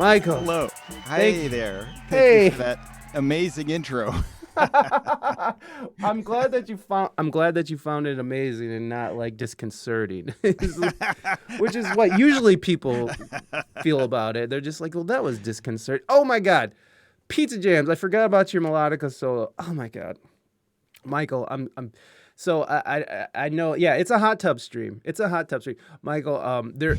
Michael. Hello. Hi there. Thank Hey. you for that amazing intro. I'm glad that you found it amazing and not like disconcerting, which is what usually people feel about it. They're just like, well, that was disconcerting. Oh my God, Pizza Jams! I forgot about your melodica solo. Oh my God, Michael, So I know, yeah, it's a hot tub stream. It's a hot tub stream, Michael. There,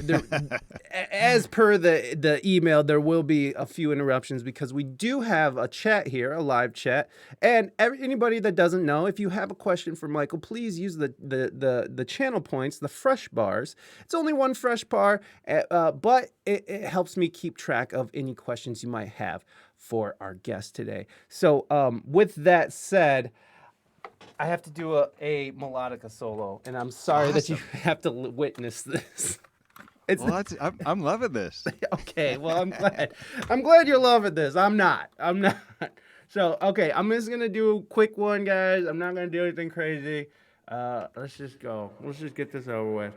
as per the email, there will be a few interruptions because we do have a chat here, a live chat, and anybody that doesn't know, if you have a question for Michael, please use the channel points, the fresh bars. It's only one fresh bar, but it helps me keep track of any questions you might have for our guest today. So, with that said, I have to do a melodica solo, and I'm sorry that you have to witness this. I'm loving this. Okay, well, I'm glad. I'm glad you're loving this. I'm not. So, okay, I'm just going to do a quick one, guys. I'm not going to do anything crazy. Let's just go. Let's just get this over with.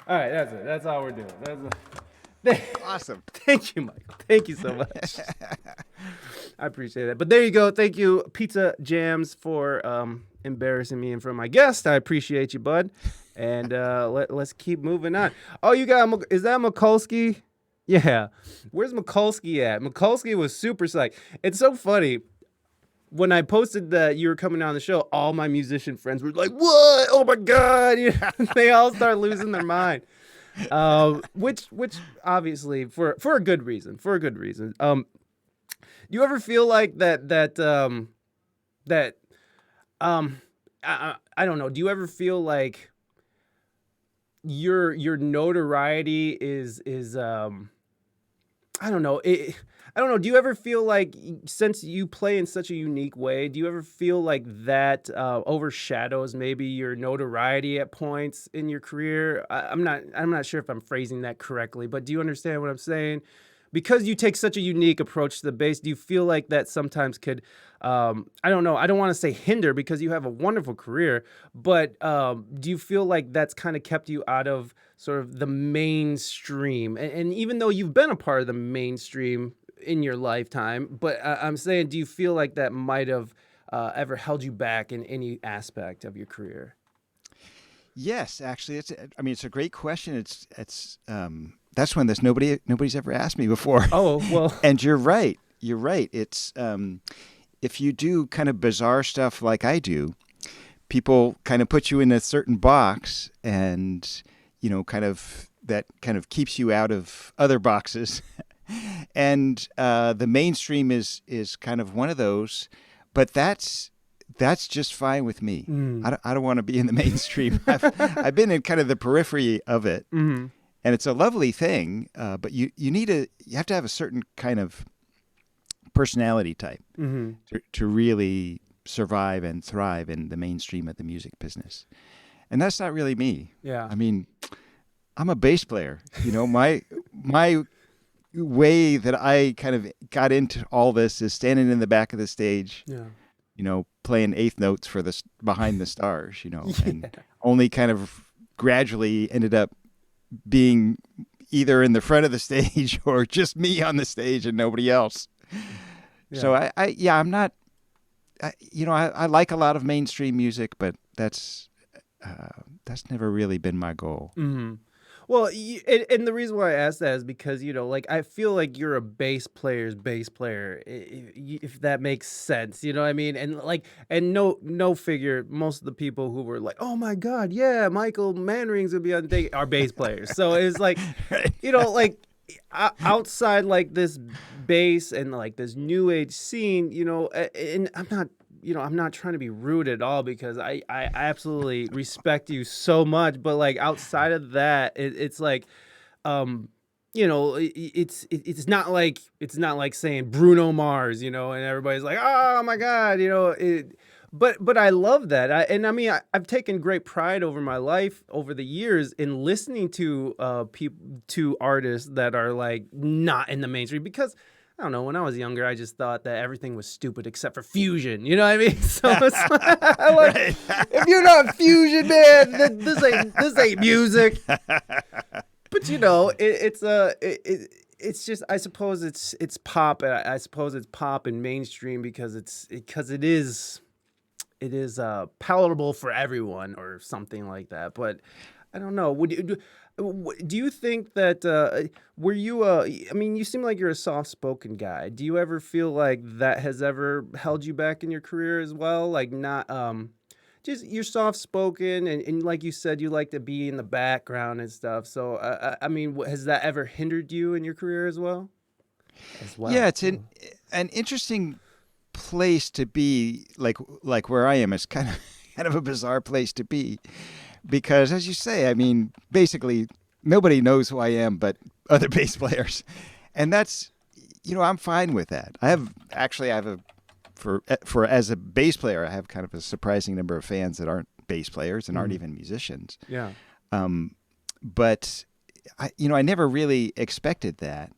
All right, that's it. That's all we're doing. Awesome. Thank you, Michael. Thank you so much. I appreciate that. But there you go. Thank you, Pizza Jams, for embarrassing me in front of my guest. I appreciate you, bud. And let's keep moving on. Oh, you got, is that Mikulski? Yeah. Where's Mikulski at? Mikulski was super psyched. It's so funny. When I posted that you were coming on the show, all my musician friends were like, "What? Oh my God!" You know, they all start losing their mind. Which obviously for a good reason. Do you ever feel like that I don't know. Do you ever feel like your notoriety is I don't know. I don't know. Do you ever feel like, since you play in such a unique way, do you ever feel like that overshadows maybe your notoriety at points in your career? I'm not sure if I'm phrasing that correctly, but do you understand what I'm saying? Because you take such a unique approach to the bass, do you feel like that sometimes could, I don't know, I don't want to say hinder because you have a wonderful career, but do you feel like that's kind of kept you out of sort of the mainstream? And even though you've been a part of the mainstream in your lifetime, but I'm saying, do you feel like that might have ever held you back in any aspect of your career? Yes, actually, it's a great question. It's that's one that's nobody's ever asked me before. Oh, well. And you're right. It's if you do kind of bizarre stuff like I do, people kind of put you in a certain box, and that kind of keeps you out of other boxes. And the mainstream is kind of one of those, but that's just fine with me. I don't want to be in the mainstream. I've been in kind of the periphery of it, and it's a lovely thing. But you have to have a certain kind of personality type to really survive and thrive in the mainstream of the music business, and that's not really me. Yeah, I mean, I'm a bass player. My way that I kind of got into all this is standing in the back of the stage, playing eighth notes for the Behind the Stars, and only kind of gradually ended up being either in the front of the stage or just me on the stage and nobody else. Yeah. So I'm not, I like a lot of mainstream music, but that's never really been my goal. Mm-hmm. Well, and the reason why I asked that is because, like, I feel like you're a bass player's bass player, if that makes sense, you know what I mean? And no figure, most of the people who were like, oh my God, yeah, Michael Manring's gonna be on the are bass players. So it's like, like outside like this bass and like this new age scene, and I'm not trying to be rude at all because I absolutely respect you so much. But like outside of that, it's like, it's not like saying Bruno Mars, and everybody's like, oh my God, But I love that. I've taken great pride over my life over the years in listening to to artists that are like not in the mainstream, because I don't know, when I was younger, I just thought that everything was stupid except for fusion. You know what I mean? So it's like, Right. if you're not fusion, man, then this ain't music. But it's just, I suppose it's pop. I suppose it's pop and mainstream because it is palatable for everyone or something like that. But I don't know. Do you think that were you you seem like you're a soft-spoken guy. Do you ever feel like that has ever held you back in your career as well? Like, not just you're soft-spoken, and like you said, you like to be in the background and stuff. So has that ever hindered you in your career as well? Yeah, it's an interesting place to be, like where I am. It's kind of a bizarre place to be, because as you say, basically nobody knows who I am but other bass players, and that's, I'm fine with that. I have for as a bass player, I have kind of a surprising number of fans that aren't bass players and aren't even musicians. Yeah. But I never really expected that,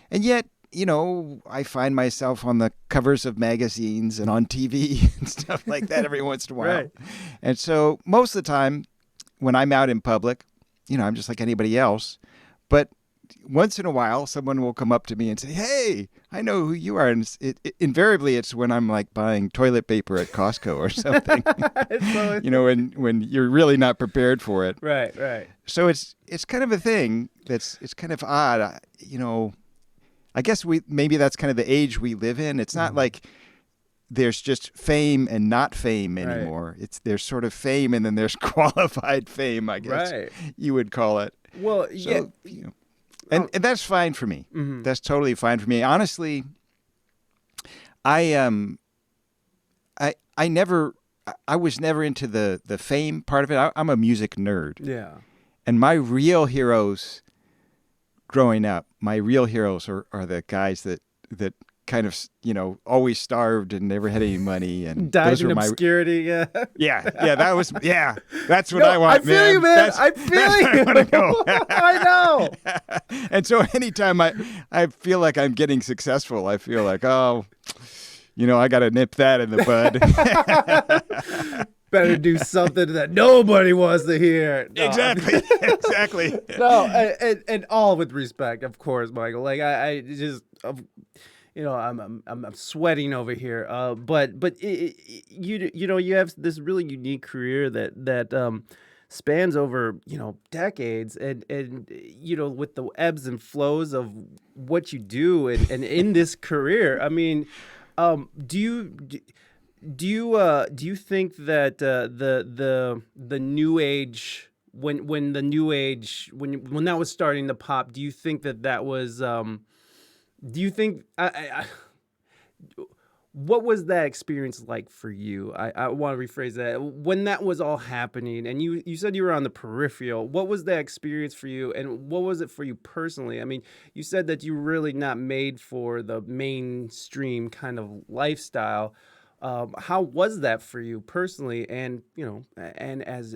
and yet, I find myself on the covers of magazines and on TV and stuff like that every once in a while. Right. And so most of the time when I'm out in public, I'm just like anybody else. But once in a while, someone will come up to me and say, "Hey, I know who you are." And invariably, it's when I'm like buying toilet paper at Costco or something. When you're really not prepared for it. Right, right. So it's kind of a thing it's kind of odd. I guess maybe that's kind of the age we live in. It's not like there's just fame and not fame anymore. Right. There's sort of fame, and then there's qualified fame, I guess you would call it. Well, so, and that's fine for me. Mm-hmm. That's totally fine for me. Honestly, I was never into the fame part of it. I'm a music nerd. Yeah. And my real heroes growing up, are the guys that kind of, always starved and never had any money and died in obscurity. Yeah. That's what I want, I feel you, man. I feel you. I want to go. I know. And so anytime I feel like I'm getting successful, I feel like, I got to nip that in the bud. Better do something that nobody wants to hear. No. Exactly. No, and all with respect, of course, Michael. Like I just, I'm sweating over here. But you have this really unique career that spans over decades, and with the ebbs and flows of what you do, and in this career, do you think that the new age, when the new age, when that was starting to pop, do you think that was do you think what was that experience like for you? I want to rephrase that. When that was all happening, and you said you were on the peripheral, what was that experience for you, and what was it for you personally? You said that you were really not made for the mainstream kind of lifestyle. How was that for you personally, and and as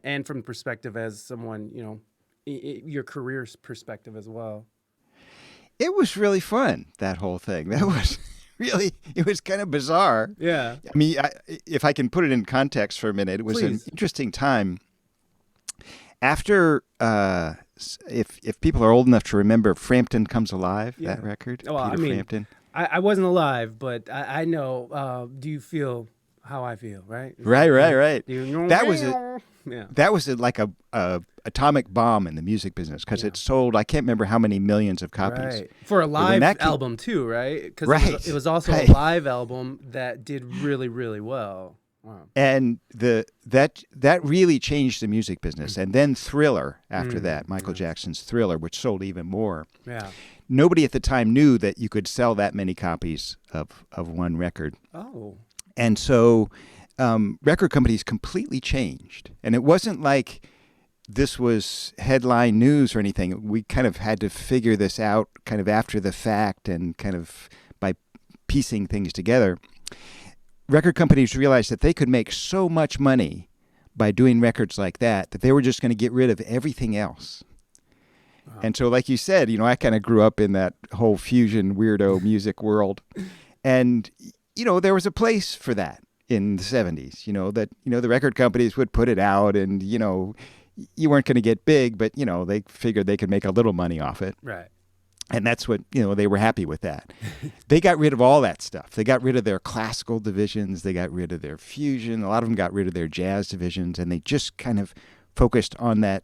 and from the perspective as someone, your career's perspective as well? It was really fun, that whole thing. That was really, it was kind of bizarre. Yeah. If I can put it in context for a minute, it was Please. an interesting time. After, if people are old enough to remember Frampton Comes Alive, that record, well, Peter Frampton. I wasn't alive, but I know. Do you feel how I feel? Right. Right. That was Yeah. That was like a atomic bomb in the music business, because it sold, I can't remember how many millions of copies. Right. For a live album too, right? Because it was also a live album that did really, really well. Wow. And that really changed the music business. And then Thriller after that, Michael Jackson's Thriller, which sold even more. Yeah. Nobody at the time knew that you could sell that many copies of one record. Oh. And so record companies completely changed. And it wasn't like this was headline news or anything. We kind of had to figure this out kind of after the fact and kind of by piecing things together. Record companies realized that they could make so much money by doing records like that they were just going to get rid of everything else. Wow. And so, like you said, I kind of grew up in that whole fusion weirdo music world. And, there was a place for that in the 70s, that, the record companies would put it out and, you weren't going to get big, but, they figured they could make a little money off it. Right. And that's what, they were happy with that. They got rid of all that stuff. They got rid of their classical divisions. They got rid of their fusion. A lot of them got rid of their jazz divisions. And they just kind of focused on that,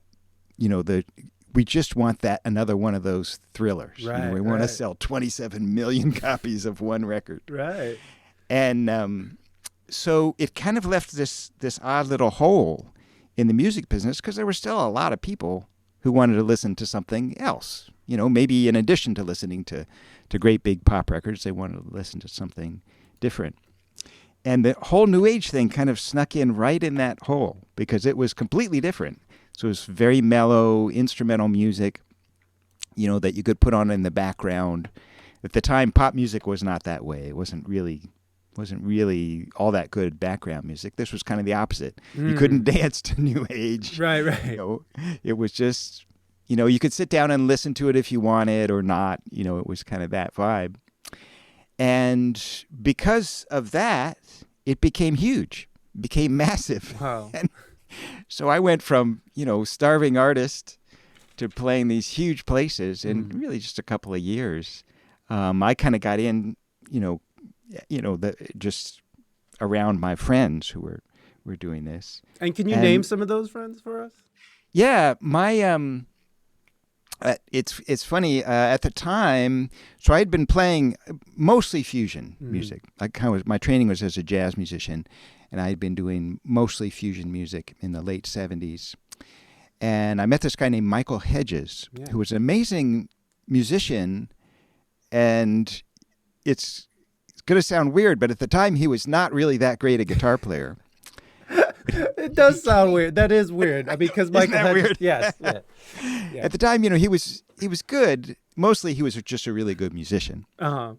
we just want that another one of those thrillers. Right, we want to sell 27 million copies of one record. Right. And so it kind of left this odd little hole in the music business because there were still a lot of people who wanted to listen to something else. Maybe in addition to listening to great big pop records, they wanted to listen to something different. And the whole New Age thing kind of snuck in right in that hole because it was completely different. So it was very mellow, instrumental music, that you could put on in the background. At the time, pop music was not that way. It wasn't really all that good background music. This was kind of the opposite. You couldn't dance to New Age. Right. It was just, you could sit down and listen to it if you wanted or not. It was kind of that vibe. And because of that, it became huge, became massive. Wow. And so I went from, starving artist to playing these huge places in really just a couple of years. I kind of got in, just around my friends who were doing this. And can you name some of those friends for us? Yeah, my it's funny at the time. So I had been playing mostly fusion music. My training was as a jazz musician, and I had been doing mostly fusion music in the late 70s. And I met this guy named Michael Hedges, who was an amazing musician, and it's going to sound weird, but at the time he was not really that great a guitar player. It does sound weird. That is weird. Because Michael Hedges, weird? Yes. Yeah. At the time, he was good. Mostly he was just a really good musician. Uh-huh.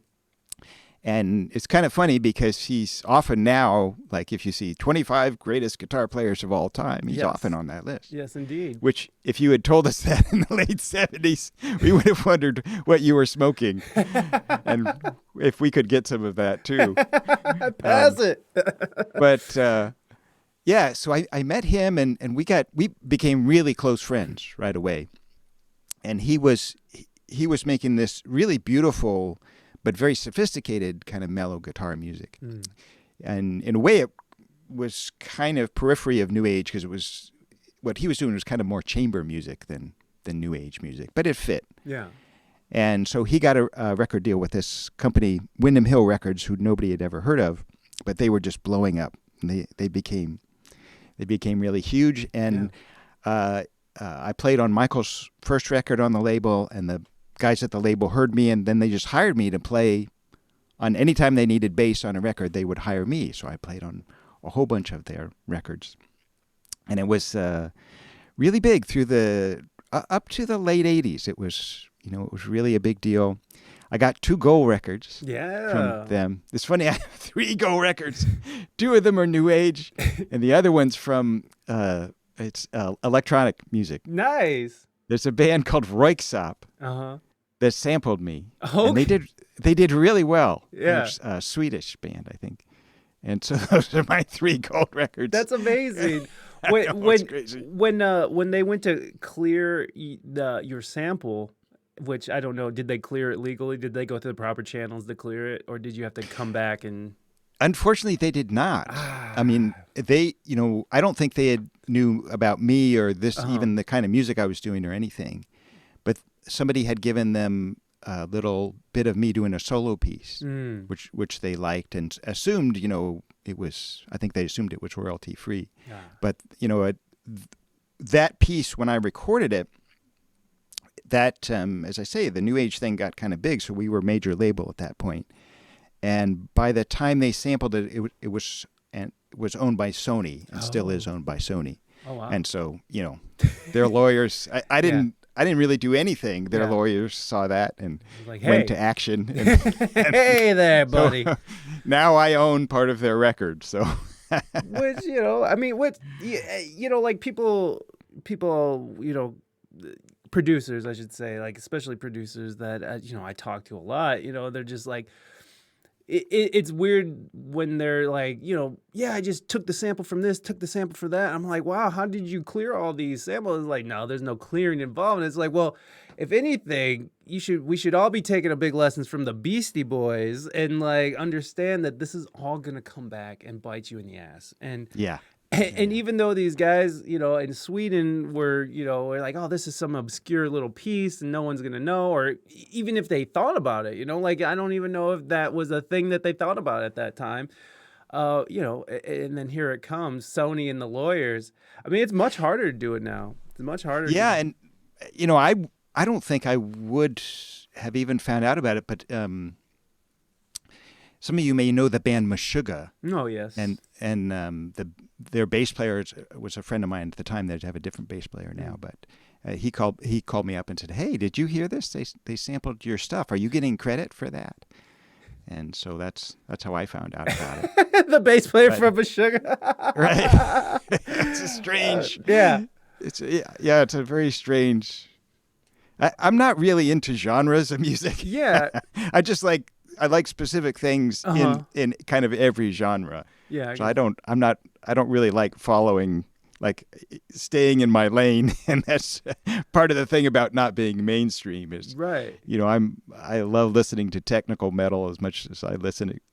And it's kind of funny because he's often now, like if you see 25 greatest guitar players of all time, he's often on that list. Yes, indeed. Which, if you had told us that in the late 70s, we would have wondered what you were smoking. And if we could get some of that too. Pass it. But so I met him and we became really close friends right away. And he was making this really beautiful but very sophisticated kind of mellow guitar music. And in a way it was kind of periphery of New Age because it was what he was doing was kind of more chamber music than New Age music, but it fit. Yeah. And so he got a record deal with this company, Windham Hill Records, who nobody had ever heard of, but they were just blowing up. And they became really huge. And I played on Michael's first record on the label, and the guys at the label heard me, and then they just hired me to play on any time they needed bass on a record. They would hire me, so I played on a whole bunch of their records, and it was really big through the up to the late '80s. It was it was really a big deal. I got 2 gold records from them. It's funny, I have 3 gold records. 2 of them are New Age, and the other one's from it's electronic music. Nice. There's a band called Royksop. That sampled me. Okay. And they did really well. Yeah. It's a Swedish band, I think. And so those are my 3 gold records. That's amazing. Crazy. When they went to clear your sample, which I don't know, did they clear it legally? Did they go through the proper channels to clear it, or did you have to come back and? Unfortunately, they did not. I mean, they, I don't think they knew about me or this, even the kind of music I was doing or anything. But somebody had given them a little bit of me doing a solo piece, which they liked and assumed, it was, I think they assumed it was royalty free. Yeah. But, that piece, when I recorded it, that, as I say, the New Age thing got kind of big. So we were a major label at that point. And by the time they sampled it, it was owned by Sony and still is owned by Sony. Oh, wow. And so, their lawyers, I didn't really do anything. Their Yeah. lawyers saw that and Like, went hey. to action. And Hey there, buddy. so now I own part of their record. So Which, I mean, like people, producers, I should say, like especially producers that I talk to a lot. They're just like, it's weird when they're like, yeah, I just took the sample from this, took the sample for that. I'm like, wow, how did you clear all these samples? It's like, no, there's no clearing involved. And it's like, well, if anything, we should all be taking a big lessons from the Beastie Boys and like understand that this is all gonna come back and bite you in the ass. And yeah. and even though these guys, in Sweden were like, oh, this is some obscure little piece and no one's going to know, or even if they thought about it, like, I don't even know if that was a thing that they thought about at that time, and then here it comes, Sony and the lawyers. I mean, it's much harder to do it now. It's much harder. Yeah. And, I don't think I would have even found out about it, but some of you may know the band Meshuggah. Oh, yes. And their bass player was a friend of mine at the time. They have a different bass player now, but he called me up and said, "Hey, did you hear this? They sampled your stuff. Are you getting credit for that?" And so that's how I found out about it. The bass player from Meshuggah. Right. It's a strange. Yeah. It's a very strange. I'm not really into genres of music. Yeah. I like specific things in kind of every genre. Yeah. So I don't really like following, like staying in my lane. And that's part of the thing about not being mainstream is, right. I love listening to technical metal as much as I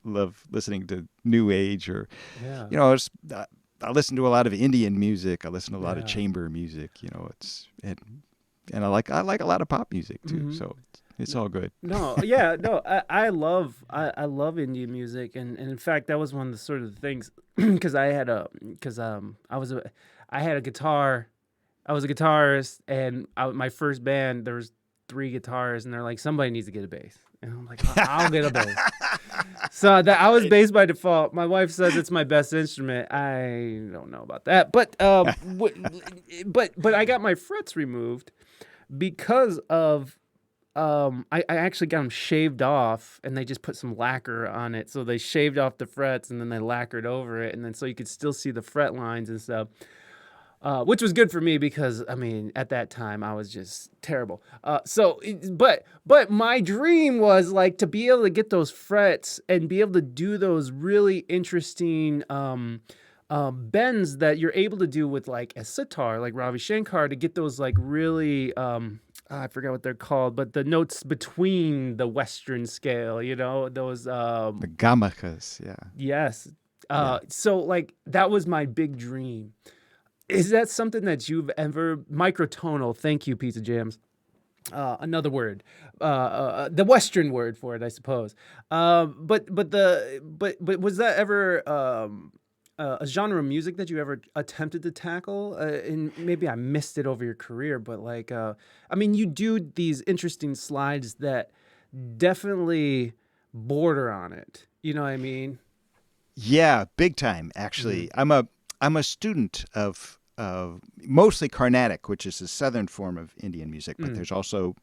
love listening to new age or, I listen to a lot of Indian music. I listen to a lot of chamber music, and I like a lot of pop music too. Mm-hmm. So it's all good. I love Indian music, and in fact that was one of the sort of things because I had a guitar. I was a guitarist, and my first band there was 3 guitars, and they're like, somebody needs to get a bass, and I'm like, I'll get a bass. So I was bass by default. My wife says it's my best instrument. I don't know about that, but but I got my frets removed because of. I actually got them shaved off, and they just put some lacquer on it. So they shaved off the frets, and then they lacquered over it, and then so you could still see the fret lines and stuff, which was good for me because I mean at that time I was just terrible. But my dream was like to be able to get those frets and be able to do those really interesting bends that you're able to do with like a sitar, like Ravi Shankar, to get those like really. I forgot what they're called, but the notes between the Western scale, those the gamakas, yeah. Yes. So like that was my big dream. Is that something that you've ever microtonal? Thank you, Pizza Jams. Another word, the Western word for it, I suppose. But was that ever a genre of music that you ever attempted to tackle? And maybe I missed it over your career, but like, I mean, you do these interesting slides that definitely border on it. You know what I mean? Yeah, big time. Actually, mm-hmm. I'm a student of mostly Carnatic, which is the southern form of Indian music, but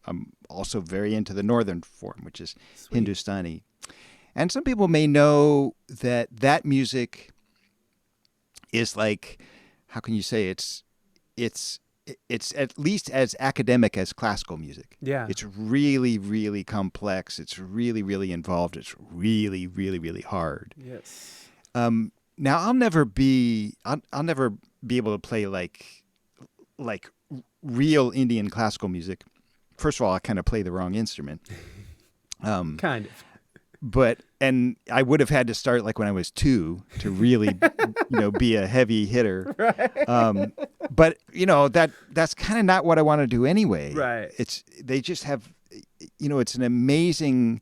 I'm also very into the northern form, which is Sweet. Hindustani. And some people may know that music is like, how can you say it's at least as academic as classical music. Yeah. It's really, really complex. It's really, really involved. It's really, really, really hard. Yes. Now I'll never be able to play like real Indian classical music. First of all, I kind of play the wrong instrument. Kind of. And I would have had to start like when I was 2 to really, be a heavy hitter. Right. But that's kind of not what I want to do anyway. Right. They just have, it's an amazing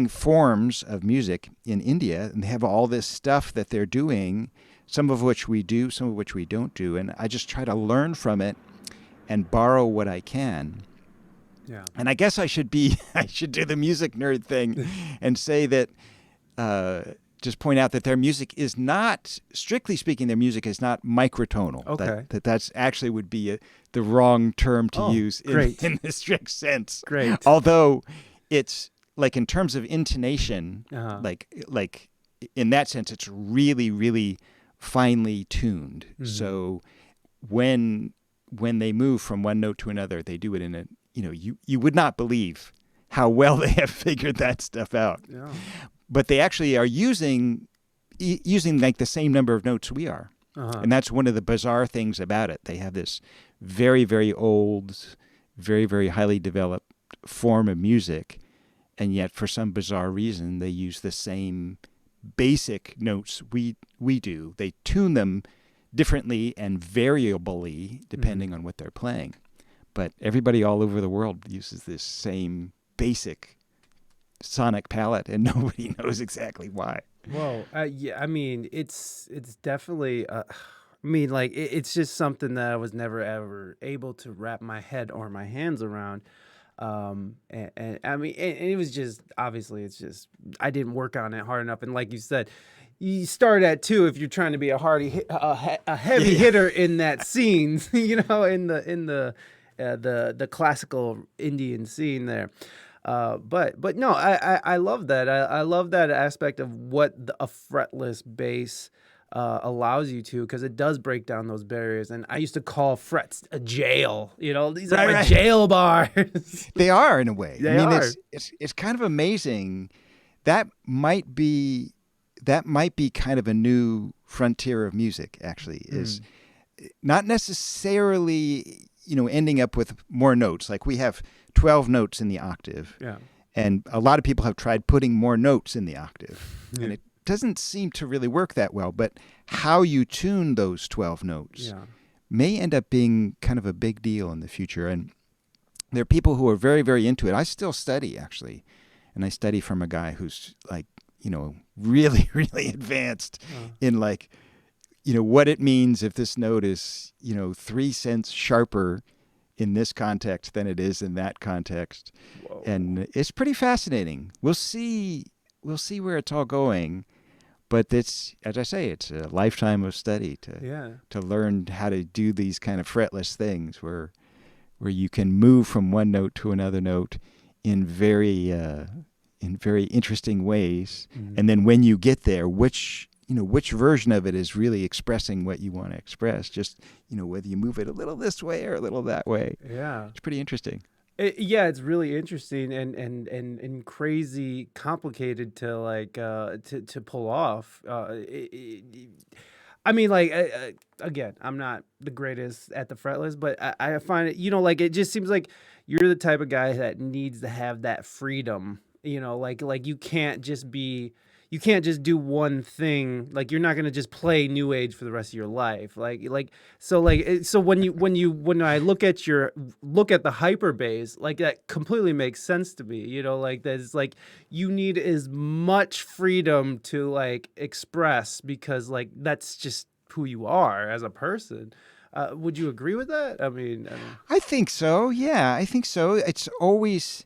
forms of music in India, and they have all this stuff that they're doing, some of which we do, some of which we don't do, and I just try to learn from it and borrow what I can. Yeah. And I guess I should do the music nerd thing and say that just point out that their music is not, strictly speaking, their music is not microtonal. Okay. That's actually would be the wrong term to use in the strict sense. Great. Although it's like in terms of intonation, like in that sense, it's really, really finely tuned. Mm-hmm. So when they move from one note to another, they do it in a, you would not believe how well they have figured that stuff out. Yeah. But they actually are using like the same number of notes we are. And that's one of the bizarre things about it. They have this very, very old, very, very highly developed form of music, and yet for some bizarre reason they use the same basic notes we do. They tune them differently and variably depending on what they're playing. But everybody all over the world uses this same basic sonic palette, and nobody knows exactly why. Well, yeah, I mean, it's definitely, I mean, like, it's just something that I was never ever able to wrap my head or my hands around. And I mean, and it was just, obviously, it's just, I didn't work on it hard enough. And like you said, you start at 2 if you're trying to be a heavy hitter in that scene, in the classical Indian scene there. But no, I love that. I love that aspect of what a fretless bass allows you to, because it does break down those barriers. And I used to call frets a jail. These are my jail bars. They are, in a way. They are. It's kind of amazing. That might be kind of a new frontier of music. Actually, is not necessarily ending up with more notes. Like we have 12 notes in the octave. Yeah. And a lot of people have tried putting more notes in the octave. And it doesn't seem to really work that well. But how you tune those 12 notes may end up being kind of a big deal in the future. And there are people who are very, very into it. I still study, actually. And I study from a guy who's like, really, really advanced in like, what it means if this note is, 3 cents sharper in this context than it is in that context. Whoa. And it's pretty fascinating. We'll see where it's all going, but it's, as I say, it's a lifetime of study to learn how to do these kind of fretless things where you can move from one note to another note in very interesting ways. And then when you get there, which version of it is really expressing what you want to express, just, whether you move it a little this way or a little that way. Yeah. It's pretty interesting. It's really interesting and crazy complicated to like, to pull off. I mean, like, again, I'm not the greatest at the fretless, but I find it, like, it just seems like you're the type of guy that needs to have that freedom, like you can't just do one thing. Like you're not going to just play new age for the rest of your life. So when I look at the HyperBass, like that completely makes sense to me, like that's like you need as much freedom to like express, because like that's just who you are as a person. Would you agree with that? I mean, I think so. Yeah, I think so. It's always,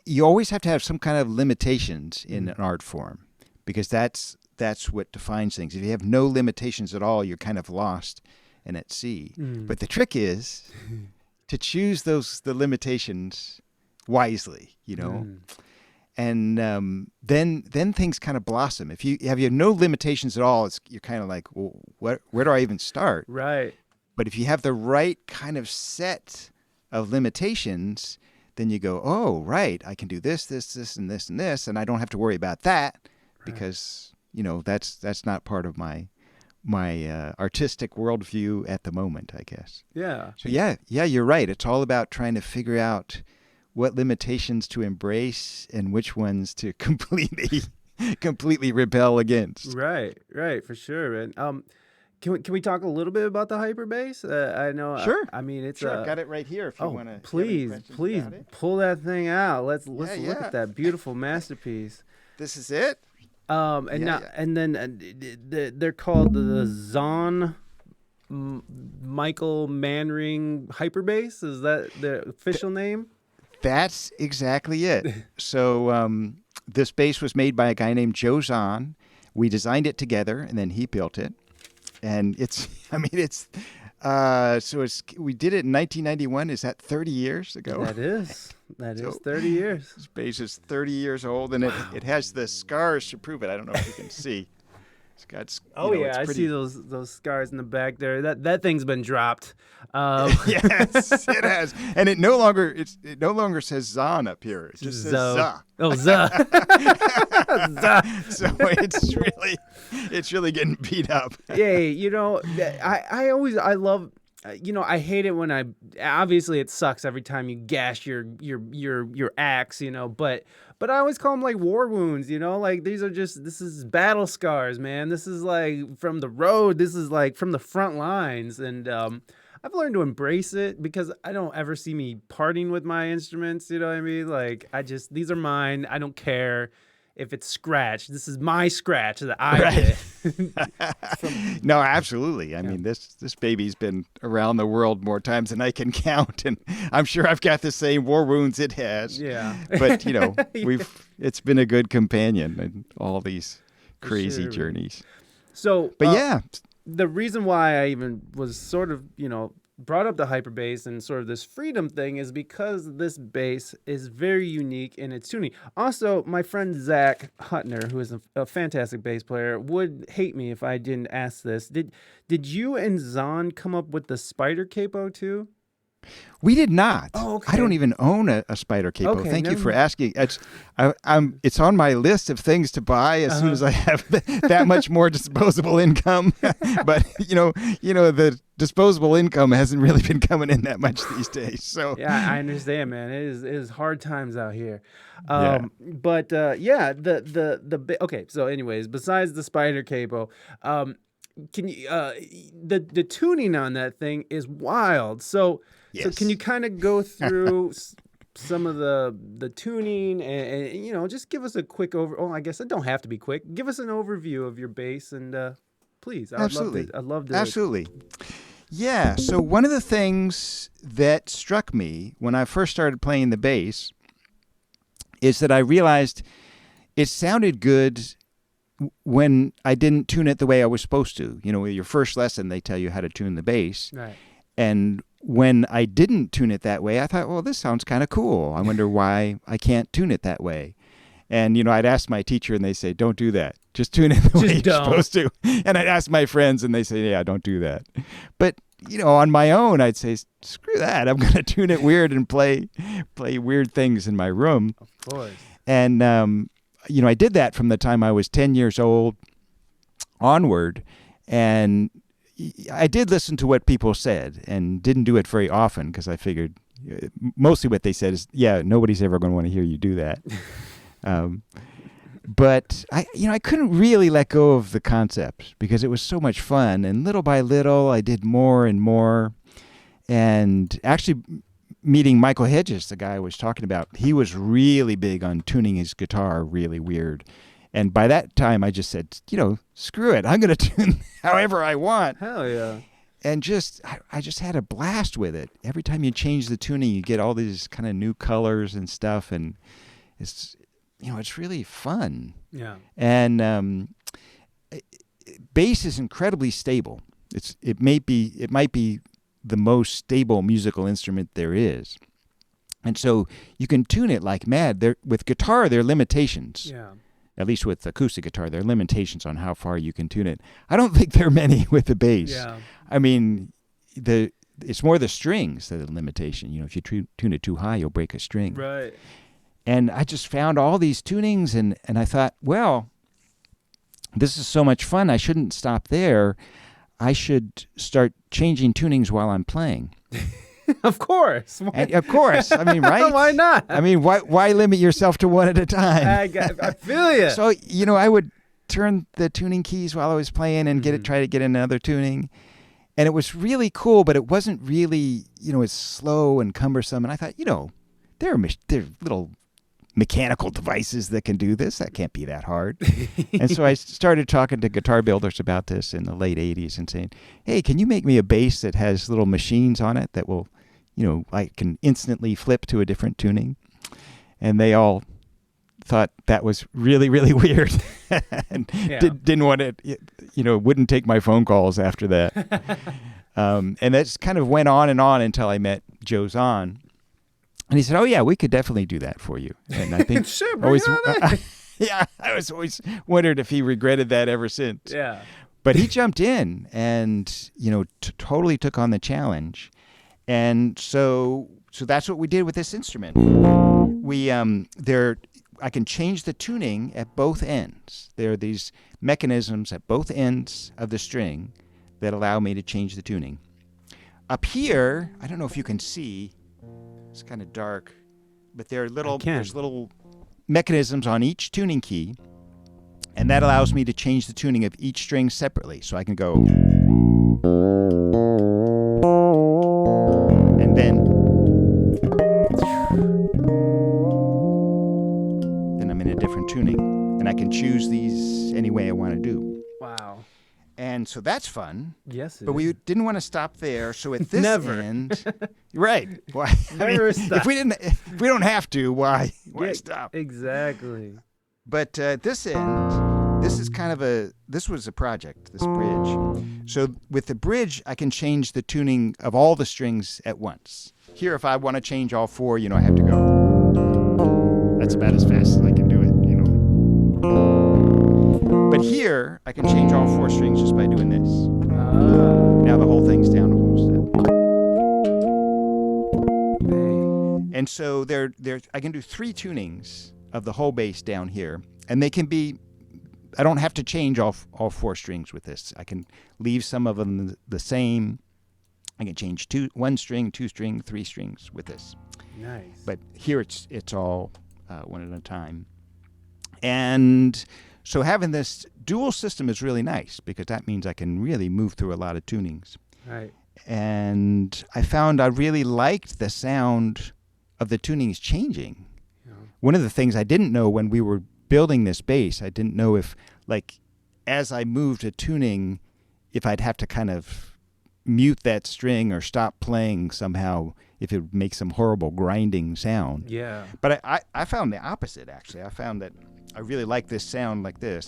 you always have to have some kind of limitations in an art form, because that's what defines things. If you have no limitations at all, you're kind of lost and at sea. But the trick is to choose the limitations wisely, and then things kind of blossom. If you have no limitations at all, you're kind of like, well, where do I even start? Right. But if you have the right kind of set of limitations, then you go, oh, right, I can do this, and this, and this, and I don't have to worry about that, because that's not part of my artistic worldview at the moment, I guess. Yeah. So yeah, you're right. It's all about trying to figure out what limitations to embrace and which ones to completely rebel against. Right, for sure, man. Can we talk a little bit about the HyperBass? I know. Sure. I mean, it's. Sure, I've got it right here. If you want to. Please pull that thing out. Let's look at that beautiful masterpiece. This is it. And then they're called the Zahn Michael Manring HyperBass. Is that the official name? That's exactly it. So this bass was made by a guy named Joe Zahn. We designed it together, and then he built it. And we did it in 1991. Is that 30 years ago? That is 30 years. This bass is 30 years old, and it has the scars to prove it. I don't know if you can see. It's got. I see those scars in the back there. That thing's been dropped. Yes, it has, and it no longer says Zahn up here. It just says Za. Oh, Za. So it's really getting beat up. Yeah, I love. I hate it when obviously it sucks every time you gash your axe, but I always call them like war wounds, like this is battle scars, man. This is like from the road. This is like from the front lines. And I've learned to embrace it because I don't ever see me parting with my instruments. You know what I mean? Like these are mine. I don't care if it's scratched. This is my scratch that I did. No, absolutely. I mean, this baby's been around the world more times than I can count, and I'm sure I've got the same war wounds it has. Yeah. But it's been a good companion in all these crazy journeys. So, but the reason why I even was sort of brought up the HyperBass and sort of this freedom thing is because this bass is very unique in its tuning. Also, my friend Zach Hutner, who is a fantastic bass player, would hate me if I didn't ask this. Did you and Zahn come up with the spider capo too? We did not. Oh, okay. I don't even own a spider capo. Okay, Thank you for asking. It's on my list of things to buy as soon as I have that much more disposable income. But the disposable income hasn't really been coming in that much these days. So yeah, I understand, man. It is hard times out here. But okay. So, anyways, besides the spider capo, can you the tuning on that thing is wild. So can you kind of go through some of the tuning and just give us a quick I guess it don't have to be quick. Give us an overview of your bass and please. I'd love to. Absolutely. Yeah. So one of the things that struck me when I first started playing the bass is that I realized it sounded good when I didn't tune it the way I was supposed to. With your first lesson, they tell you how to tune the bass. Right. And when I didn't tune it that way, I thought, well, this sounds kind of cool. I wonder why I can't tune it that way. And, I'd ask my teacher and they say, don't do that. Just tune it the way you're supposed to. And I'd ask my friends and they say, yeah, don't do that. But, on my own, I'd say, screw that. I'm going to tune it weird and play weird things in my room. Of course. And, I did that from the time I was 10 years old onward. And I did listen to what people said and didn't do it very often because I figured mostly what they said is, yeah, nobody's ever going to want to hear you do that. But I couldn't really let go of the concept because it was so much fun. And little by little, I did more and more. And actually meeting Michael Hedges, the guy I was talking about, he was really big on tuning his guitar really weird. And by that time, I just said, screw it. I'm going to tune however I want. Hell yeah. And I just had a blast with it. Every time you change the tuning, you get all these kind of new colors and stuff. And it's really fun. Yeah. And bass is incredibly stable. It might be the most stable musical instrument there is. And so you can tune it like mad. With guitar, there are limitations. Yeah. At least with acoustic guitar, there are limitations on how far you can tune it. I don't think there are many with the bass. Yeah. I mean, it's more the strings that are the limitation. If you tune it too high, you'll break a string. Right. And I just found all these tunings, and I thought, well, this is so much fun. I shouldn't stop there. I should start changing tunings while I'm playing. Of course. Of course. I mean, right? Why not? I mean, why limit yourself to one at a time? I feel you. So, I would turn the tuning keys while I was playing and try to get another tuning. And it was really cool, but it wasn't really, it's slow and cumbersome. And I thought, there are little mechanical devices that can do this. That can't be that hard. And so I started talking to guitar builders about this in the late 80s and saying, hey, can you make me a bass that has little machines on it that will, I can instantly flip to a different tuning? And they all thought that was really, really weird, and didn't want it. Wouldn't take my phone calls after that. And that kind of went on and on until I met Joe Zahn. And he said, "Oh yeah, we could definitely do that for you." And I think sure, bring it on in. I was always wondered if he regretted that ever since. Yeah. But he jumped in and totally took on the challenge, and so that's what we did with this instrument. I can change the tuning at both ends. There are these mechanisms at both ends of the string that allow me to change the tuning. Up here, I don't know if you can see. It's kind of dark, but there's little mechanisms on each tuning key, and that allows me to change the tuning of each string separately. So I can go, and then I'm in a different tuning, and I can choose these any way I want to do. Wow. And so that's fun. Yes, but we didn't want to stop there. So at this end, right? Why? Stop. If we don't have to, why stop? Exactly. But at this end, this was a project, this bridge. So with the bridge, I can change the tuning of all the strings at once. Here, if I want to change all four, I have to go. That's about as fast as I can do it, But here, I can change all four strings just by doing this. Now the whole thing's down a whole step. And so I can do 3 tunings of the whole bass down here, and they can be. I don't have to change all 4 strings with this. I can leave some of them the same. I can change 1 string, 2 string, 3 strings with this. Nice. But here it's all one at a time, and. So having this dual system is really nice because that means I can really move through a lot of tunings. Right. And I found I really liked the sound of the tunings changing. Yeah. One of the things I didn't know when we were building this bass, I didn't know if, as I moved a tuning, if I'd have to kind of mute that string or stop playing somehow, if it would make some horrible grinding sound. Yeah. But I found the opposite, actually. I found that I really like this sound like this.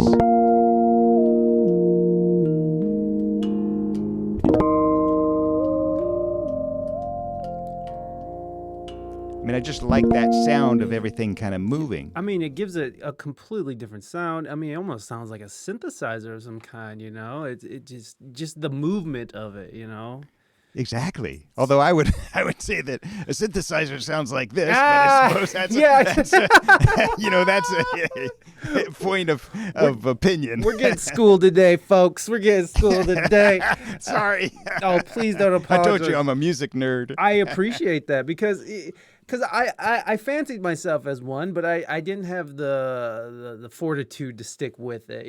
I just like that sound of everything kind of moving. It gives it a completely different sound. It almost sounds like a synthesizer of some kind, It just the movement of it, Exactly. Although I would say that a synthesizer sounds like this, but I suppose that's a point of opinion. We're getting schooled today, folks. We're getting schooled today. Sorry. Oh, please don't apologize. I told you I'm a music nerd. I appreciate that because I fancied myself as one, but I didn't have the fortitude to stick with it.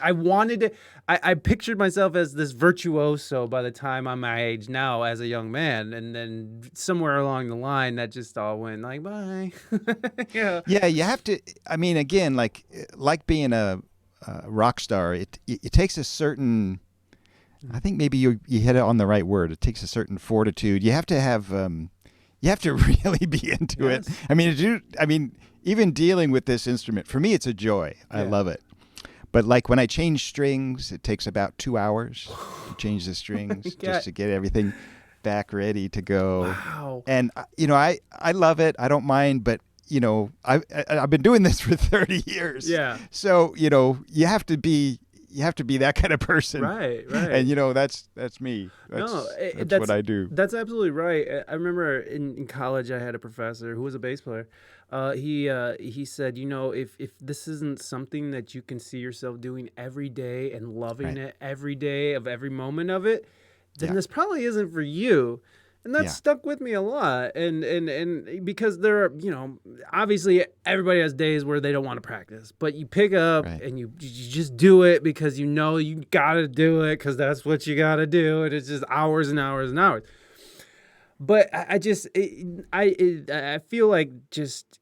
I wanted to. I pictured myself as this virtuoso by the time I'm my age now as a young man, and then somewhere along the line that just all went bye. Yeah. Yeah, you have to. Again, like being a rock star, it takes a certain. I think maybe you hit it on the right word. It takes a certain fortitude. You have to have. You have to really be into it. Even dealing with this instrument, for me, it's a joy. I love it. But when I change strings, it takes about 2 hours to change the strings just to get everything back ready to go. Wow. And, I love it. I don't mind, but, I've been doing this for 30 years. Yeah. So, you have to be that kind of person. Right. And, that's me. That's what I do. That's absolutely right. I remember in college I had a professor who was a bass player. He said, if this isn't something that you can see yourself doing every day and loving it every day of every moment of it, then this probably isn't for you. And that stuck with me a lot. And because there are, obviously everybody has days where they don't want to practice, but you pick up and you just do it because you got to do it because that's what you got to do. And it's just hours and hours and hours. But I feel like just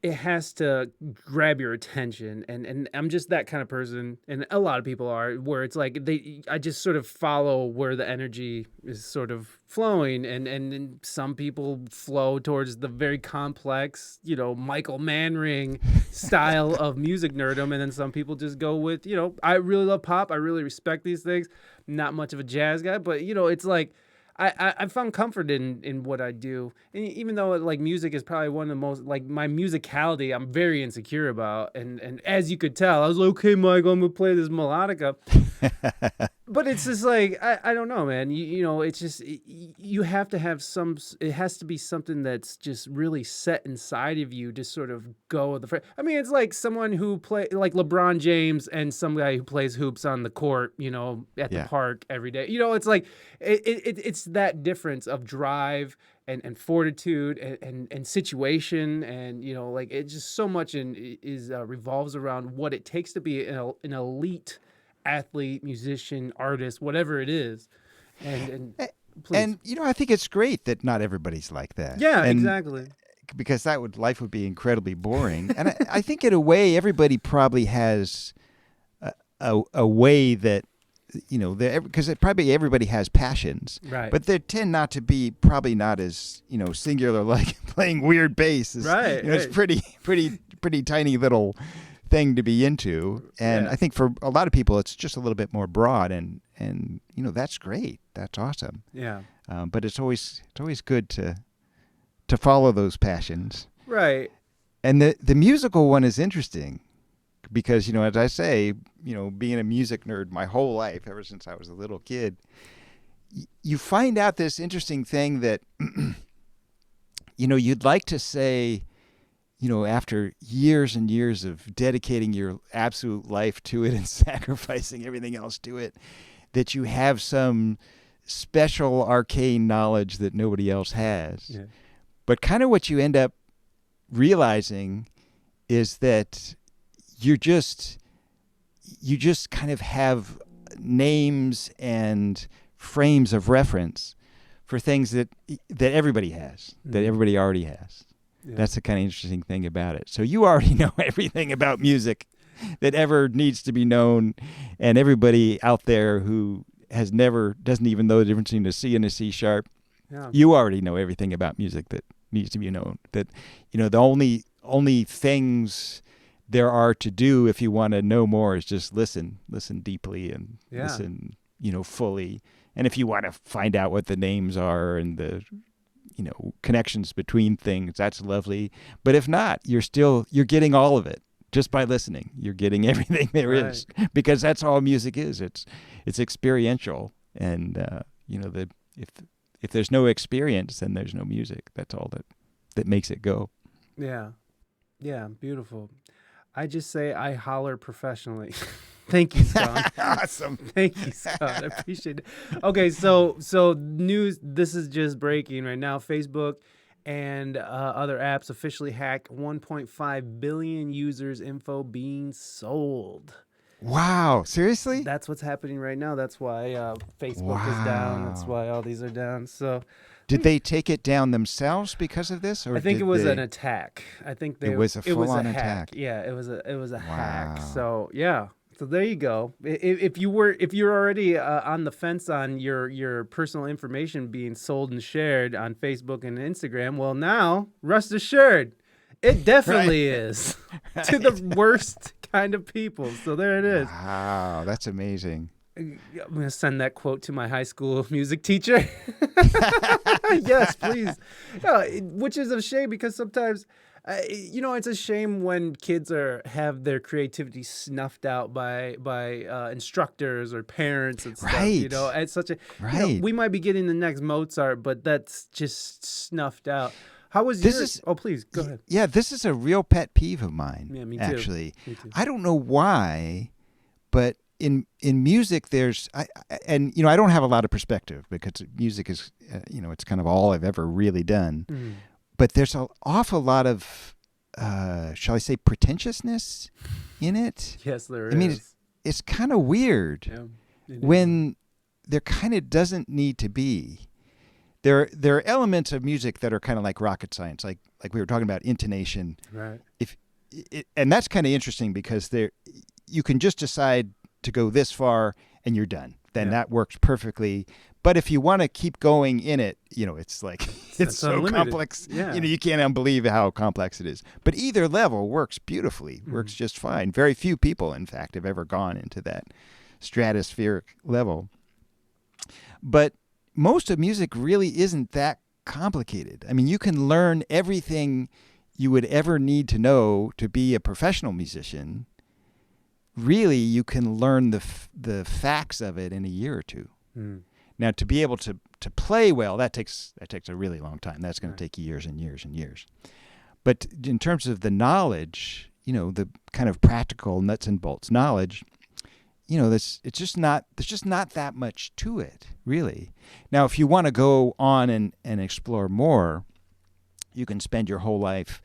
it has to grab your attention, and I'm just that kind of person, and a lot of people are, where it's like I just sort of follow where the energy is sort of flowing, and some people flow towards the very complex, Michael Manring style of music nerdom, and then some people just go with, I really love pop, I really respect these things, not much of a jazz guy, but it's like I found comfort in what I do, and even though like music is probably one of the most, like, my musicality I'm very insecure about, and as you could tell, I was like, okay, Michael, I'm gonna play this melodica. But it's just like, I don't know, man. It's just, you have to have it has to be something that's just really set inside of you to sort of go with the. I mean, it's like someone who like LeBron James and some guy who plays hoops on the court, at the park every day. It's like, it's that difference of drive and fortitude and situation, and like, it's just so much revolves around what it takes to be an elite athlete, musician, artist, whatever it is. And please. And I think it's great that not everybody's like that. Yeah, exactly. Because life would be incredibly boring. And I think in a way everybody probably has a way that because probably everybody has passions, right? But they tend not to be, probably not as singular, like playing weird bass. Right. It's pretty tiny little thing to be into, and I think for a lot of people it's just a little bit more broad, and that's great, that's awesome. Yeah. But it's always good to follow those passions, right? And the musical one is interesting because as I say, being a music nerd my whole life, ever since I was a little kid, you find out this interesting thing that you'd like to say, after years and years of dedicating your absolute life to it and sacrificing everything else to it, that you have some special arcane knowledge that nobody else has. Yeah. But kind of what you end up realizing is that you just kind of have names and frames of reference for things that everybody has, that everybody already has. Yeah. That's the kind of interesting thing about it. So you already know everything about music that ever needs to be known, and everybody out there who doesn't even know the difference between a C and a C sharp. Yeah. You already know everything about music that needs to be known. That the only things there are to do if you want to know more is just listen deeply, and listen fully. And if you want to find out what the names are and the connections between things, that's lovely. But if not, you're getting all of it just by listening. You're getting everything there is, because that's all music is. It's experiential, and if there's no experience, then there's no music. That's all that makes it go. Yeah, beautiful. I just say I holler professionally. Thank you, Scott. Awesome. Thank you, Scott. I appreciate it. Okay, so news. This is just breaking right now. Facebook and other apps officially hacked 1.5 billion users' info being sold. Wow. Seriously? That's what's happening right now. That's why Facebook is down. That's why all these are down. So. Did they take it down themselves because of this, or I think it was an attack. I think it was a full-on attack. Yeah, it was a hack. So yeah. So there you go. If you're already on the fence on your personal information being sold and shared on Facebook and Instagram, well, now rest assured, it definitely is to the worst kind of people. So there it is. Wow, that's amazing. I'm going to send that quote to my high school music teacher. Yes, please. Which is a shame, because sometimes, it's a shame when kids have their creativity snuffed out by instructors or parents and stuff. Right. It's such a we might be getting the next Mozart, but that's just snuffed out. How was yours? Oh, please go ahead. Yeah, this is a real pet peeve of mine. Yeah, me too. Actually, me too. I don't know why, but in music, I don't have a lot of perspective, because music is, it's kind of all I've ever really done. Mm. But there's an awful lot of, shall I say, pretentiousness in it. Yes, there is. I mean, it's kind of weird when there kind of doesn't need to be. there are elements of music that are kind of like rocket science, like we were talking about intonation. Right. And that's kind of interesting because you can just decide to go this far and you're done. Then that works perfectly. But if you want to keep going in it, it's like it's so unlimited. complex. Yeah. You can't believe how complex it is. But either level works beautifully, works just fine. Very few people, in fact, have ever gone into that stratospheric level. But most of music really isn't that complicated. I mean, you can learn everything you would ever need to know to be a professional musician. Really, you can learn the facts of it in a year or two. Now, to be able to play well, that takes a really long time. That's going to take years and years and years. But in terms of the knowledge, the kind of practical nuts and bolts knowledge, there's just not that much to it, really. Now, if you want to go on and explore more, you can spend your whole life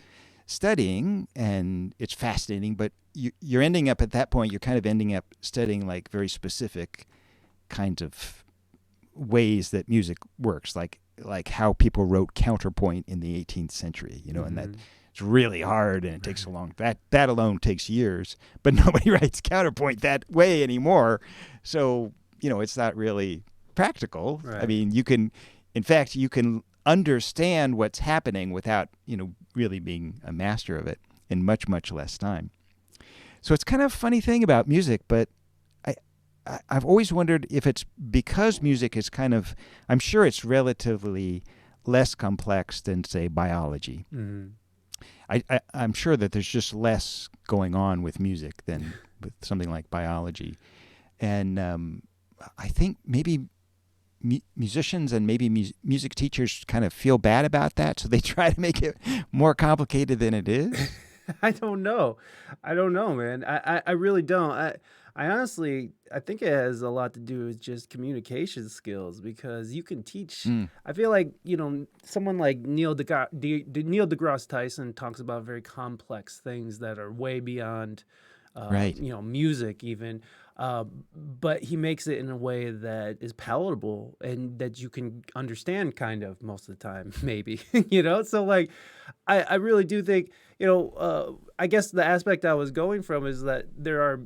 studying, and it's fascinating, but you're ending up at that point, you're kind of ending up studying like very specific kinds of ways that music works, like how people wrote counterpoint in the 18th century, and that it's really hard and it takes a long, that alone takes years, but nobody writes counterpoint that way anymore. So, it's not really practical. Right. I mean, you can understand what's happening without, really being a master of it in much, much less time. So it's kind of a funny thing about music, but I've always wondered if it's because music is I'm sure it's relatively less complex than, say, biology. I'm sure that there's just less going on with music than with something like biology. And I think maybe musicians and maybe music teachers kind of feel bad about that, so they try to make it more complicated than it is. I don't know, man. I really don't. I honestly, I think it has a lot to do with just communication skills, because you can teach. I feel like, someone like Neil deGrasse Tyson talks about very complex things that are way beyond, Right. music even. But he makes it in a way that is palatable and that you can understand kind of most of the time, maybe, So like, I really do think, I guess the aspect I was going from is that there are,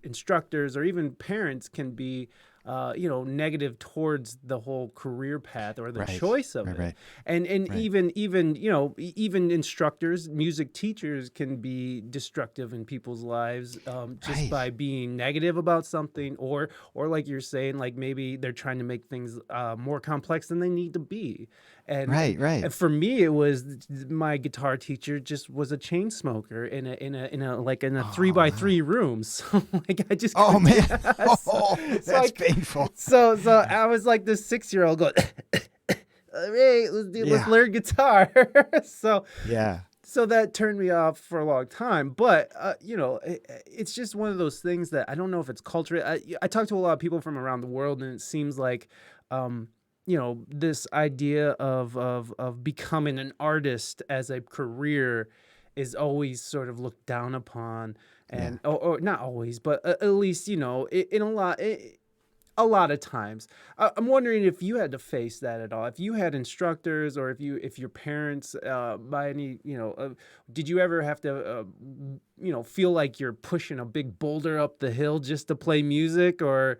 instructors or even parents can be, negative towards the whole career path or the choice of it. Right. And even even instructors, music teachers can be destructive in people's lives just by being negative about something, or like you're saying, like maybe they're trying to make things more complex than they need to be. And and for me, it was my guitar teacher just was a chain smoker in a 3x3 room. So like I just man, that's painful. So I was like this 6-year-old going, hey, let's learn guitar. So that turned me off for a long time. But it's just one of those things that I don't know if it's cultural. I talk to a lot of people from around the world, and it seems like this idea of becoming an artist as a career is always sort of looked down upon, and or not always, but at least in a lot of times. I'm wondering if you had to face that at all. If you had instructors, or if your parents, by any, did you ever have to, feel like you're pushing a big boulder up the hill just to play music, or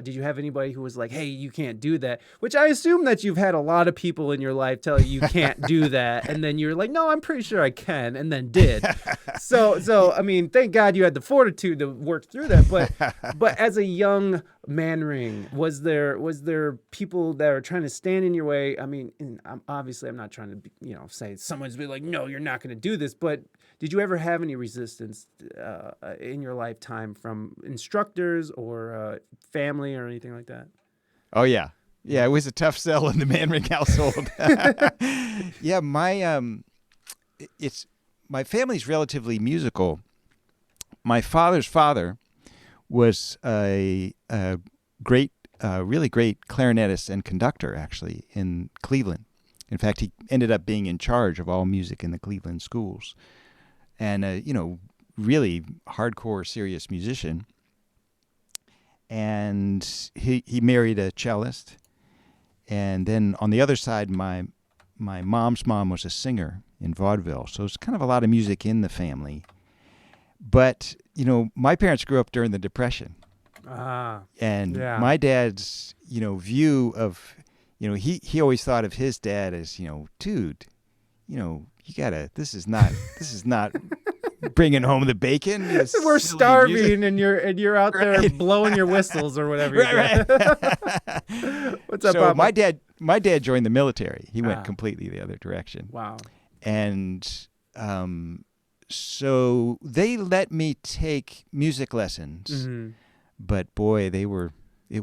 did you have anybody who was like, hey, you can't do that? Which I assume that you've had a lot of people in your life tell you can't do that, and then you're like, no, I'm pretty sure I can, and then did. So I mean, thank God you had the fortitude to work through that. But as a young Manring, was there people that are trying to stand in your way? I mean, obviously, I'm not trying to say someone's be like, no, you're not going to do this. But did you ever have any resistance in your lifetime from instructors or family or anything like that? Oh yeah, it was a tough sell in the Manring household. Yeah, my family's relatively musical. My father's father was a great, really great clarinetist and conductor, actually, in Cleveland. In fact, he ended up being in charge of all music in the Cleveland schools, and really hardcore, serious musician. And he married a cellist, And then on the other side, my mom's mom was a singer in vaudeville, so it's kind of a lot of music in the family. But, my parents grew up during the Depression. And my dad's, view of, he always thought of his dad as, dude, you gotta, this is not bringing home the bacon. We're starving and you're out there blowing your whistles or whatever. Right. What's up, so Papa? my dad joined the military. He went completely the other direction. Wow. And so they let me take music lessons. Mm-hmm. But boy, it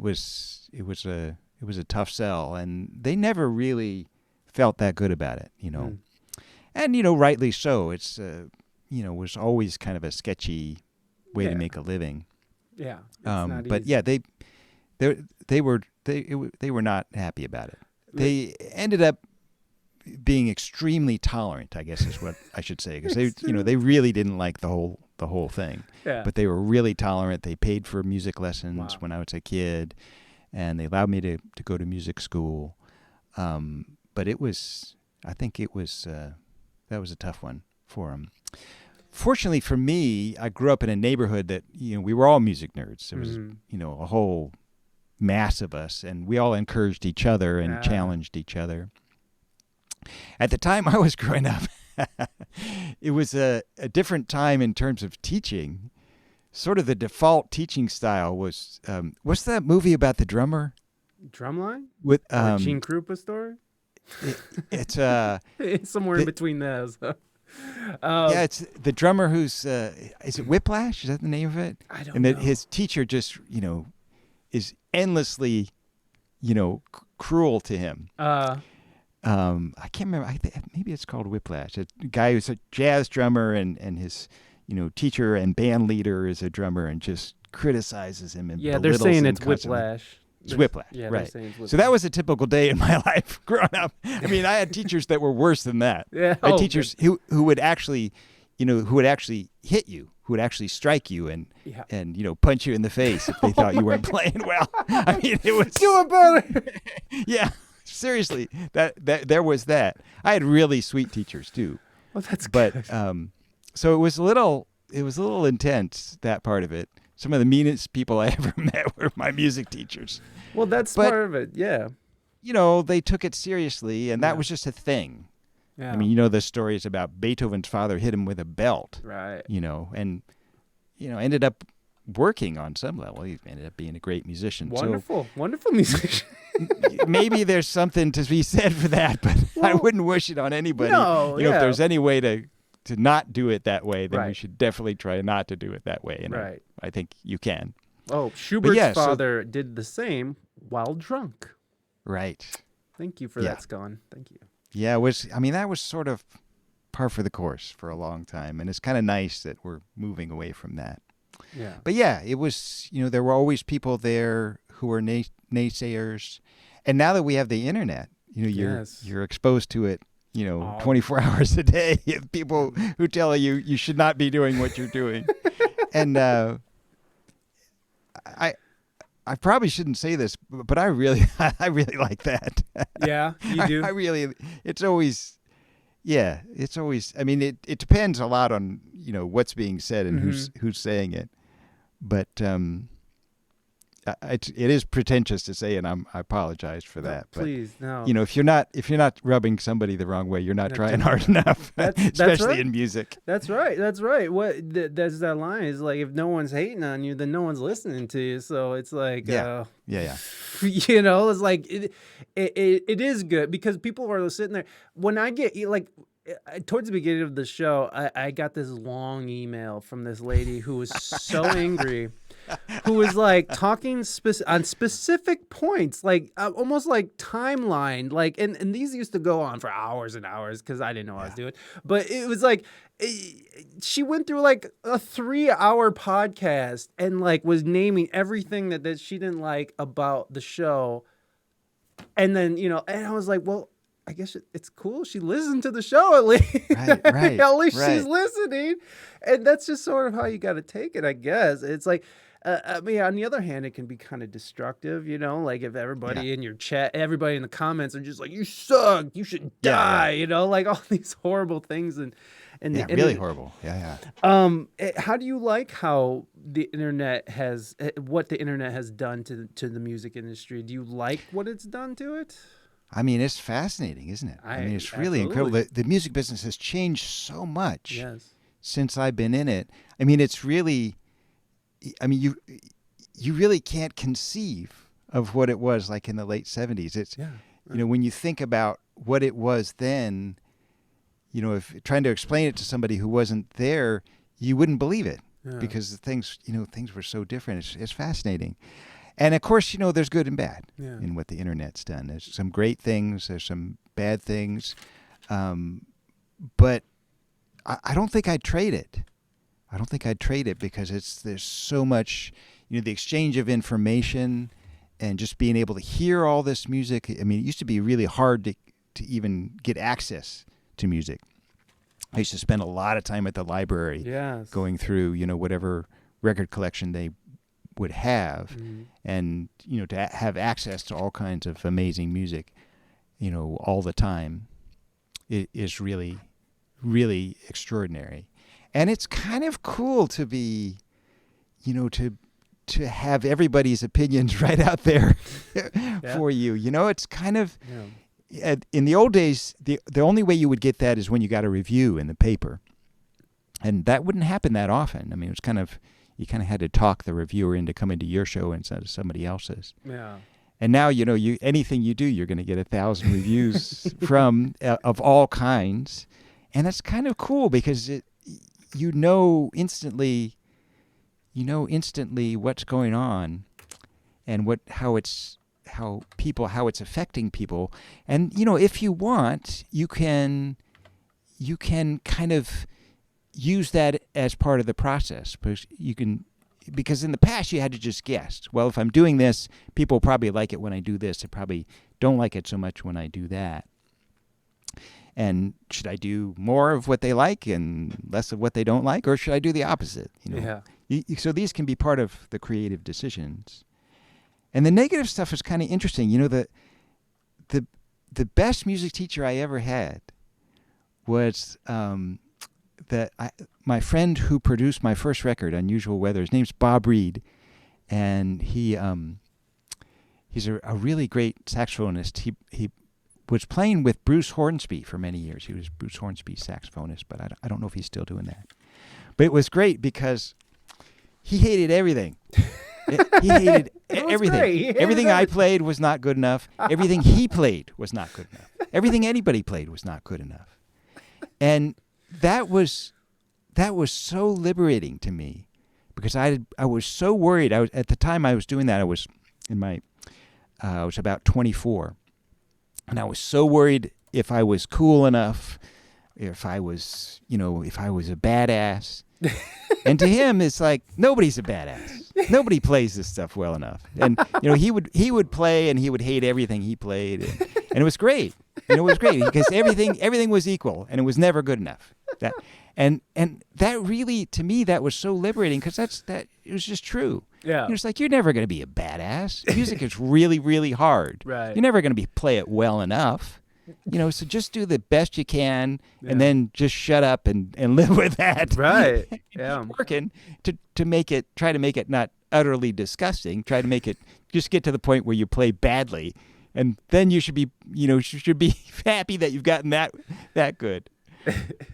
was a tough sell, and they never really felt that good about it, Mm. And rightly so. It's was always kind of a sketchy way to make a living. Yeah. But easy. Yeah, they were not happy about it. They ended up being extremely tolerant, I guess is what I should say, because they really didn't like the whole thing. Yeah. But they were really tolerant. They paid for music lessons when I was a kid, and they allowed me to go to music school. But that was a tough one for them. Fortunately for me, I grew up in a neighborhood that, we were all music nerds. There was, a whole mass of us, and we all encouraged each other and challenged each other. At the time I was growing up, it was a different time in terms of teaching. Sort of the default teaching style was, what's that movie about the drummer? Drumline? With Gene Krupa story? It's it's somewhere in between those. Yeah, it's the drummer who's is it Whiplash? Is that the name of it? I don't know. And his teacher just is endlessly cruel to him. I can't remember. Maybe it's called Whiplash. A guy who's a jazz drummer and his teacher and band leader is a drummer and just criticizes him and they're saying it's Whiplash. It's Whiplash, yeah, right? Whiplash. So that was a typical day in my life growing up. I mean, I had teachers that were worse than that. Yeah, I had teachers who would actually, who would actually hit you, who would actually strike you and punch you in the face if they thought you weren't playing well. I mean, it was do it better. Yeah, seriously, that there was that. I had really sweet teachers too. Well, that's good. So it was a little intense, that part of it. Some of the meanest people I ever met were my music teachers. Well, that's part of it, yeah. They took it seriously, and that was just a thing. Yeah. I mean, the stories about Beethoven's father hit him with a belt. Right. And ended up working on some level. He ended up being a great musician. Wonderful musician. Maybe there's something to be said for that, but I wouldn't wish it on anybody. No, if there's any way to not do it that way, then right. we should definitely try not to do it that way. And right. I think you can. Oh, Schubert's father did the same while drunk. Right. Thank you for that, Scon. Thank you. Yeah, that was sort of par for the course for a long time, and it's kind of nice that we're moving away from that. Yeah. But it was, there were always people there who were naysayers, and now that we have the internet, you're exposed to it. 24 hours a day, people who tell you should not be doing what you're doing. And I probably shouldn't say this, but I really like that. Yeah, you do. It's always, I mean, it depends a lot on, what's being said and who's saying it. But it is pretentious to say, and I apologize for that. Please, no. If you're not rubbing somebody the wrong way, you're not trying hard enough. Especially right. in music. That's right. That's that line is like, if no one's hating on you, then no one's listening to you. So it's like, yeah. It's like it is good because people are sitting there. When I get towards the beginning of the show, I got this long email from this lady who was so angry. Who was like talking on specific points, like almost like timeline, like and these used to go on for hours and hours because I didn't know what I was doing. But it was like she went through like a 3-hour podcast and like was naming everything that she didn't like about the show, and then and I was like, well, I guess it's cool. She listened to the show at least. Right. At least she's listening, and that's just sort of how you got to take it, I guess. It's like. I mean, on the other hand, it can be kind of destructive, like if Yeah. everybody in your chat, everybody in the comments are just like, you suck, you should Yeah. die, like all these horrible things. And Yeah. the Really internet, horrible. Yeah. how do you like how the internet has, what the internet has done to the music industry? Do you like what it's done to it? I mean, it's fascinating, isn't it? I mean, it's really incredible. Absolutely. The music business has changed so much Yes. since I've been in it. I mean, it's really, I mean, you really can't conceive of what it was like in the late 70s. It's, Yeah. when you think about what it was then, if trying to explain it to somebody who wasn't there, you wouldn't believe it Yeah. because the things, things were so different. It's fascinating. And of course, there's good and bad in what the internet's done. There's some great things. There's some bad things. But I don't think I'd trade it. I don't think I'd trade it because there's so much, the exchange of information and just being able to hear all this music. I mean, it used to be really hard to even get access to music. I used to spend a lot of time at the library going through, whatever record collection they would have, and to have access to all kinds of amazing music, all the time, is really, really extraordinary. And it's kind of cool to be, to have everybody's opinions right out there for you. It's kind of in the old days, the only way you would get that is when you got a review in the paper, and that wouldn't happen that often. I mean, it was kind of, you kind of had to talk the reviewer into coming to your show instead of somebody else's. Yeah. And now, anything you do, you're going to get 1,000 reviews from of all kinds, and that's kind of cool because instantly what's going on, and how it's affecting people, and if you want, you can kind of use that as part of the process, because in the past you had to just guess. Well, if I'm doing this, people probably like it when I do this. They probably don't like it so much when I do that. And should I do more of what they like and less of what they don't like, or should I do the opposite? So these can be part of the creative decisions. And the negative stuff is kind of interesting. The best music teacher I ever had was my friend who produced my first record, Unusual Weather. His name's Bob Reed, and he's a really great saxophonist. He was playing with Bruce Hornsby for many years. He was Bruce Hornsby's saxophonist, but I don't know if he's still doing that. But it was great because he hated everything. He hated everything. Everything I played was not good enough. Everything he played was not good enough. Everything anybody played was not good enough. And that was so liberating to me, because I was so worried. At the time I was doing that, I was about 24, and I was so worried if I was cool enough, if I was a badass. And to him, it's like, nobody's a badass. Nobody plays this stuff well enough. And he would play, and he would hate everything he played, and it was great. It was great because everything was equal, and it was never good enough. And that really, to me, that was so liberating, because it was just true. Yeah. It's like, you're never going to be a badass. Music is really, really hard. Right. You're never going to play it well enough. So just do the best you can, and then just shut up and live with that. Right. Yeah. Working to try to make it not utterly disgusting. Try to make it, just get to the point where you play badly, and then you should be happy that you've gotten that good.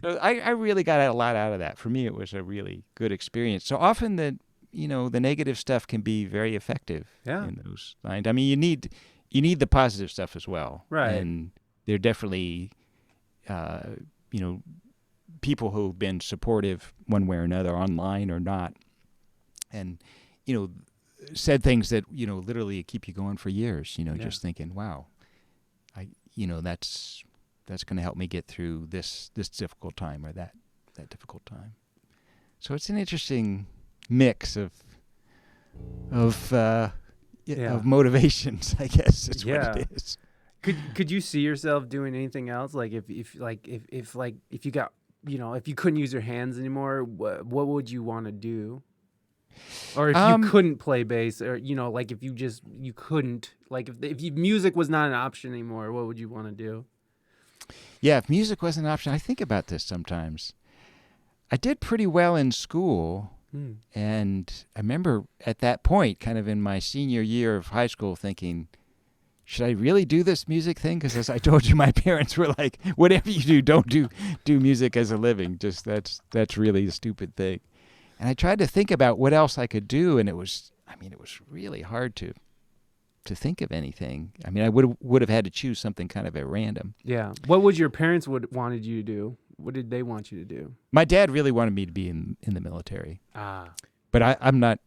So I really got a lot out of that. For me, it was a really good experience. So often the negative stuff can be very effective in those lines. I mean, you need the positive stuff as well. Right. And there are definitely, people who've been supportive one way or another, online or not, and, said things that, literally keep you going for years, just thinking, wow, that's going to help me get through this difficult time, or that difficult time. So it's an interesting mix of motivations, I guess is what it is. Could you see yourself doing anything else? Like if you got, if you couldn't use your hands anymore, what would you want to do? Or if you couldn't play bass, or like if you couldn't, like if music was not an option anymore, what would you want to do? Yeah, if music was an option, I think about this sometimes. I did pretty well in school, and I remember at that point, kind of in my senior year of high school, thinking, should I really do this music thing? Because as I told you, my parents were like, whatever you do, don't do music as a living. Just that's really a stupid thing. And I tried to think about what else I could do, and it was really hard to think of anything. I mean, I would have had to choose something kind of at random. Yeah. What would your parents wanted you to do? What did they want you to do? My dad really wanted me to be in the military. But I'm not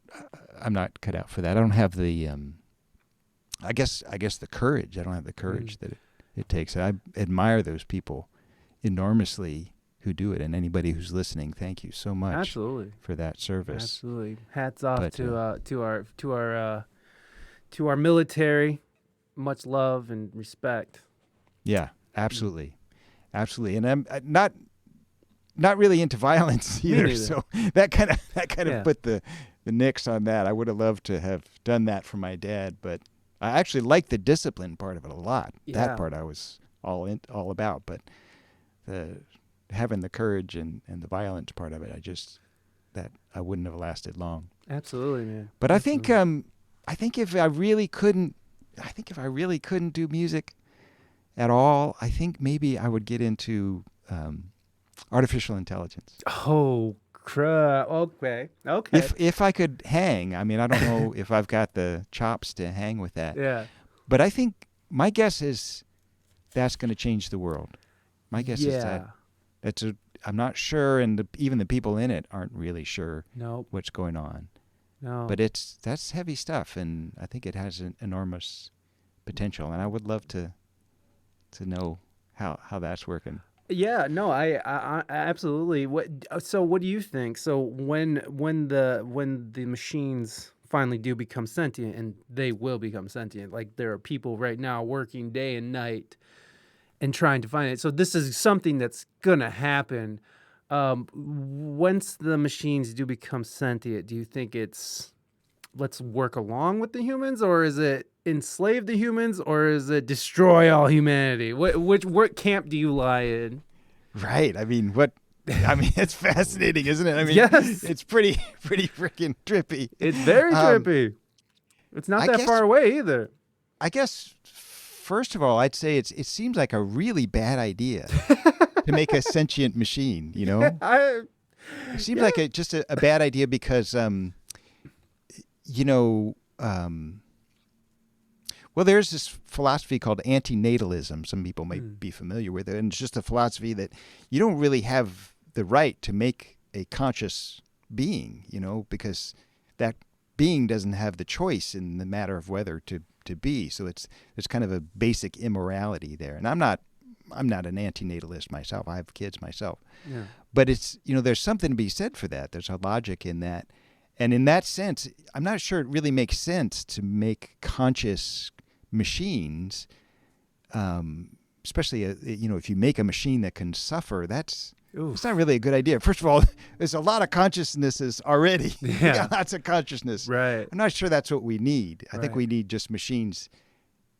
cut out for that. I don't have the I guess the courage. I don't have the courage that it takes. I admire those people enormously who do it, and anybody who's listening, thank you so much. Absolutely. For that service. Absolutely. Hats off to our military. Much love and respect. Yeah, absolutely. Absolutely. And I'm not really into violence either. So that kind of put the nix on that. I would have loved to have done that for my dad, but I actually like the discipline part of it a lot. Yeah. That part I was all about, but having the courage and the violence part of it, I wouldn't have lasted long. Absolutely, man. But absolutely. I think if I really couldn't do music at all, I think maybe I would get into artificial intelligence. Oh, crap. Okay. If I could hang, I mean, I don't know if I've got the chops to hang with that. Yeah. But I think my guess is that's going to change the world. My guess is that I'm not sure, and even the people in it aren't really sure what's going on. No. But that's heavy stuff, and I think it has an enormous potential, and I would love to know how that's working. Yeah, no, I absolutely. So what do you think? So when the machines finally do become sentient, and they will become sentient, like there are people right now working day and night and trying to find it. So this is something that's gonna happen. Once the machines do become sentient, do you think it's let's work along with the humans, or is it enslave the humans, or is it destroy all humanity? What camp do you lie in? Right. I mean, it's fascinating, isn't it? I mean, yes. It's pretty freaking trippy. It's very trippy. It's not that far away either. I guess, first of all, I'd say it seems like a really bad idea to make a sentient machine, you know? It seems like just a bad idea because, well, there's this philosophy called antinatalism. Some people may be familiar with it. And it's just a philosophy that you don't really have the right to make a conscious being, because that being doesn't have the choice in the matter of whether to be. So it's kind of a basic immorality there. And I'm not an antinatalist myself. I have kids myself. Yeah. But it's, there's something to be said for that. There's a logic in that. And in that sense, I'm not sure it really makes sense to make conscious machines, especially, if you make a machine that can suffer, it's not really a good idea. First of all, there's a lot of consciousnesses already. Yeah. We got lots of consciousness. Right. I'm not sure that's what we need. I think we need just machines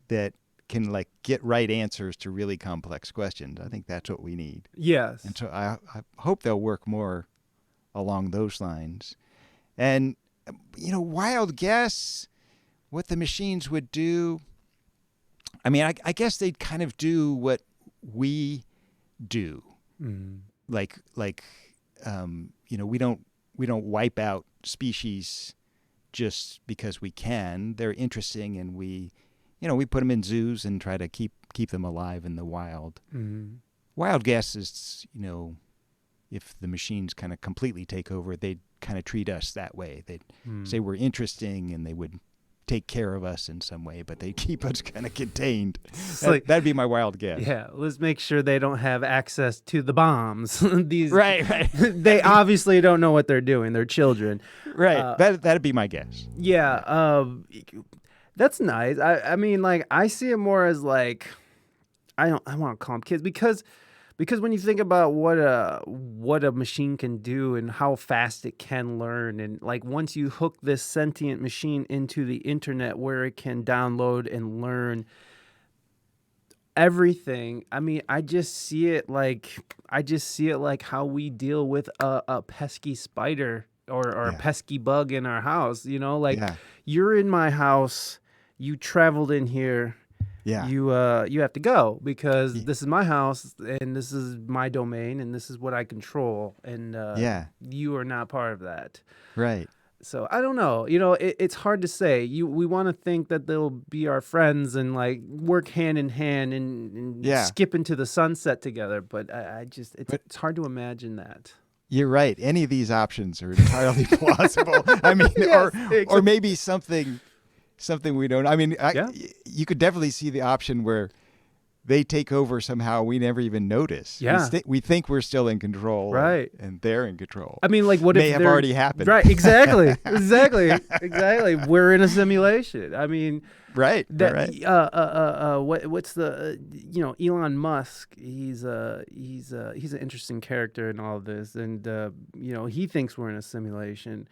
that can get right answers to really complex questions. I think that's what we need. Yes. And so I hope they'll work more along those lines. And, wild guess what the machines would do. I mean, I guess they'd kind of do what we do. Mm. We don't wipe out species just because we can. They're interesting, and we put them in zoos and try to keep them alive in the wild. Mm. Wild guess is, if the machines kind of completely take over, they'd kind of treat us that way. They'd say we're interesting, and they would take care of us in some way, but they'd keep us kind of contained. That'd be my wild guess. Yeah, let's make sure they don't have access to the bombs. Right. They obviously don't know what they're doing. They're children. Right. That'd be my guess. Yeah. That's nice. I mean, I see it more as I want to call them kids, because Because when you think about what a machine can do and how fast it can learn, and like once you hook this sentient machine into the internet where it can download and learn everything, I mean, I just see it like how we deal with a pesky spider or a Yeah. pesky bug in our house. You know, like Yeah. you're in my house, you traveled in here. Yeah. You have to go because Ye- this is my house and this is my domain and this is what I control, and Yeah. you are not part of that. Right. So I don't know. You know, it's hard to say. We want to think that they'll be our friends and like work hand in hand and Yeah. skip into the sunset together. But I just But it's hard to imagine that. you're right. Any of these options are entirely plausible. I mean, Yes, or maybe something we don't. I mean, Yeah. you could definitely see the option where they take over somehow. We never even notice. Yeah. We think we're still in control, Right. And they're in control. I mean, like, what May if have they're- already happened. Right? Exactly. Exactly. We're in a simulation. I mean, Right. that right. what's the Elon Musk? He's an interesting character in all of this, and he thinks we're in a simulation.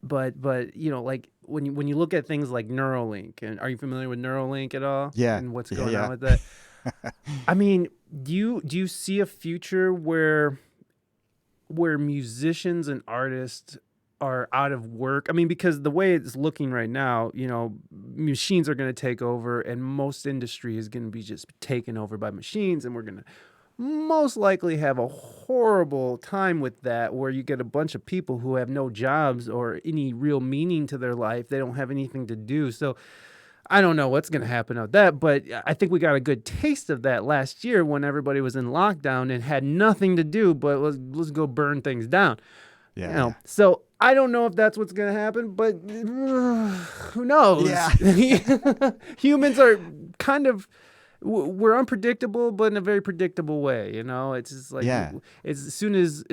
But like when you look at things like Neuralink, and are you familiar with Neuralink at all? Yeah. And what's Yeah, going yeah. on with that? I mean, do you see a future where musicians and artists are out of work? I mean, because the way it's looking right now, machines are going to take over, and most industry is going to be just taken over by machines, and we're going to most likely have a horrible time with that, where you get a bunch of people who have no jobs or any real meaning to their life. They don't have anything to do. So I don't know what's going to happen with that, but I think we got a good taste of that last year when everybody was in lockdown and had nothing to do but let's go burn things down. Yeah. So I don't know if that's what's going to happen, but who knows? Yeah. Humans are kind of, we're unpredictable, but in a very predictable way. It's just like, it's as soon as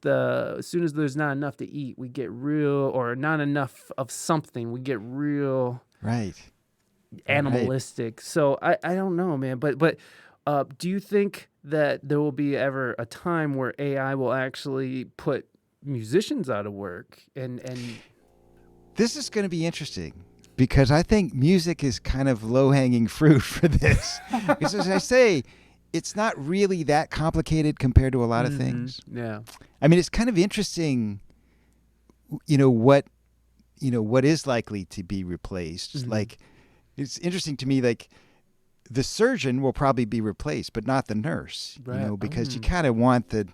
there's not enough to eat, we get real, or not enough of something, we get real Right. animalistic. So I don't know, man. But do you think that there will be ever a time where AI will actually put musicians out of work? And This is going to be interesting, because I think music is kind of low-hanging fruit for this. Because as I say, it's not really that complicated compared to a lot of things. Yeah. I mean, it's kind of interesting, what is likely to be replaced. Mm-hmm. Like, it's interesting to me, like, the surgeon will probably be replaced, but not the nurse, Right. because you kind of want the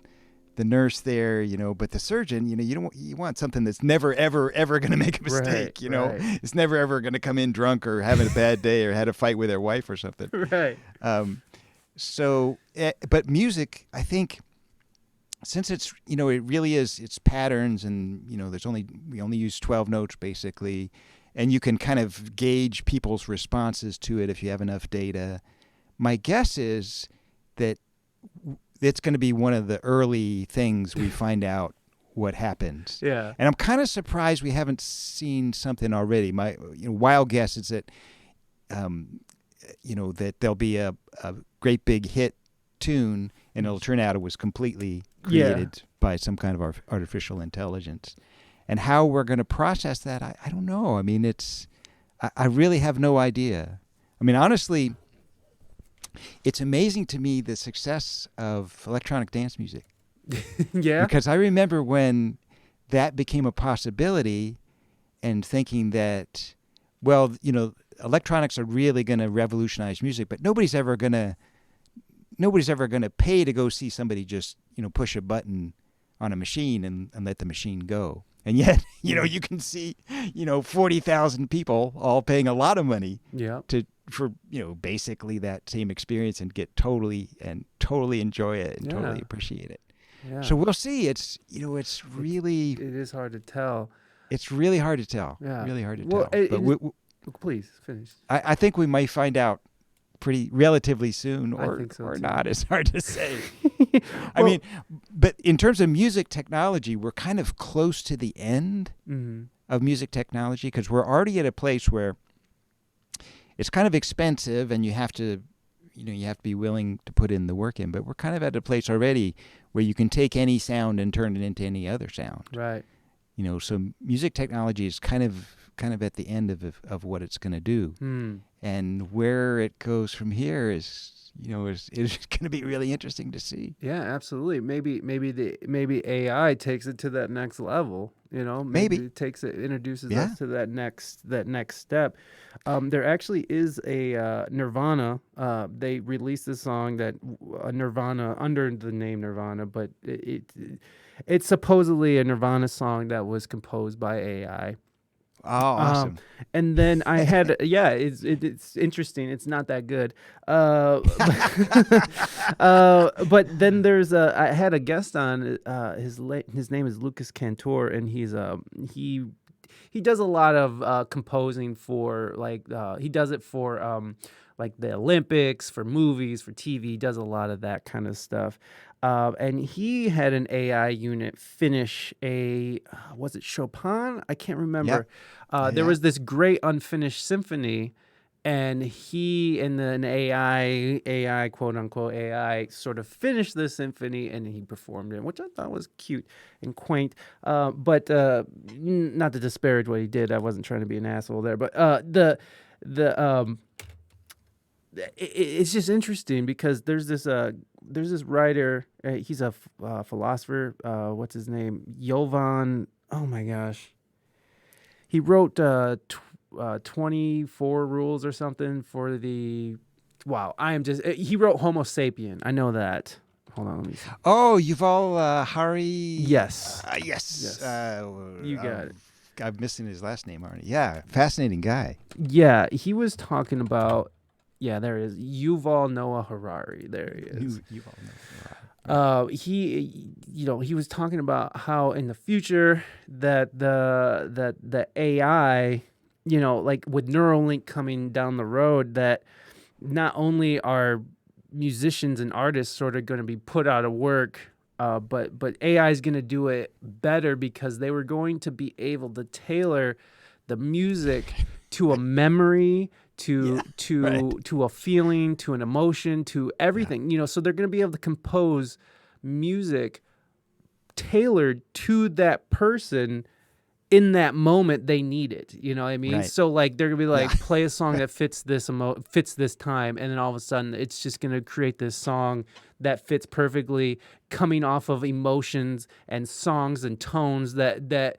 nurse there, but the surgeon, you want something that's never, ever, ever going to make a mistake, Right. It's never, ever going to come in drunk or having a bad day or had a fight with their wife or something. Right. But music, I think, since it's, it really is, it's patterns, and, we only use 12 notes basically, and you can kind of gauge people's responses to it if you have enough data. My guess is that it's going to be one of the early things we find out what happens. Yeah. And I'm kind of surprised we haven't seen something already. My wild guess is that, that there'll be a great big hit tune, and it'll turn out it was completely created by some kind of artificial intelligence. And how we're going to process that, I don't know. I mean, I really have no idea. I mean, honestly, it's amazing to me the success of electronic dance music. Yeah. Because I remember when that became a possibility, and thinking that, well, electronics are really going to revolutionize music, but nobody's ever going to pay to go see somebody just, push a button on a machine and let the machine go. And yet, you can see, 40,000 people all paying a lot of money for basically that same experience, and get totally enjoy it and totally appreciate it. Yeah. So we'll see. It's it's really it is hard to tell. It's really hard to tell. Yeah. Really hard to Well, tell. please finish. I think we might find out pretty relatively soon, I think so or too. not. It's hard to say. I mean, but in terms of music technology, we're kind of close to the end of music technology, because we're already at a place where it's kind of expensive, and you have to, you have to be willing to put in the work in. But we're kind of at a place already where you can take any sound and turn it into any other sound. Right. So music technology is kind of at the end of what it's going to do. And where it goes from here is going to be really interesting to see. Yeah, absolutely. Maybe AI takes it to that next level. Maybe it introduces us to that next step. There actually is a Nirvana. They released a song that Nirvana under the name Nirvana, but it's supposedly a Nirvana song that was composed by AI. Oh, awesome. And then I had, it's interesting. It's not that good. But then I had a guest on, his name is Lucas Cantor, and he does a lot of composing for he does it for like the Olympics, for movies, for TV. He does a lot of that kind of stuff. And he had an AI unit finish was it Chopin? I can't remember. There was this great unfinished symphony, and an AI, quote unquote AI, sort of finished the symphony, and he performed it, which I thought was cute and quaint. But not to disparage what he did. I wasn't trying to be an asshole there. But it's just interesting because there's this writer. He's a philosopher. What's his name? Jovan. Oh my gosh. He wrote 24 rules or something for the. Wow. He wrote Homo sapien. I know that. Hold on. Let me see. Oh, Yuval Hari. Yes. Yes. You got it. I'm missing his last name already. Yeah. Fascinating guy. Yeah. He was talking about. Yeah, there it is. Yuval Noah Harari. There he is. Yuval Noah Harari. He was talking about how in the future that the AI, like with Neuralink coming down the road, that not only are musicians and artists sort of going to be put out of work, but AI is going to do it better because they were going to be able to tailor the music to a memory, to a feeling, to an emotion, to everything. So they're going to be able to compose music tailored to that person in that moment they need it. You know what I mean? Right. So like they're gonna be like, play a song that fits this fits this time, and then all of a sudden it's just gonna create this song that fits perfectly, coming off of emotions and songs and tones that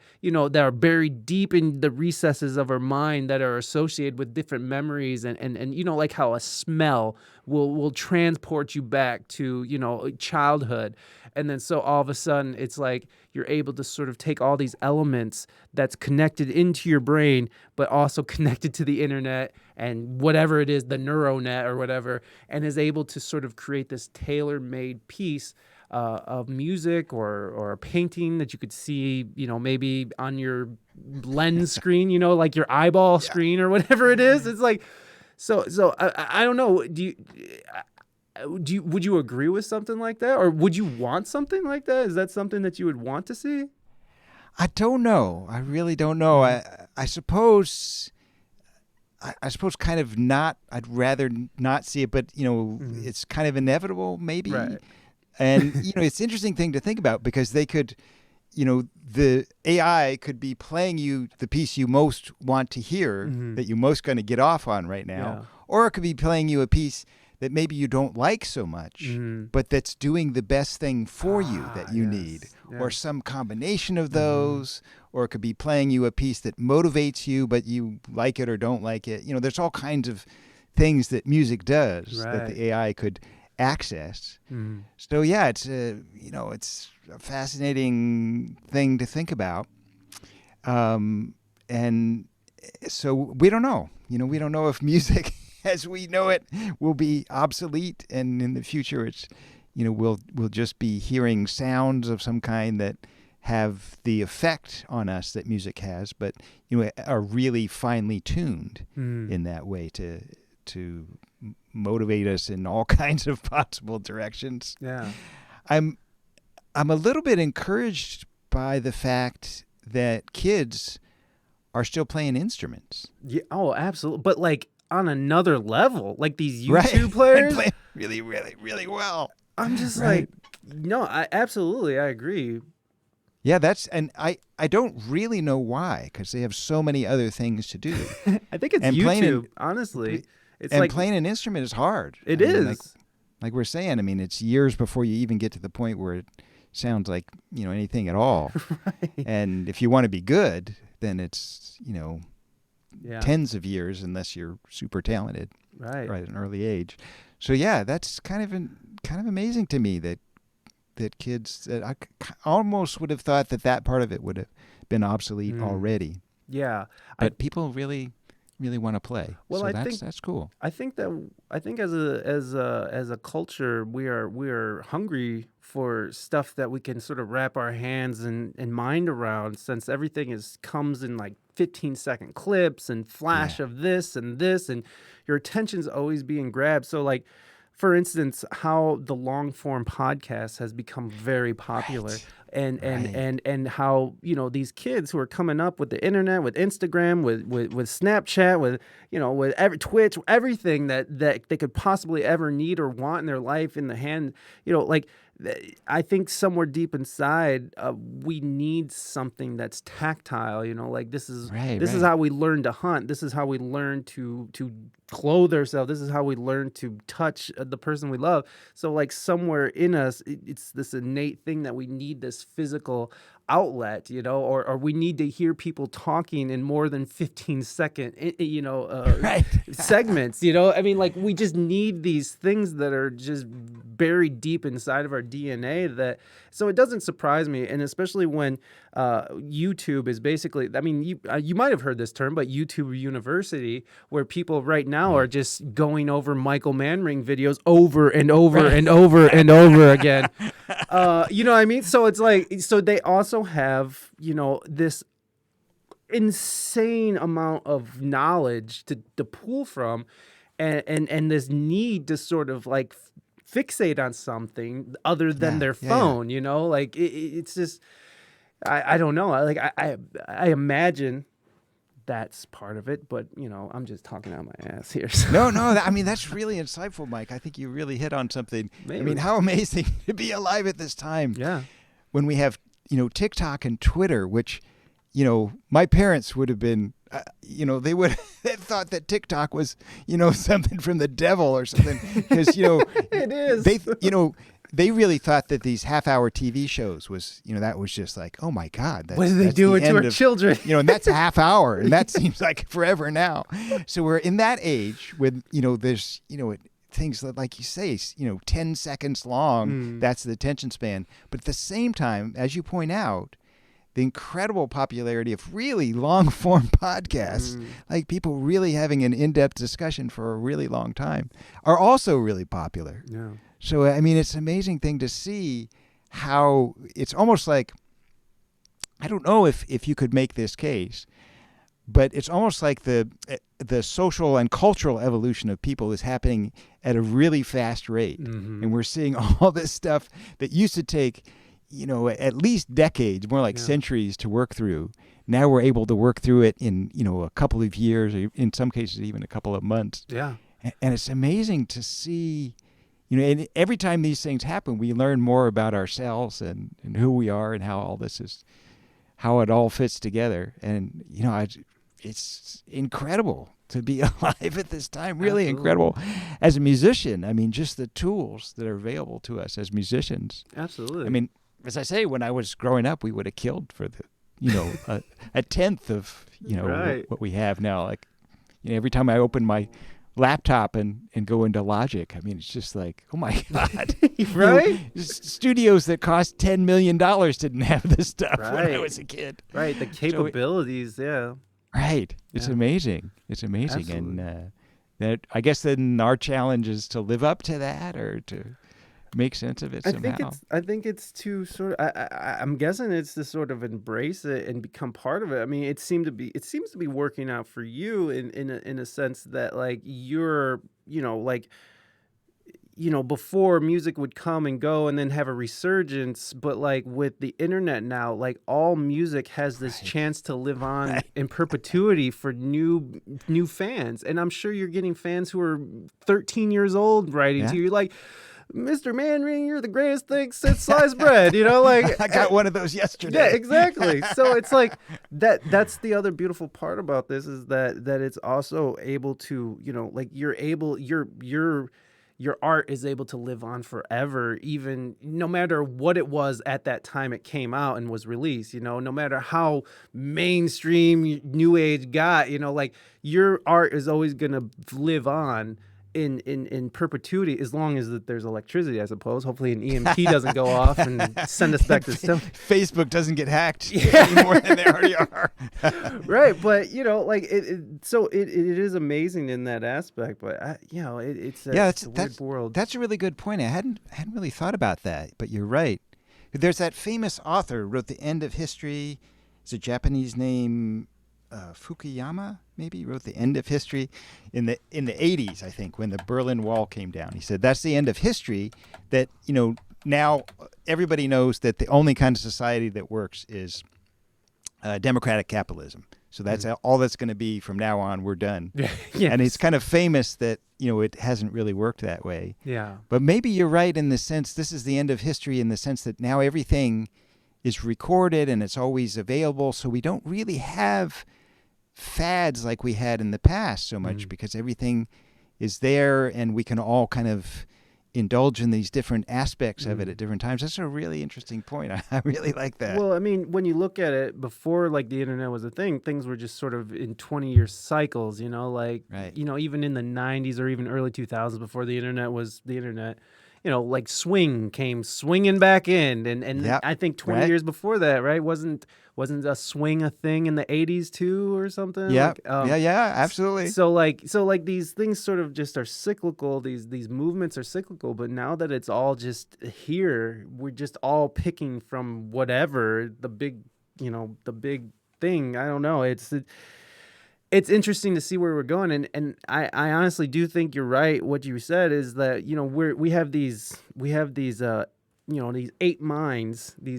are buried deep in the recesses of our mind, that are associated with different memories, and like how a smell will transport you back to childhood. And then so all of a sudden it's like you're able to sort of take all these elements that's connected into your brain, but also connected to the internet and whatever it is, the neuronet or whatever, and is able to sort of create this tailor-made piece of music or a painting that you could see, maybe on your lens screen, like your eyeball screen or whatever it is. It's like, so I don't know. Would you agree with something like that, or would you want something like that? Is that something that you would want to see? I don't know. I really don't know. I suppose kind of not. I'd rather not see it, but it's kind of inevitable, maybe. Right. And it's an interesting thing to think about, because they could, the AI could be playing you the piece you most want to hear, that you're most going to get off on right now, or it could be playing you a piece that maybe you don't like so much, but that's doing the best thing for you that you need, or some combination of those, or it could be playing you a piece that motivates you, but you like it or don't like it. There's all kinds of things that music does that the AI could access. So yeah, it's it's a fascinating thing to think about. And so we don't know. We don't know if music as we know it will be obsolete, and in the future it's we'll just be hearing sounds of some kind that have the effect on us that music has, but are really finely tuned in that way to motivate us in all kinds of possible directions. Yeah. I'm a little bit encouraged by the fact that kids are still playing instruments. Yeah. Oh, absolutely. But like on another level. Like these Right. YouTube And players. play really, really, really well. I'm just Right. like, no, I absolutely, I agree. Yeah, and I don't really know why, because they have so many other things to do. I think it's And YouTube, honestly. It's and like, playing an instrument is hard. it I mean, is. like we're saying, I mean, it's years before you even get to the point where it sounds like, anything at all. Right. And if you want to be good, then it's, Yeah. tens of years unless you're super talented Right. at an early age. So yeah, that's kind of amazing to me that kids, that I almost would have thought that part of it would have been obsolete already. Yeah. But people really want to play. Well, so I that's think that's cool. I think as a culture we are hungry for stuff that we can sort of wrap our hands and mind around, since everything comes in like 15-second clips and flash of this, and your attention's always being grabbed. So like, for instance, how the long form podcast has become very popular. Right. And how, these kids who are coming up with the internet, with Instagram, with Snapchat, with Twitch, everything that they could possibly ever need or want in their life in the hand, like, I think somewhere deep inside, we need something that's tactile. Like this is how we learn to hunt. This is how we learn to clothe ourselves. This is how we learn to touch the person we love. So like somewhere in us, it's this innate thing that we need this physical outlet, or we need to hear people talking in more than 15-second, segments, I mean, like we just need these things that are just buried deep inside of our DNA. So it doesn't surprise me, and especially when YouTube is basically, I mean, you might have heard this term, but YouTube University, where people right now are just going over Michael Manring videos over and over and over and over again. You know what I mean? So it's like, so they also have, this insane amount of knowledge to pull from, and this need to sort of like fixate on something other than their phone, like it's just, I don't know. Like I imagine that's part of it, but I'm just talking out my ass here. So. No, I mean, that's really insightful, Mike. I think you really hit on something. Maybe. I mean, how amazing to be alive at this time. Yeah. When we have, TikTok and Twitter, which, my parents would have been, they would have thought that TikTok was, something from the devil or something. Because, it is. They really thought that these half-hour TV shows was, that was just like, oh my God. What do they do to our children? And that's a half hour, and that seems like forever now. So we're in that age with, there's, things that, like you say, 10 seconds long, that's the attention span. But at the same time, as you point out, the incredible popularity of really long-form podcasts, like people really having an in-depth discussion for a really long time, are also really popular. Yeah. So, I mean, it's an amazing thing to see how it's almost like, I don't know if you could make this case, but it's almost like the social and cultural evolution of people is happening at a really fast rate. And we're seeing all this stuff that used to take, at least decades, more like centuries to work through. Now we're able to work through it in, a couple of years, or in some cases even a couple of months. Yeah. And it's amazing to see, and every time these things happen, we learn more about ourselves and who we are and how all this is, how it all fits together. And, it's incredible to be alive at this time, really incredible. As a musician, I mean, just the tools that are available to us as musicians. Absolutely. I mean, as I say, when I was growing up, we would have killed for the, a tenth of, what we have now. Like, every time I open my laptop and go into Logic, I mean, it's just like, oh my God. Right? Studios that cost $10 million didn't have this stuff when I was a kid. Right. The capabilities, Right. It's amazing. It's amazing. Absolutely. And that, I guess then our challenge is to live up to that, or to make sense of it somehow. I think it's to sort of, I'm guessing it's to sort of embrace it and become part of it. I mean, it seems to be working out for you in a sense that, like, you're, like, before music would come and go and then have a resurgence, but like with the internet now, like all music has this chance to live on in perpetuity for new fans. And I'm sure you're getting fans who are 13 years old writing to you like, Mr. Manring, you're the greatest thing since sliced bread, like I got one of those yesterday. Yeah, exactly. So it's like that's the other beautiful part about this is that it's also able to, like your art is able to live on forever, even no matter what it was at that time it came out and was released, no matter how mainstream new age got, like your art is always going to live on in perpetuity as long as that there's electricity, I suppose. Hopefully an EMP doesn't go off and send us back to stuff. Facebook doesn't get hacked any more than they already are. Right, but like it is amazing in that aspect. But it's a weird world. That's a really good point. I hadn't really thought about that, but you're right. There's that famous author who wrote The End of History. It's a Japanese name. Fukuyama maybe wrote The End of History in the 80s, I think, when the Berlin Wall came down. He said that's the end of history, that now everybody knows that the only kind of society that works is democratic capitalism. So that's all that's going to be from now on. We're done. Yes. And it's kind of famous that it hasn't really worked that way. Yeah. But maybe you're right in the sense this is the end of history, in the sense that now everything is recorded and it's always available, so we don't really have fads like we had in the past so much, because everything is there and we can all kind of indulge in these different aspects of it at different times. That's a really interesting point. I really like that. Well, I mean, when you look at it, before like the internet was a thing, things were just sort of in 20-year cycles, like, even in the 90s or even early 2000s, before the internet was the internet, like swing came swinging back in, and I think 20 years before that, right? Wasn't a swing a thing in the 80s too or something? Yeah, absolutely. So like these things sort of just are cyclical. These movements are cyclical, but now that it's all just here, we're just all picking from whatever the big thing. I don't know. It's interesting to see where we're going, and I honestly do think you're right. What you said is that we have these these ape minds, we're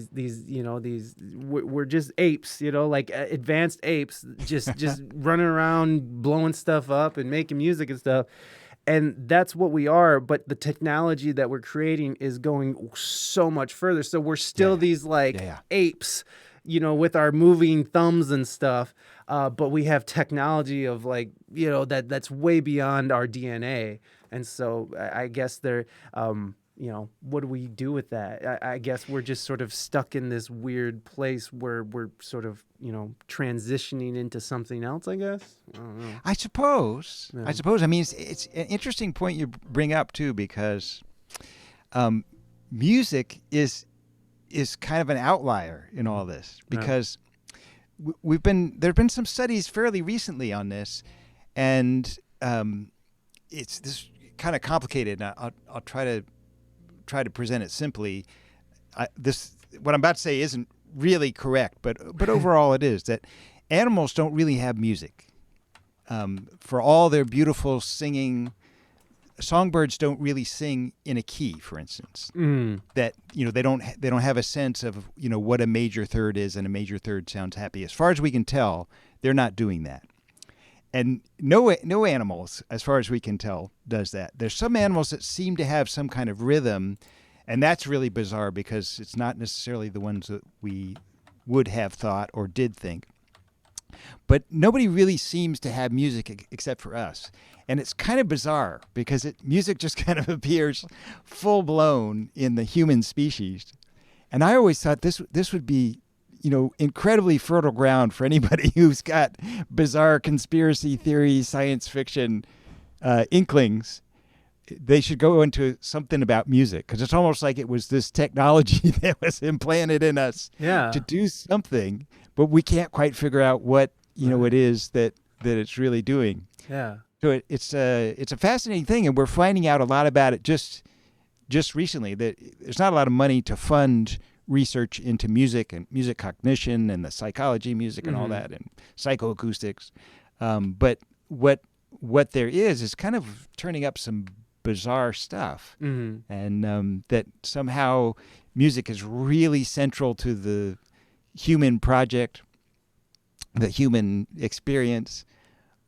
just apes, like advanced apes, just running around blowing stuff up and making music and stuff. And that's what we are, but the technology that we're creating is going so much further. So we're still these apes, with our moving thumbs and stuff. But we have technology of that's way beyond our DNA. And so I guess what do we do with that? I guess we're just sort of stuck in this weird place where we're sort of, transitioning into something else, I guess. I don't know. I suppose. Yeah. I mean, it's an interesting point you bring up too, because music is kind of an outlier in all this, because there have been some studies fairly recently on this, and it's this kind of complicated. And I'll try to present it simply. What I'm about to say isn't really correct, but overall it is that animals don't really have music. For all their beautiful singing, songbirds don't really sing in a key, for instance. That they don't have a sense of what a major third is, and a major third sounds happy. As far as we can tell, they're not doing that. And no animals, as far as we can tell, does that. There's some animals that seem to have some kind of rhythm, and that's really bizarre, because it's not necessarily the ones that we would have thought or did think. But nobody really seems to have music except for us. And it's kind of bizarre, because music just kind of appears full-blown in the human species. And I always thought this would be incredibly fertile ground for anybody who's got bizarre conspiracy theory, science fiction inklings. They should go into something about music, because it's almost like it was this technology that was implanted in us to do something, but we can't quite figure out what it is that it's really doing. Yeah. So it's a fascinating thing, and we're finding out a lot about it just recently. That there's not a lot of money to fund research into music and music cognition and the psychology of music and all that, and psychoacoustics. But what there is kind of turning up some bizarre stuff, Mm-hmm. and that somehow music is really central to the human project, the human experience,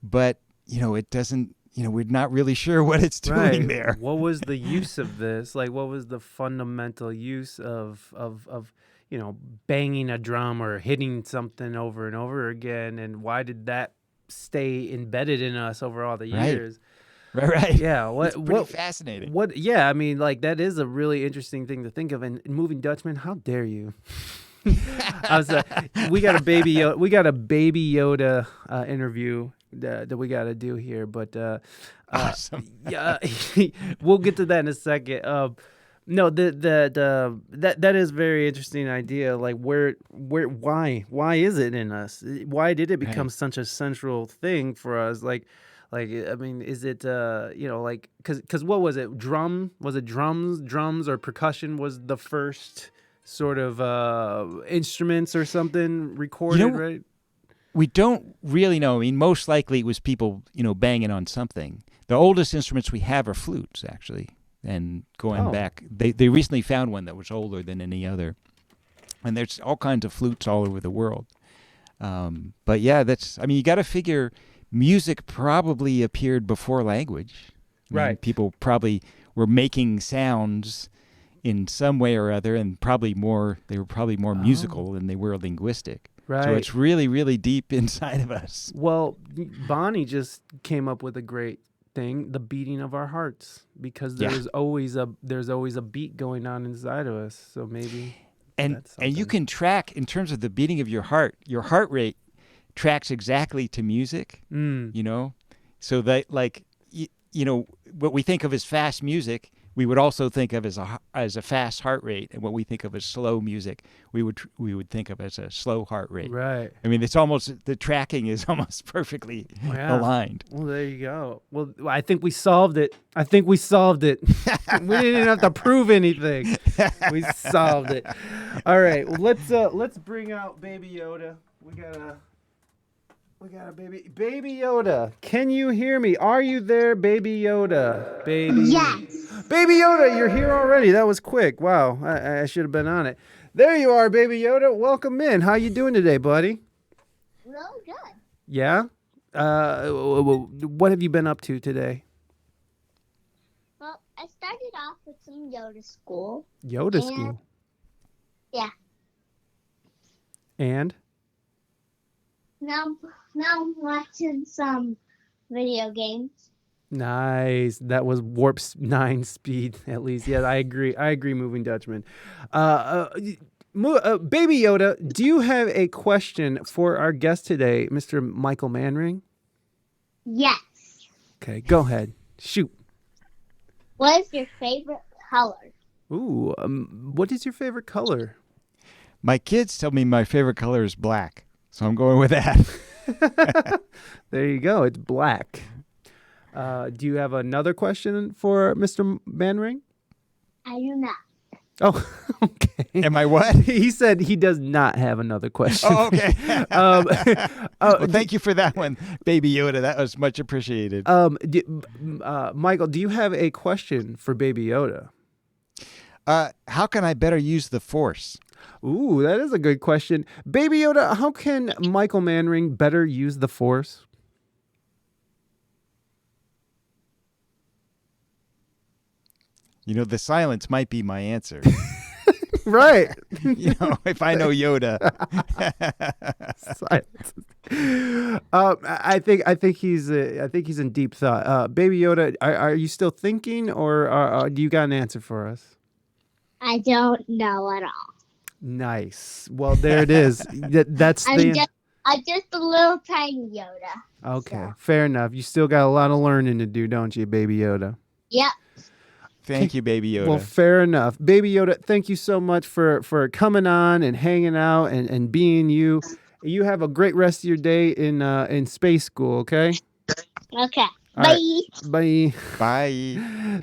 but it doesn't. We're not really sure what it's doing there. What was the use of this? Like, what was the fundamental use of banging a drum or hitting something over and over again? And why did that stay embedded in us over all the years? Right. Yeah. It's pretty fascinating. Yeah. I mean, like, that is a really interesting thing to think of. And Moving Dutchman, how dare you? We got a Baby Yoda interview that we got to do here, but awesome. Yeah, we'll get to that in a second. No, that is a very interesting idea. Like, why is it in us? Why did it become such a central thing for us? I mean, is it because what was it? Drums or percussion was the first sort of instruments or something recorded, right? We don't really know. I mean, most likely it was people, banging on something. The oldest instruments we have are flutes, actually. And going back, they recently found one that was older than any other. And there's all kinds of flutes all over the world. But yeah, you got to figure music probably appeared before language. Right. People probably were making sounds in some way or other, and they were probably more musical than they were linguistic. Right. So it's really, really deep inside of us. Well, Bonnie just came up with a great thing, the beating of our hearts, because there's always a beat going on inside of us. So maybe and you can track, in terms of the beating of your heart rate tracks exactly to music. So that, like, what we think of as fast music, we would also think of as a fast heart rate, and what we think of as slow music, we would think of as a slow heart rate. Right. I mean, the tracking is almost perfectly aligned. Well, there you go. Well, I think we solved it. We didn't even have to prove anything. We solved it. All right. Well, let's bring out Baby Yoda. We got a Baby Yoda. Can you hear me? Are you there, Baby Yoda? Yes. Baby Yoda, you're here already. That was quick. Wow, I should have been on it. There you are, Baby Yoda. Welcome in. How you doing today, buddy? Real good. Yeah? What have you been up to today? Well, I started off with some Yoda school. Yoda school? Yeah. And? Now I'm watching some video games. Nice. That was Warp 9 speed, at least. Yeah, I agree, Moving Dutchman. Baby Yoda, do you have a question for our guest today, Mr. Michael Manring? Yes. Okay, go ahead. Shoot. What is your favorite color? Ooh, what is your favorite color? My kids tell me my favorite color is black, so I'm going with that. There you go. It's black. Do you have another question for Mr. Manring? I do not. Oh, okay. Am I what? He said he does not have another question. Oh, okay. Well, thank you for that one, Baby Yoda. That was much appreciated. Michael, do you have a question for Baby Yoda? How can I better use the Force? Ooh, that is a good question. Baby Yoda, how can Michael Manring better use the Force? The silence might be my answer. Right. If I know Yoda. Silence. I think he's in deep thought. Baby Yoda, are you still thinking, or do you got an answer for us? I don't know at all. Nice. Well, there it is. That's I'm just a little tiny Yoda. Okay, so. Fair enough. You still got a lot of learning to do, don't you, Baby Yoda? Yep. Thank you, Baby Yoda. Well, fair enough. Baby Yoda, thank you so much for coming on and hanging out and being you. You have a great rest of your day in space school, okay? Okay. All Bye. Right. Bye. Bye.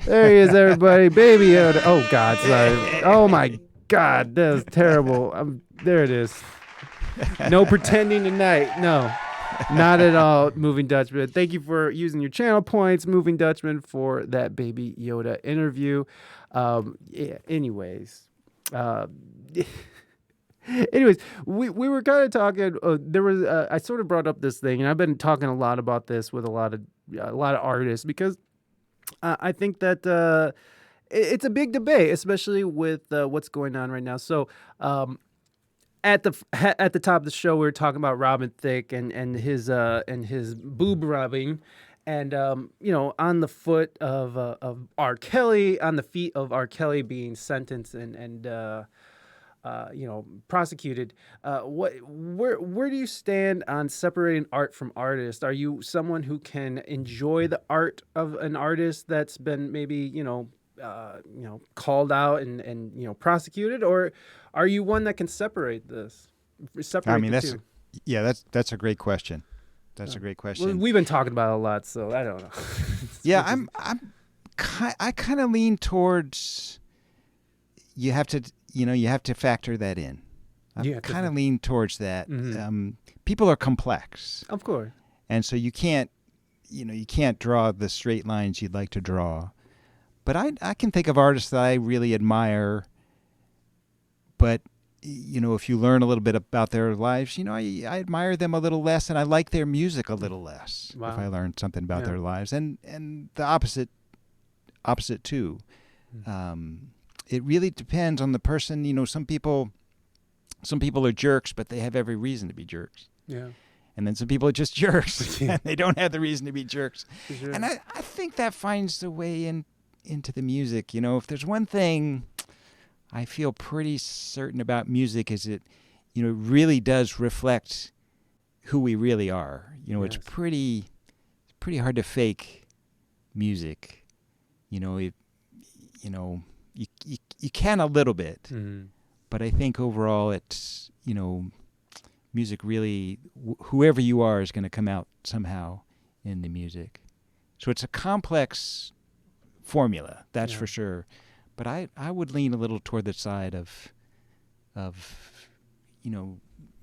There he is, everybody. Baby Yoda. Oh, God, sorry. Oh, my God. That was terrible. There it is. No pretending tonight. No. Not at all, Moving Dutchman. Thank you for using your channel points, Moving Dutchman, for that Baby Yoda interview. Yeah, anyways. Anyways, we were kind of talking. There was I sort of brought up this thing, and I've been talking a lot about this with a lot of artists because I think that it's a big debate, especially with what's going on right now. So. At the top of the show, we were talking about Robin Thicke and his boob rubbing, and on the foot of R. Kelly, on the feet of R. Kelly being sentenced and prosecuted. Where do you stand on separating art from artist? Are you someone who can enjoy the art of an artist that's been maybe called out and prosecuted, or are you one that can separate this? I mean, that's a great question. That's a great question. Well, we've been talking about it a lot, so I don't know. Yeah, I kind of lean towards you have to factor that in. I kind of lean towards that. Mm-hmm. People are complex, of course, and so you can't draw the straight lines you'd like to draw. But I can think of artists that I really admire. But if you learn a little bit about their lives, I admire them a little less, and I like their music a little less. Wow. If I learn something about their lives, and the opposite too. It really depends on the person. Some people are jerks, but they have every reason to be jerks. Yeah. And then some people are just jerks, and they don't have the reason to be jerks. Sure. And I think that finds the way into the music. If there's one thing I feel pretty certain about music is it really does reflect who we really are. Yes. It's pretty hard to fake music. You can a little bit, but I think overall it's music really whoever you are is going to come out somehow in the music. So it's a complex formula, that's for sure. But I would lean a little toward the side of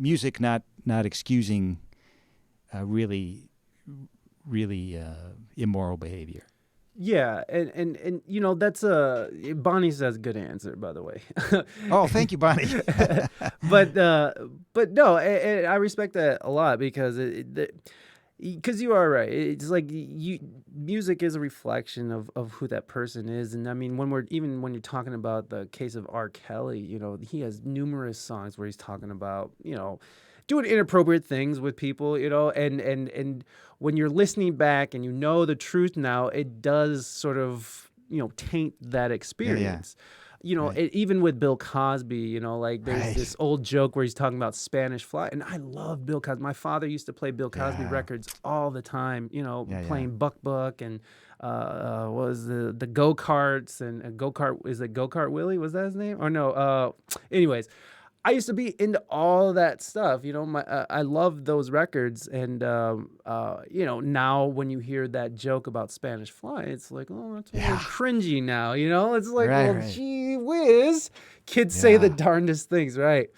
music not excusing really immoral behavior. Yeah, and that's Bonnie says good answer, by the way. Oh, thank you, Bonnie. but no, I respect that a lot because because you are right. It's like music is a reflection of who that person is. And I mean, when you're talking about the case of R. Kelly, he has numerous songs where he's talking about, doing inappropriate things with people, and when you're listening back and the truth now, it does sort of, taint that experience. Yeah. Even with Bill Cosby, there's this old joke where he's talking about Spanish Fly, and I love Bill Cosby. My father used to play Bill Cosby records all the time, playing Buck Buck and what was the go-karts and go-kart, is it Go-Kart Willie? Was that his name? Or no, anyways, I used to be into all of that stuff. I love those records, and now when you hear that joke about Spanish Fly, it's like, oh, that's a little cringy now. It's like, gee whiz, kids say the darndest things, right?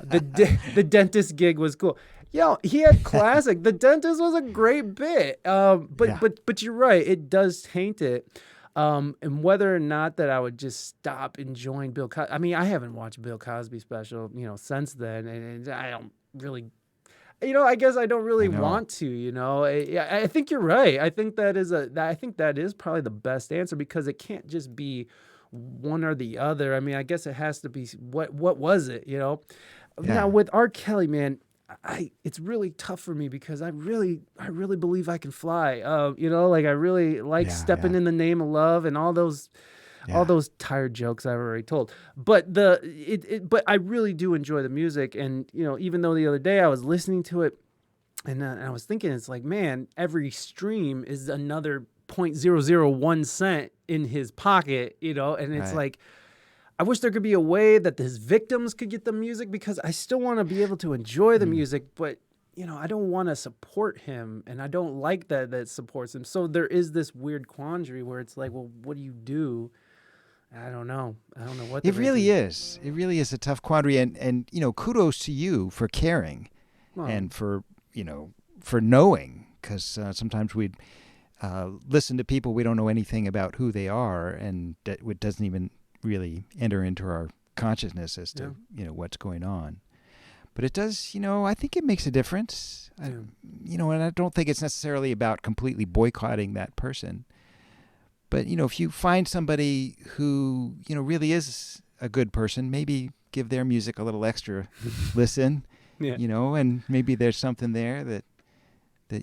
The dentist gig was cool. He had classic. The dentist was a great bit. But you're right, it does taint it. And whether or not that I would just stop enjoying Bill Cosby. I mean, I haven't watched Bill Cosby special, since then, and I don't really, I guess I don't really want to, I think you're right. I think that is probably the best answer because it can't just be one or the other. I mean, I guess it has to be what was it, Now with R. Kelly, man, it's really tough for me because I really believe I can fly. I really like stepping in the name of love and all those tired jokes I've already told. But but I really do enjoy the music, and even though the other day I was listening to it, and I was thinking, it's like, man, every stream is another 0.001 cent in his pocket, and it's like, I wish there could be a way that his victims could get the music because I still want to be able to enjoy the music, but I don't want to support him, and I don't like that supports him. So there is this weird quandary where it's like, well, what do you do? I don't know what it really is. It really is a tough quandary, and kudos to you for caring, and for for knowing, because sometimes we'd listen to people we don't know anything about who they are, and it doesn't even really enter into our consciousness as to what's going on. But it does, I think it makes a difference. And I don't think it's necessarily about completely boycotting that person. But, if you find somebody who, really is a good person, maybe give their music a little extra listen, and maybe there's something there that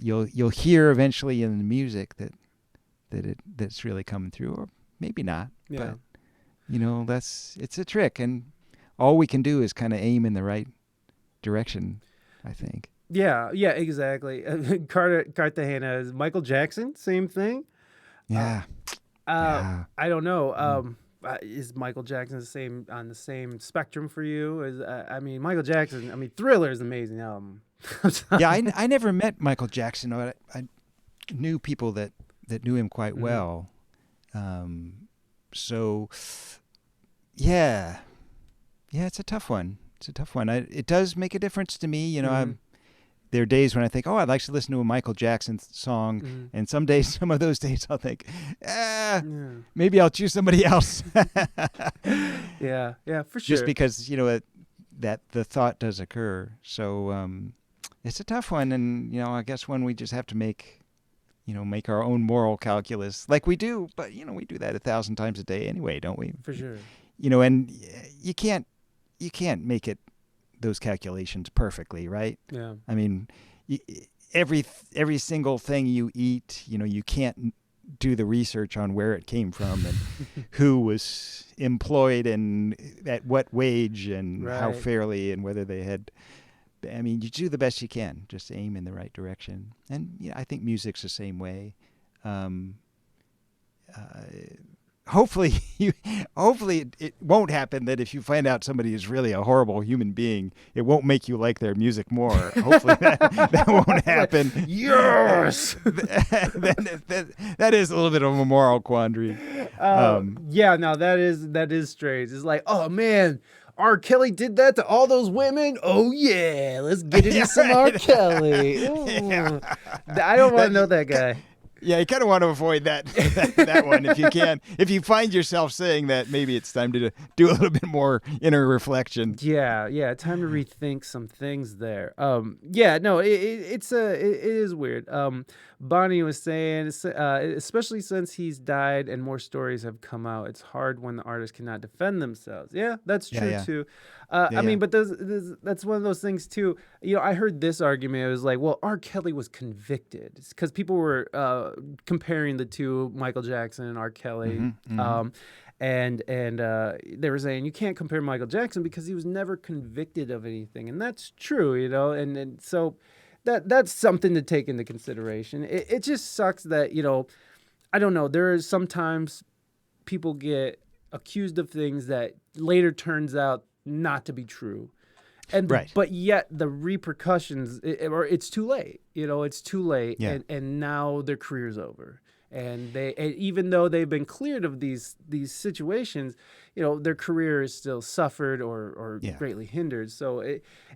you'll hear eventually in the music that's really coming through, or maybe not. Yeah. But, it's a trick, and all we can do is kind of aim in the right direction, I think. Yeah, exactly. Cartagena, Michael Jackson, same thing. Yeah. I don't know. Is Michael Jackson on the same spectrum for you? Michael Jackson. Thriller is an amazing album. Yeah, I never met Michael Jackson. But I knew people that knew him quite well. So, yeah, it's a tough one. It does make a difference to me. There are days when I think, I'd like to listen to a Michael Jackson song. And some of those days I'll think, maybe I'll choose somebody else. Yeah, for sure. Just because, that the thought does occur. So it's a tough one. And, I guess when we just have to make our own moral calculus like we do. But, we do that 1,000 times a day anyway, don't we? For sure. And you can't make it those calculations perfectly, right? Yeah. Every single thing you eat, you can't do the research on where it came from and who was employed and at what wage and how fairly and whether they had. You do the best you can, just aim in the right direction. And I think music's the same way. Hopefully it won't happen that if you find out somebody is really a horrible human being, it won't make you like their music more. Hopefully that won't happen. Yes! that is a little bit of a moral quandary. That is strange. It's like, oh man, R. Kelly did that to all those women? Oh yeah, let's get into some R. Kelly. Yeah. I don't want to know that guy. Yeah, you kind of want to avoid that one if you can. If you find yourself saying that, maybe it's time to do a little bit more inner reflection. Yeah, time to rethink some things there. It is weird. Bonnie was saying, especially since he's died and more stories have come out, it's hard when the artist cannot defend themselves. Yeah, that's true too. But that's one of those things too. I heard this argument. It was like, well, R. Kelly was convicted because people were comparing the two, Michael Jackson and R. Kelly. And they were saying you can't compare Michael Jackson because he was never convicted of anything, and that's true, and so that's something to take into consideration. It just sucks that I don't know. There is sometimes people get accused of things that later turns out not to be true. And but yet the repercussions, it's too late. It's too late, and now their career's over. And even though they've been cleared of these situations, their career is still suffered or greatly hindered. So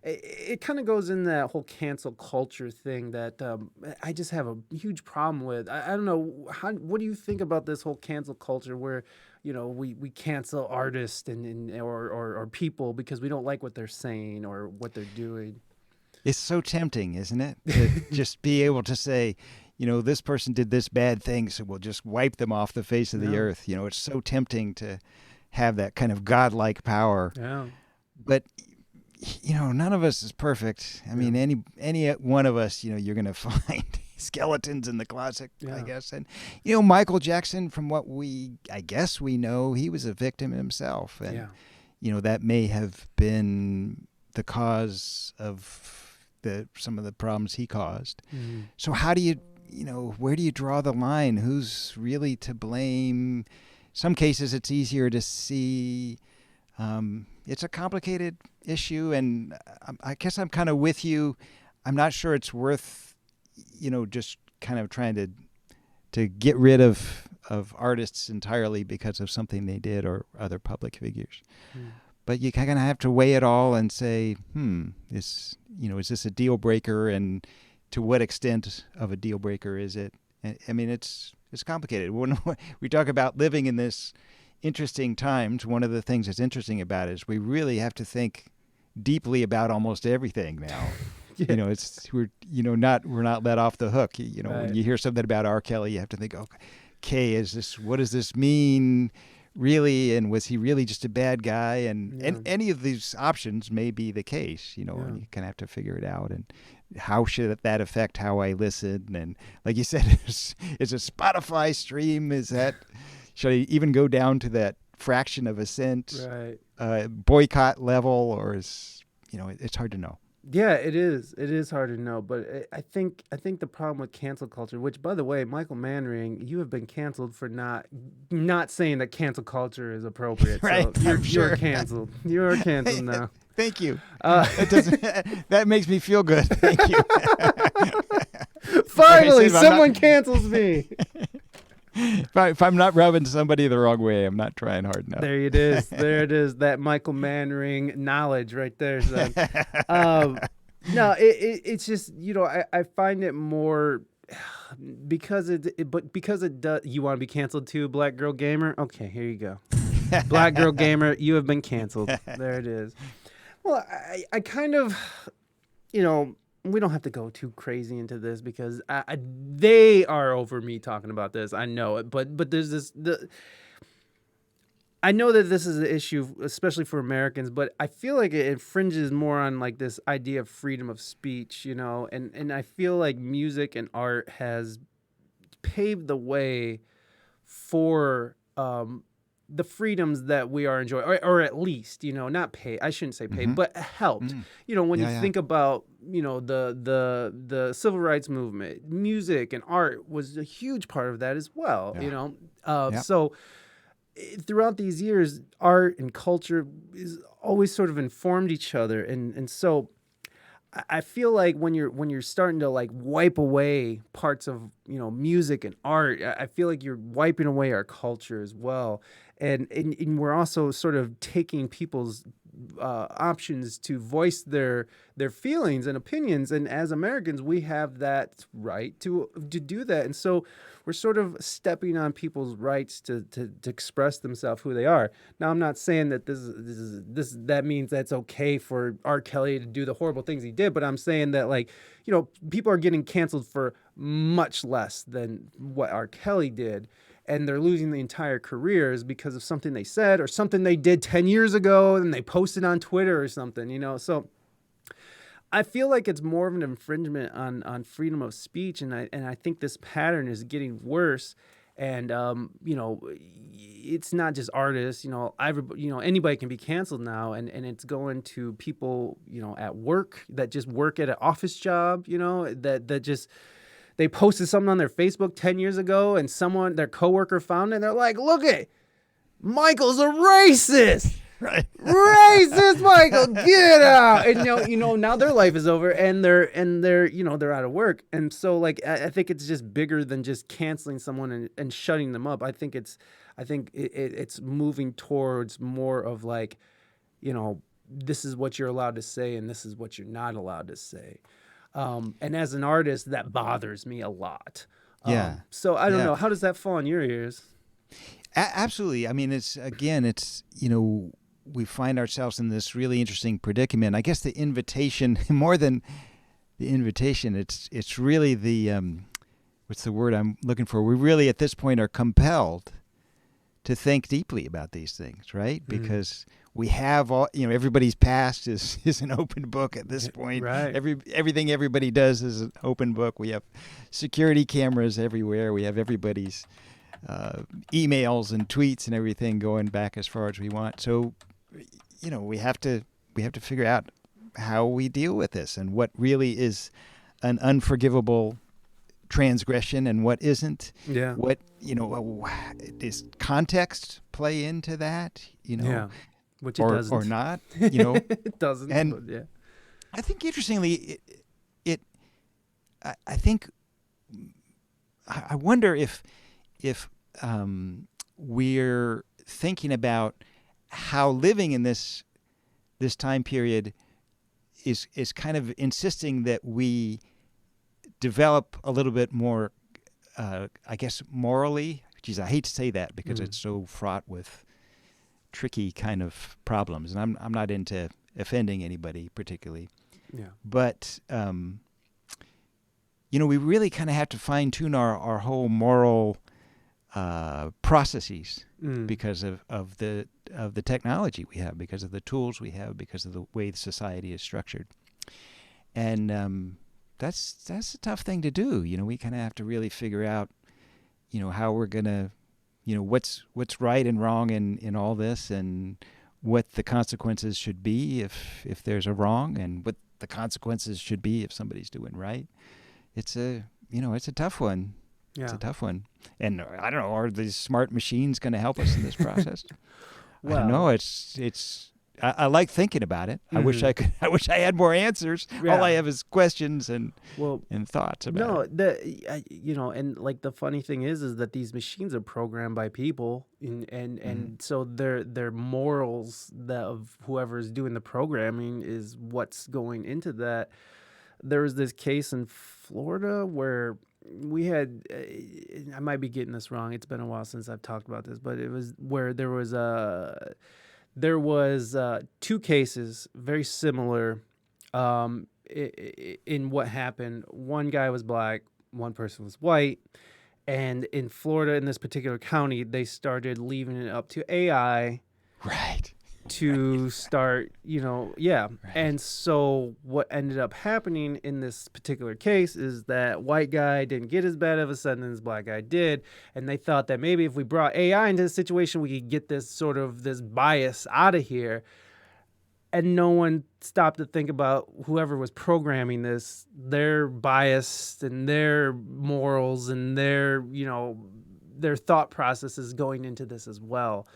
it kind of goes in that whole cancel culture thing that I just have a huge problem with. I don't know what do you think about this whole cancel culture where we cancel artists or people because we don't like what they're saying or what they're doing. It's so tempting, isn't it? To just be able to say, this person did this bad thing, so we'll just wipe them off the face of the earth. It's so tempting to have that kind of godlike power. Yeah. But, none of us is perfect. Any one of us, you're going to find skeletons in the closet, I guess. And, Michael Jackson, from what I guess we know, he was a victim himself. And, that may have been the cause of some of the problems he caused. Mm-hmm. So how do you, where do you draw the line? Who's really to blame? Some cases it's easier to see. It's a complicated issue, and I guess I'm kind of with you. I'm not sure it's worth, just kind of trying to get rid of artists entirely because of something they did or other public figures. Mm. But you kind of have to weigh it all and say, is this a deal breaker? And to what extent of a deal breaker is it? I mean, it's complicated. When we talk about living in this interesting times, one of the things that's interesting about it is we really have to think deeply about almost everything now. Yeah. You know, we're not let off the hook. You know, Right. when you hear something about R. Kelly, you have to think, okay, what does this mean really? And was he really just a bad guy? And any of these options may be the case, you know, and you kind of have to figure it out. And how should that affect how I listen? And like you said, is a Spotify stream, should I even go down to that fraction of a cent boycott level, or it's hard to know. Yeah, it is. It is hard to know, but I think the problem with cancel culture, which, by the way, Michael Manring, you have been canceled for not saying that cancel culture is appropriate. Right, So I'm sure. you're canceled. You're canceled now. Thank you. That makes me feel good. Thank you. Finally, someone cancels me. If I'm not rubbing somebody the wrong way, I'm not trying hard enough. There it is. There it is. That Michael Manring knowledge right there, son. No, it's just, I find it more because it does. You want to be canceled too, Black Girl Gamer? Okay, here you go. Black Girl Gamer, you have been canceled. There it is. Well, I kind of, we don't have to go too crazy into this because they are over me talking about this. I know it, but there's I know that this is an issue, especially for Americans, but I feel like it infringes more on like this idea of freedom of speech, and I feel like music and art has paved the way for the freedoms that we are enjoying, or at least, not pay. I shouldn't say pay, but helped. When you think about, the civil rights movement, music and art was a huge part of that as well. So throughout these years, art and culture is always sort of informed each other, and so I feel like when you're starting to like wipe away parts of music and art, I feel like you're wiping away our culture as well, and we're also sort of taking people's options to voice their feelings and opinions, and as Americans we have that right to do that, and so we're sort of stepping on people's rights to express themselves who they are. Now, I'm not saying that that means that's okay for R. Kelly to do the horrible things he did, but I'm saying that people are getting canceled for much less than what R. Kelly did, and they're losing the entire careers because of something they said or something they did 10 years ago and they posted on Twitter or something, So I feel like it's more of an infringement on freedom of speech, and I think this pattern is getting worse. And it's not just artists. Anybody can be canceled now, and it's going to people at work that just work at an office job. That just they posted something on their Facebook 10 years ago, and their coworker found it. And they're like, "Look it, Michael's a racist." Right. Racist Michael, get out. And now their life is over, and they're they're out of work. And so I think it's just bigger than just canceling someone and shutting them up. I think it's moving towards more of this is what you're allowed to say and this is what you're not allowed to say. And as an artist, that bothers me a lot. So I don't know, how does that fall on your ears? Absolutely. I mean, we find ourselves in this really interesting predicament. I guess the invitation, more than the invitation, it's really the, what's the word I'm looking for? We really at this point are compelled to think deeply about these things, right? Because we have all, everybody's past is an open book at this point. Right. Everything everybody does is an open book. We have security cameras everywhere. We have everybody's emails and tweets and everything going back as far as we want. So, we have to figure out how we deal with this and what really is an unforgivable transgression and what isn't. Yeah. What does context play into that? Yeah. Which it doesn't. Or not. It doesn't. And yeah. I think interestingly, I think I wonder if we're thinking about how living in this time period is kind of insisting that we develop a little bit more, I guess, morally. Geez, I hate to say that because it's so fraught with tricky kind of problems, and I'm not into offending anybody particularly. Yeah. But we really kind of have to fine tune our whole moral processes because of the technology we have, because of the tools we have, because of the way the society is structured, and that's a tough thing to do. We kind of have to really figure out, how we're gonna, what's right and wrong in all this, and what the consequences should be if there's a wrong, and what the consequences should be if somebody's doing right. It's a tough one. Yeah. It's a tough one. And I don't know, are these smart machines going to help us in this process? I don't know. I like thinking about it. I wish I had more answers. Yeah. All I have is questions and thoughts about it. And like the funny thing is that these machines are programmed by people, and so their morals of whoever's doing the programming is what's going into that. There was this case in Florida where we had, I might be getting this wrong. It's been a while since I've talked about this, but it was where there was two cases very similar in what happened. One guy was black, one person was white, and in Florida, in this particular county, they started leaving it up to AI, right, to start, Right. And so what ended up happening in this particular case is that white guy didn't get as bad of a sentence, black guy did, and they thought that maybe if we brought AI into the situation, we could get this bias out of here. And no one stopped to think about whoever was programming this, their bias and their morals and their thought processes going into this as well.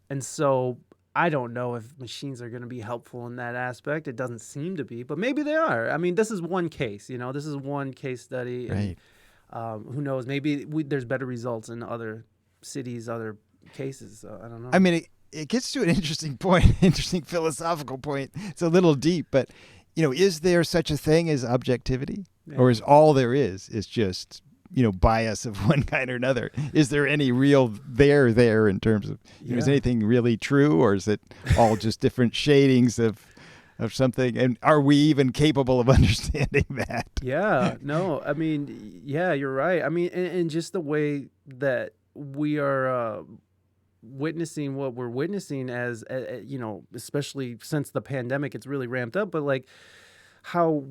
And so I don't know if machines are going to be helpful in that aspect. It doesn't seem to be, but maybe they are. I mean, this is one case, this is one case study. Right. And, who knows? Maybe there's better results in other cities, other cases. So I don't know. I mean, it gets to an interesting point, interesting philosophical point. It's a little deep, but, is there such a thing as objectivity? Yeah. Or is all there is just bias of one kind or another? Is there any real there in terms of, is anything really true, or is it all just different shadings of something? And are we even capable of understanding that? Yeah, no, I mean, yeah, you're right. I mean, and just the way that we are witnessing what we're witnessing as, especially since the pandemic, it's really ramped up, but like, how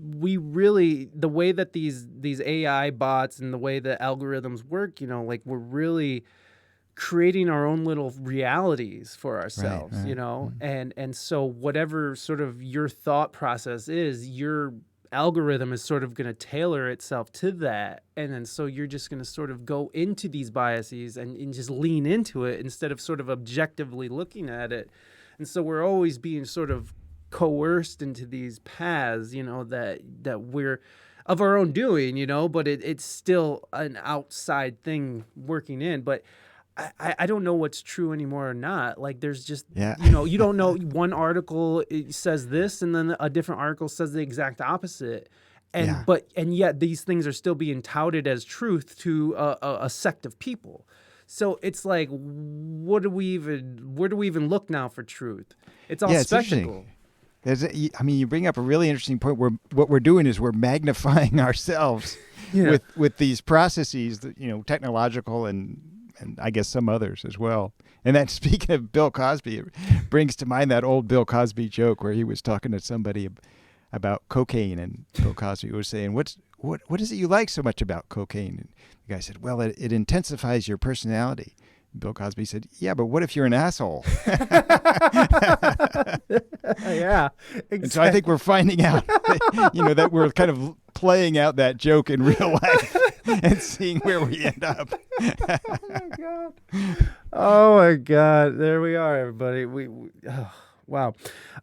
we really, the way that these AI bots and the way the algorithms work, like we're really creating our own little realities for ourselves, right. Mm-hmm. And so whatever sort of your thought process is, your algorithm is sort of going to tailor itself to that. And then so you're just going to sort of go into these biases and just lean into it instead of sort of objectively looking at it. And so we're always being sort of coerced into these paths, that we're of our own doing, but it's still an outside thing working in. But I don't know what's true anymore or not. Like there's just, you don't know. One article it says this, and then a different article says the exact opposite. And yet these things are still being touted as truth to a sect of people. So it's like, where do we even look now for truth? It's all spectacle. You bring up a really interesting point where what we're doing is we're magnifying ourselves with these processes, technological and I guess some others as well. And then speaking of Bill Cosby, it brings to mind that old Bill Cosby joke where he was talking to somebody about cocaine, and Bill Cosby was saying, what is it you like so much about cocaine? And the guy said, well, it intensifies your personality. Bill Cosby said, yeah, but what if you're an asshole? Yeah, exactly. And so I think we're finding out, that we're kind of playing out that joke in real life and seeing where we end up. Oh my God. There we are, everybody. Wow.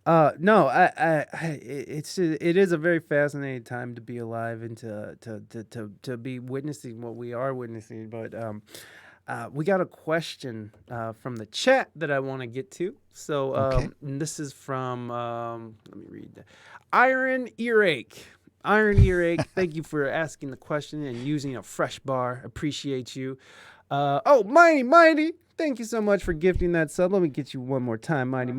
No, it is a very fascinating time to be alive and to be witnessing what we are witnessing. But we got a question from the chat that I want to get to. So Okay. and this is from, let me read that. Iron Earache. Iron Earache, thank you for asking the question and using a fresh bar. Appreciate you. Mighty, thank you so much for gifting that sub. Let me get you one more time, Mighty.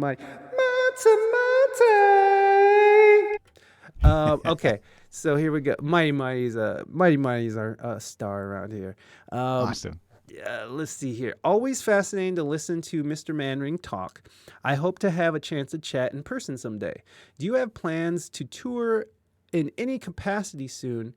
Okay, so here we go. Mighty's our star around here. Awesome. Let's see here. Always fascinating to listen to Mr. Manring talk. I hope to have a chance to chat in person someday. Do you have plans to tour in any capacity soon?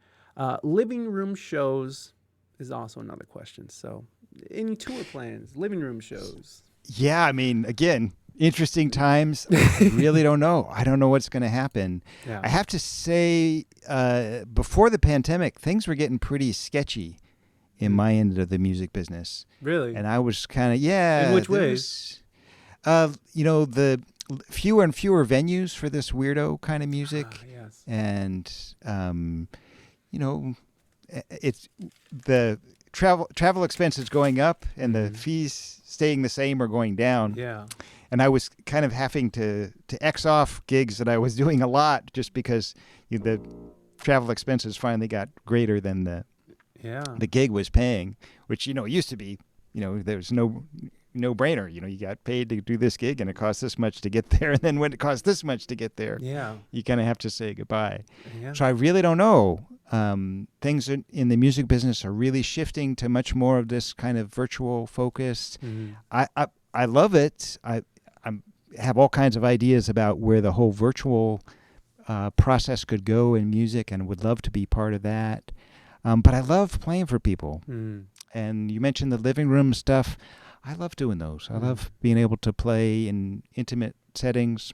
Living room shows is also another question. So, any tour plans? Living room shows? Yeah, I mean, again, interesting times. I really don't know. I don't know what's going to happen. Yeah. I have to say, before the pandemic, things were getting pretty sketchy in my end of the music business. Really? And I was kind of, yeah. In which ways? The fewer and fewer venues for this weirdo kind of music. Yes. And, it's the travel expenses going up and the fees staying the same or going down. Yeah. And I was kind of having to X off gigs that I was doing a lot just because the travel expenses finally got greater than the gig was paying, which, used to be, there's no brainer. You got paid to do this gig and it costs this much to get there. And then when it costs this much to get there, you kind of have to say goodbye. Yeah. So I really don't know. Things in the music business are really shifting to much more of this kind of virtual focused. I love it. I have all kinds of ideas about where the whole virtual process could go in music and would love to be part of that. But I love playing for people. And you mentioned the living room stuff. I love doing those. I love being able to play in intimate settings.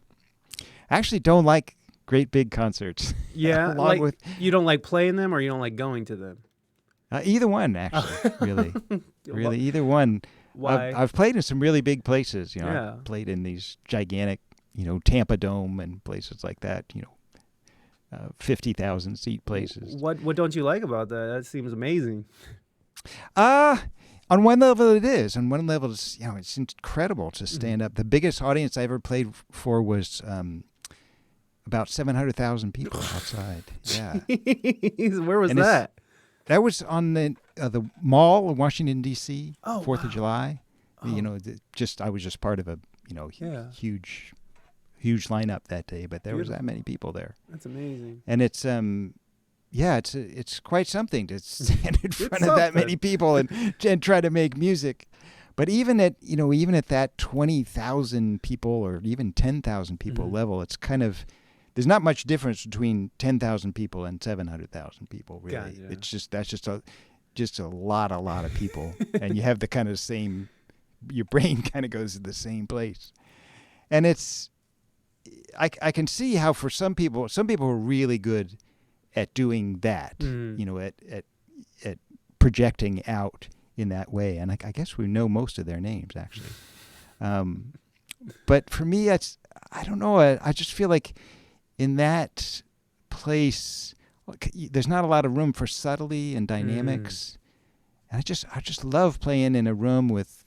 I actually don't like great big concerts. Yeah, you don't like playing them or you don't like going to them? Either one, actually, really. Really, either one. Why? I've played in some really big places. Yeah. I've played in these gigantic, Tampa Dome and places like that, 50,000 seat places. What don't you like about that? That seems amazing. On one level it is. On one level it's incredible to stand up. The biggest audience I ever played for was about 700,000 people outside. Yeah. Where was that? That was on the mall in Washington D.C. Oh, 4th of July. Oh. I was just part of a huge lineup that day, but there was that many people there. That's amazing. And it's it's quite something to stand in front of that many people and try to make music. But even at that 20,000 people or even 10,000 people level, it's kind of, there's not much difference between 10,000 people and 700,000 people, really. Gotcha. It's just a lot of people, and you have the kind of same, your brain kind of goes to the same place, and I can see how for some people are really good at doing that, at projecting out in that way, and I guess we know most of their names actually. But for me, I don't know. I just feel like in that place, there's not a lot of room for subtlety and dynamics. And I just love playing in a room with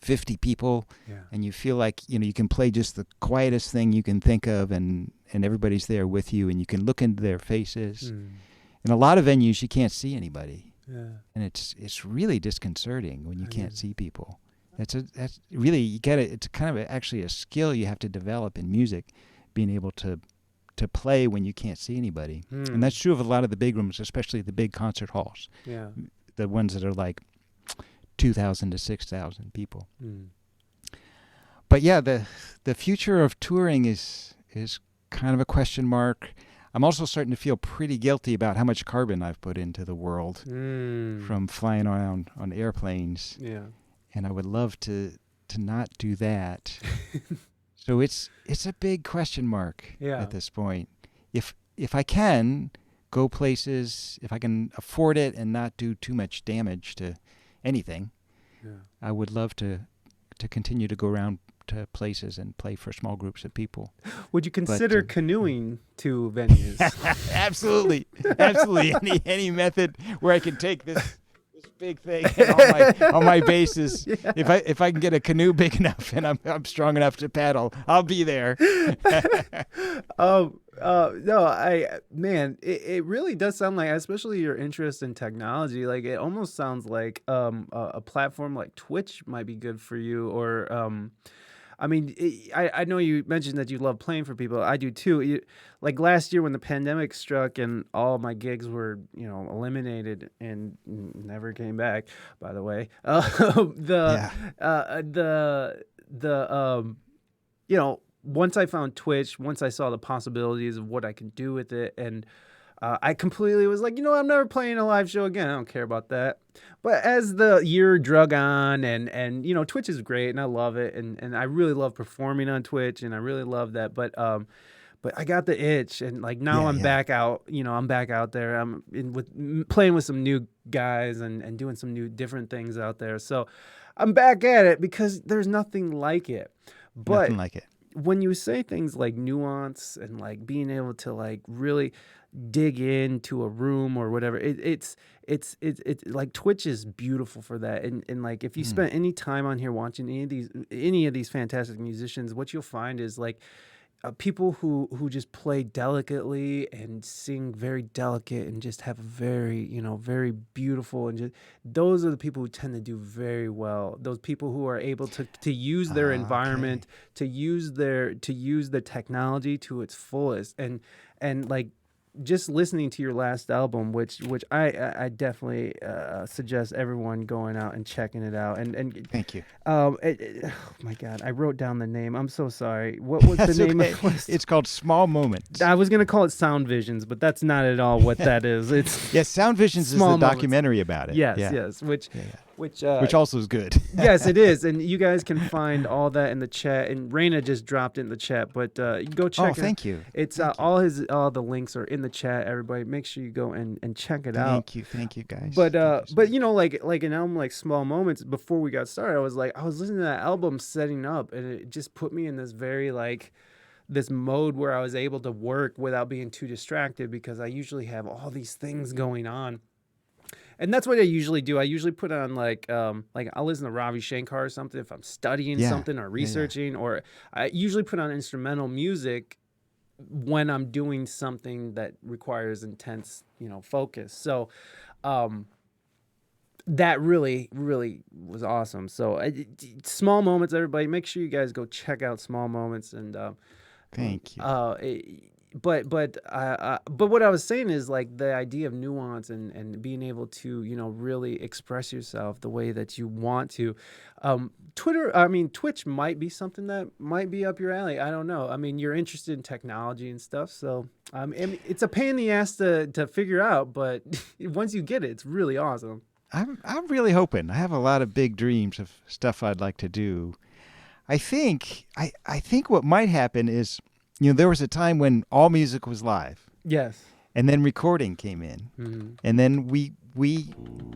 50 people, and you feel like you can play just the quietest thing you can think of, and everybody's there with you, and you can look into their faces. In a lot of venues, you can't see anybody, and it's really disconcerting when you can't see people. That's really, you get it. It's kind of actually a skill you have to develop in music, being able to play when you can't see anybody. And that's true of a lot of the big rooms, especially the big concert halls. Yeah. The ones that are like 2,000 to 6,000 people. But yeah, the future of touring is kind of a question mark. I'm also starting to feel pretty guilty about how much carbon I've put into the world from flying around on airplanes. Yeah. And I would love to not do that. So it's a big question mark at this point. If I can go places, if I can afford it and not do too much damage to anything, I would love to continue to go around to places and play for small groups of people. Would you consider canoeing to venues? Absolutely. Any method where I can take this this big thing and all my bases. Yeah. If I can get a canoe big enough and I'm strong enough to paddle, I'll be there. No, it really does sound like, especially your interest in technology, like it almost sounds like a platform like Twitch might be good for you, or I mean, I know you mentioned that you love playing for people. I do too. Like last year when the pandemic struck and all my gigs were, eliminated and never came back, by the way. Once I found Twitch, once I saw the possibilities of what I can do with it, and I completely was like, I'm never playing a live show again. I don't care about that. But as the year drug on, and Twitch is great, and I love it, and I really love performing on Twitch, and I really love that. But I got the itch, and like now I'm back out. I'm back out there. I'm playing with some new guys and doing some new different things out there. So I'm back at it because there's nothing like it. But nothing like it. When you say things like nuance and like being able to like really dig into a room or whatever, it's like Twitch is beautiful for that. And like if you spend any time on here watching any of these fantastic musicians, what you'll find is like people who just play delicately and sing very delicate and just have a very very beautiful, and just those are the people who tend to do very well. Those people who are able to use their environment, to use the technology to its fullest, and like just listening to your last album, which I definitely suggest everyone going out and checking it out. And thank you. Oh my God, I wrote down the name. I'm so sorry. What was the name of it? It's called Small Moments. I was gonna call it Sound Visions, but that's not at all what that is. It's yes, Sound Visions is the documentary about it. Yes, which also is good. Yes, it is, and you guys can find all that in the chat. And Reina just dropped it in the chat, but you go check. Oh, thank you. It's all the links are in the chat. Everybody, make sure you go and check it out. Thank you, guys. But like an album like Small Moments. Before we got started, I was listening to that album setting up, and it just put me in this very like this mode where I was able to work without being too distracted, because I usually have all these things going on. And that's what I usually do. I usually put on like I'll listen to Ravi Shankar or something if I'm studying something or researching, or I usually put on instrumental music when I'm doing something that requires intense, focus. So that really, really was awesome. So Small Moments, everybody, make sure you guys go check out Small Moments. And thank you. But what I was saying is like the idea of nuance and being able to really express yourself the way that you want to. Twitch might be something that might be up your alley. I don't know. I mean, you're interested in technology and stuff, so it's a pain in the ass to figure out, but once you get it, it's really awesome. I'm really hoping. I have a lot of big dreams of stuff I'd like to do. I think what might happen is, there was a time when all music was live. Yes. And then recording came in. Mm-hmm. And then we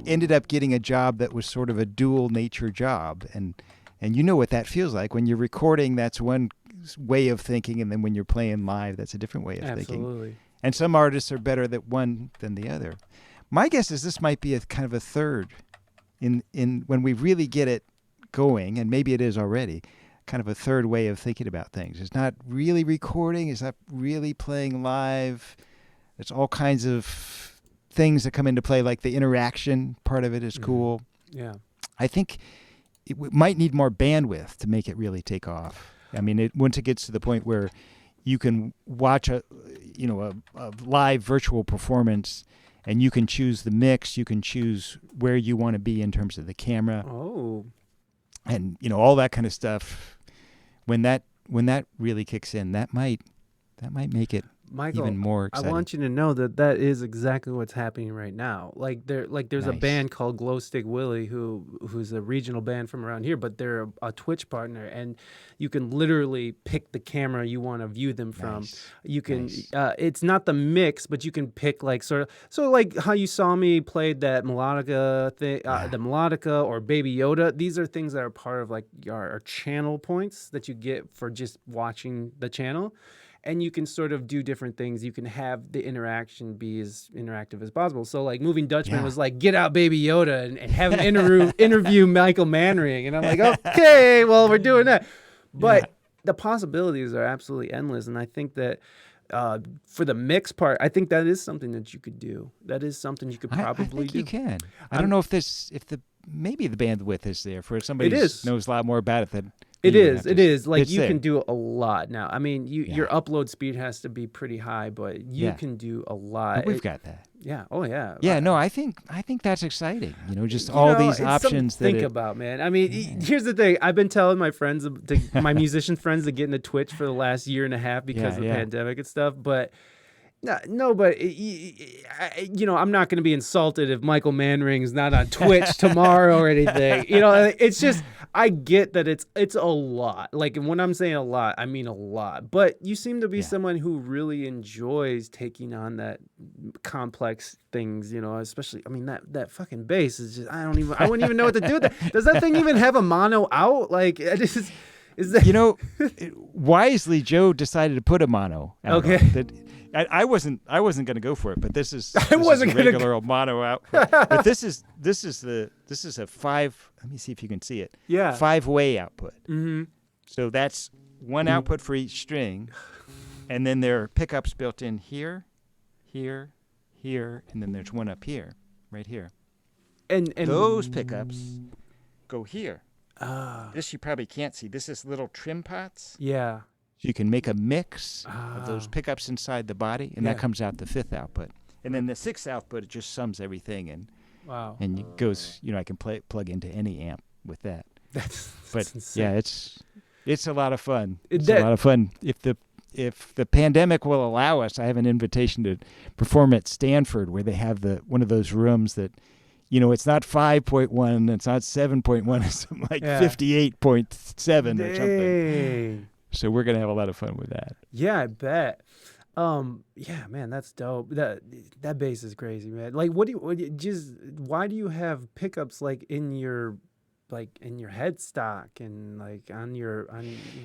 ended up getting a job that was sort of a dual nature job. And you know what that feels like. When you're recording, that's one way of thinking. And then when you're playing live, that's a different way of thinking. Absolutely. And some artists are better at one than the other. My guess is this might be a kind of a third in when we really get it going, and maybe it is already, kind of a third way of thinking about things. It's not really recording. It's not really playing live. It's all kinds of things that come into play, like the interaction part of it is cool. Yeah. I think it might need more bandwidth to make it really take off. I mean, once it gets to the point where you can watch a live virtual performance, and you can choose the mix, you can choose where you want to be in terms of the camera. Oh. And all that kind of stuff. When that really kicks in, that might make it Michael, even more exciting. I want you to know that is exactly what's happening right now. There's nice. A band called Glow Stick Willie who's a regional band from around here, but they're a Twitch partner, and you can literally pick the camera you want to view them from. Nice. You can it's not the mix, but you can pick like like how you saw me played that melodica thing, the melodica or Baby Yoda. These are things that are part of like our channel points that you get for just watching the channel. and you can sort of do different things. You can have the interaction be as interactive as possible. So like Moving Dutchman was like, get out Baby Yoda and have him interview Michael Manring. And I'm like, okay, well, we're doing that. But the possibilities are absolutely endless. And I think that for the mix part, I think that is something that you could do. That is something you could probably do. I think you can. I don't know maybe the bandwidth is there for somebody who knows a lot more about it than It is. Like you there. can do a lot now. I mean, your upload speed has to be pretty high, but you can do a lot. But we've got that. Yeah. Oh yeah. Yeah. No, I think that's exciting. Just all these options. Think about, man. I mean, here's the thing. I've been telling my friends, my musician friends, to get into Twitch for the last year and a half because of the pandemic and stuff. But no, but I'm not going to be insulted if Michael Manring's not on Twitch tomorrow or anything. It's just, I get that it's a lot. Like, when I'm saying a lot, I mean a lot. But you seem to be someone who really enjoys taking on that complex things. Especially, I mean, that fucking bass is just, I wouldn't even know what to do with that. Does that thing even have a mono out? Like, is that? Wisely, Joe decided to put a mono out. Okay. I wasn't going to go for it, but this is a regular old mono output. But this is a 5. Let me see if you can see it. Yeah. 5-way output. Mm-hmm. So that's one output for each string, and then there are pickups built in here, here, here, and then there's one up here, right here. And those pickups go here. Ah. This you probably can't see. This is little trim pots. Yeah. So you can make a mix of those pickups inside the body, and that comes out the 5th output. And then the 6th output, it just sums everything, and it goes. I can plug into any amp with that. That's insane. Yeah, it's a lot of fun. It's a lot of fun. If the pandemic will allow us, I have an invitation to perform at Stanford, where they have one of those rooms that, it's not 5.1, it's not 7.1, it's something like 58.7 or something. So we're gonna have a lot of fun with that. Yeah, I bet. Yeah, man, that's dope. That bass is crazy, man. Like, why do you have pickups like in your headstock and like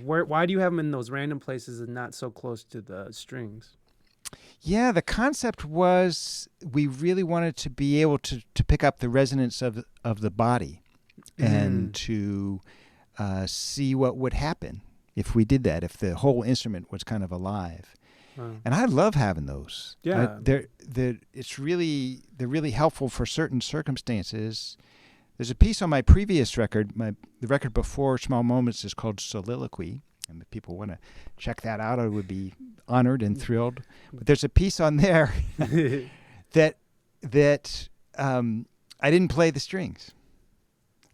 why do you have them in those random places and not so close to the strings? Yeah, the concept was we really wanted to be able to pick up the resonance of the body and to see what would happen if we did that, if the whole instrument was kind of alive. And I love having those. Yeah. They're really helpful for certain circumstances. There's a piece on my previous record, the record before Small Moments is called Soliloquy. And if people want to check that out, I would be honored and thrilled. But there's a piece on there that I didn't play the strings.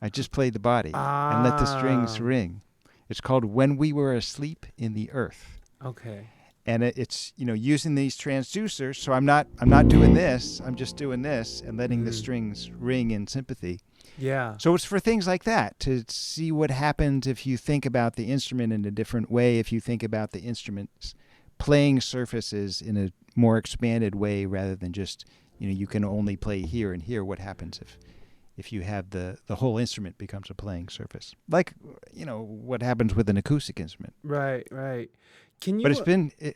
I just played the body and let the strings ring. It's called When We Were Asleep in the Earth. Okay. And it's using these transducers. So I'm not doing this. I'm just doing this and letting the strings ring in sympathy. Yeah. So it's for things like that, to see what happens if you think about the instrument in a different way, if you think about the instrument's playing surfaces in a more expanded way rather than just, you can only play here and here. What happens if you have the whole instrument becomes a playing surface? Like, what happens with an acoustic instrument. Right. Can you? But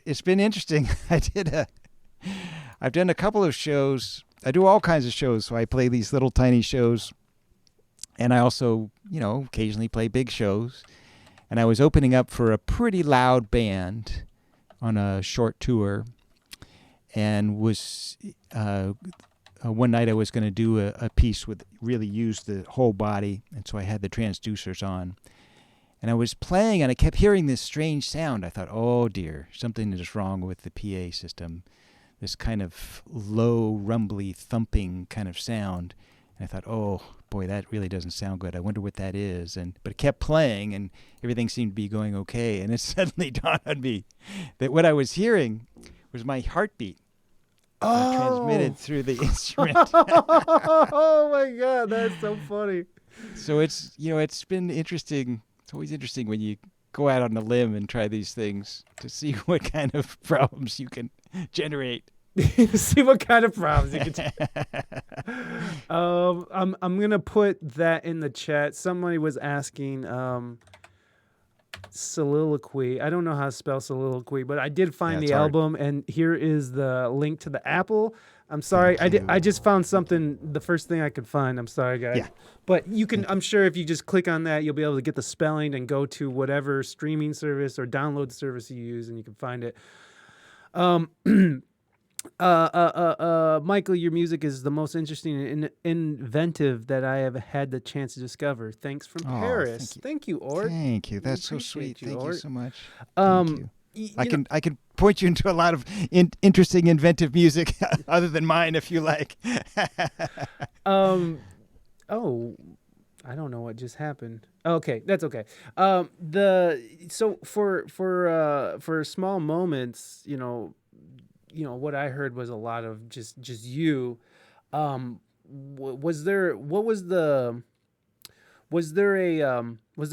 it's been interesting. I've done a couple of shows. I do all kinds of shows. So I play these little tiny shows. And I also, occasionally play big shows. And I was opening up for a pretty loud band on a short tour. And was one night I was going to do a piece with really use the whole body. And so I had the transducers on. And I was playing and I kept hearing this strange sound. I thought, oh dear, something is wrong with the PA system. This kind of low, rumbly, thumping kind of sound. And I thought, oh boy, that really doesn't sound good. I wonder what that is. But it kept playing and everything seemed to be going okay. And it suddenly dawned on me that what I was hearing was my heartbeat transmitted through the instrument. Oh my God, that's so funny. So it's been interesting. It's always interesting when you go out on a limb and try these things to see what kind of problems you can generate. See what kind of problems you can I'm gonna put that in the chat. Somebody was asking Soliloquy. I don't know how to spell soliloquy, but I did find it's the hard. album, and here is the link to the Apple. I'm sorry, I just found something, the first thing I could find. I'm sorry, guys. Yeah. But you can, I'm sure if you just click on that, you'll be able to get the spelling and go to whatever streaming service or download service you use, and you can find it. Michael, your music is the most interesting and inventive that I have had the chance to discover. Thanks from Paris. Thank you, Ort. Thank you. We That's so appreciate sweet. Thank Ort. you so much. Thank you. I can point you into a lot of interesting, inventive music other than mine, if you like. Oh, I don't know what just happened. Okay, that's okay. So for small moments, what I heard was a lot of just you. Was there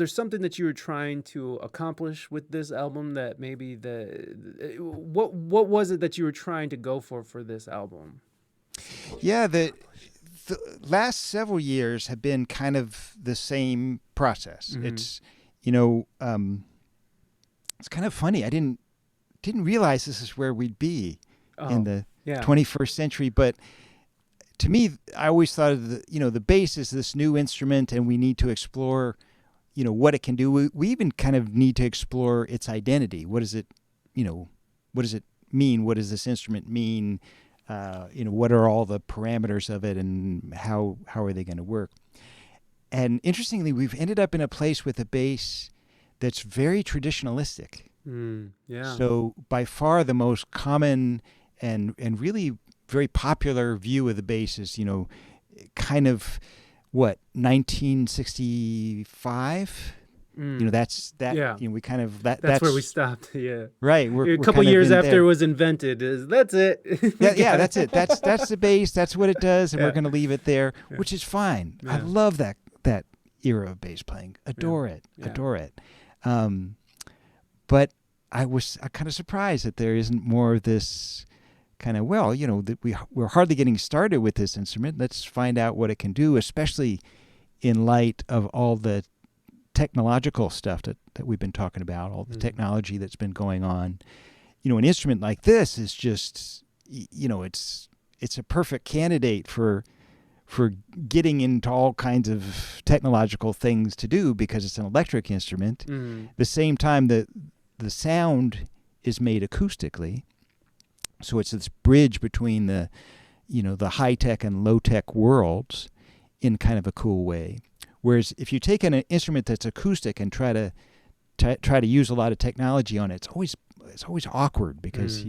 something that you were trying to accomplish with this album that maybe what was it that you were trying to go for this album? Yeah, the last several years have been kind of the same process. Mm-hmm. It's it's kind of funny. I didn't realize this is where we'd be in the 21st century, but to me, I always thought of the bass is this new instrument, and we need to explore, what it can do. We even kind of need to explore its identity. What does it, what does it mean? What does this instrument mean? What are all the parameters of it, and how are they going to work? And interestingly, we've ended up in a place with a bass that's very traditionalistic. Yeah. So by far the most common and really very popular view of the bass is, kind of 1965. That's that. Yeah. We kind of That's where we stopped. Yeah. Right. A couple years after it was invented. That's it. Yeah. That's it. That's the bass. That's what it does, and we're going to leave it there, which is fine. Yeah. I love that era of bass playing. Adore it. But I was kind of surprised that there isn't more of this kind of, that we're hardly getting started with this instrument. Let's find out what it can do, especially in light of all the technological stuff that we've been talking about, all the technology that's been going on. An instrument like this is just, it's a perfect candidate for getting into all kinds of technological things to do because it's an electric instrument. The same time that the sound is made acoustically. So it's this bridge between the high-tech and low-tech worlds in kind of a cool way. Whereas if you take an instrument that's acoustic and try to use a lot of technology on it, it's always awkward because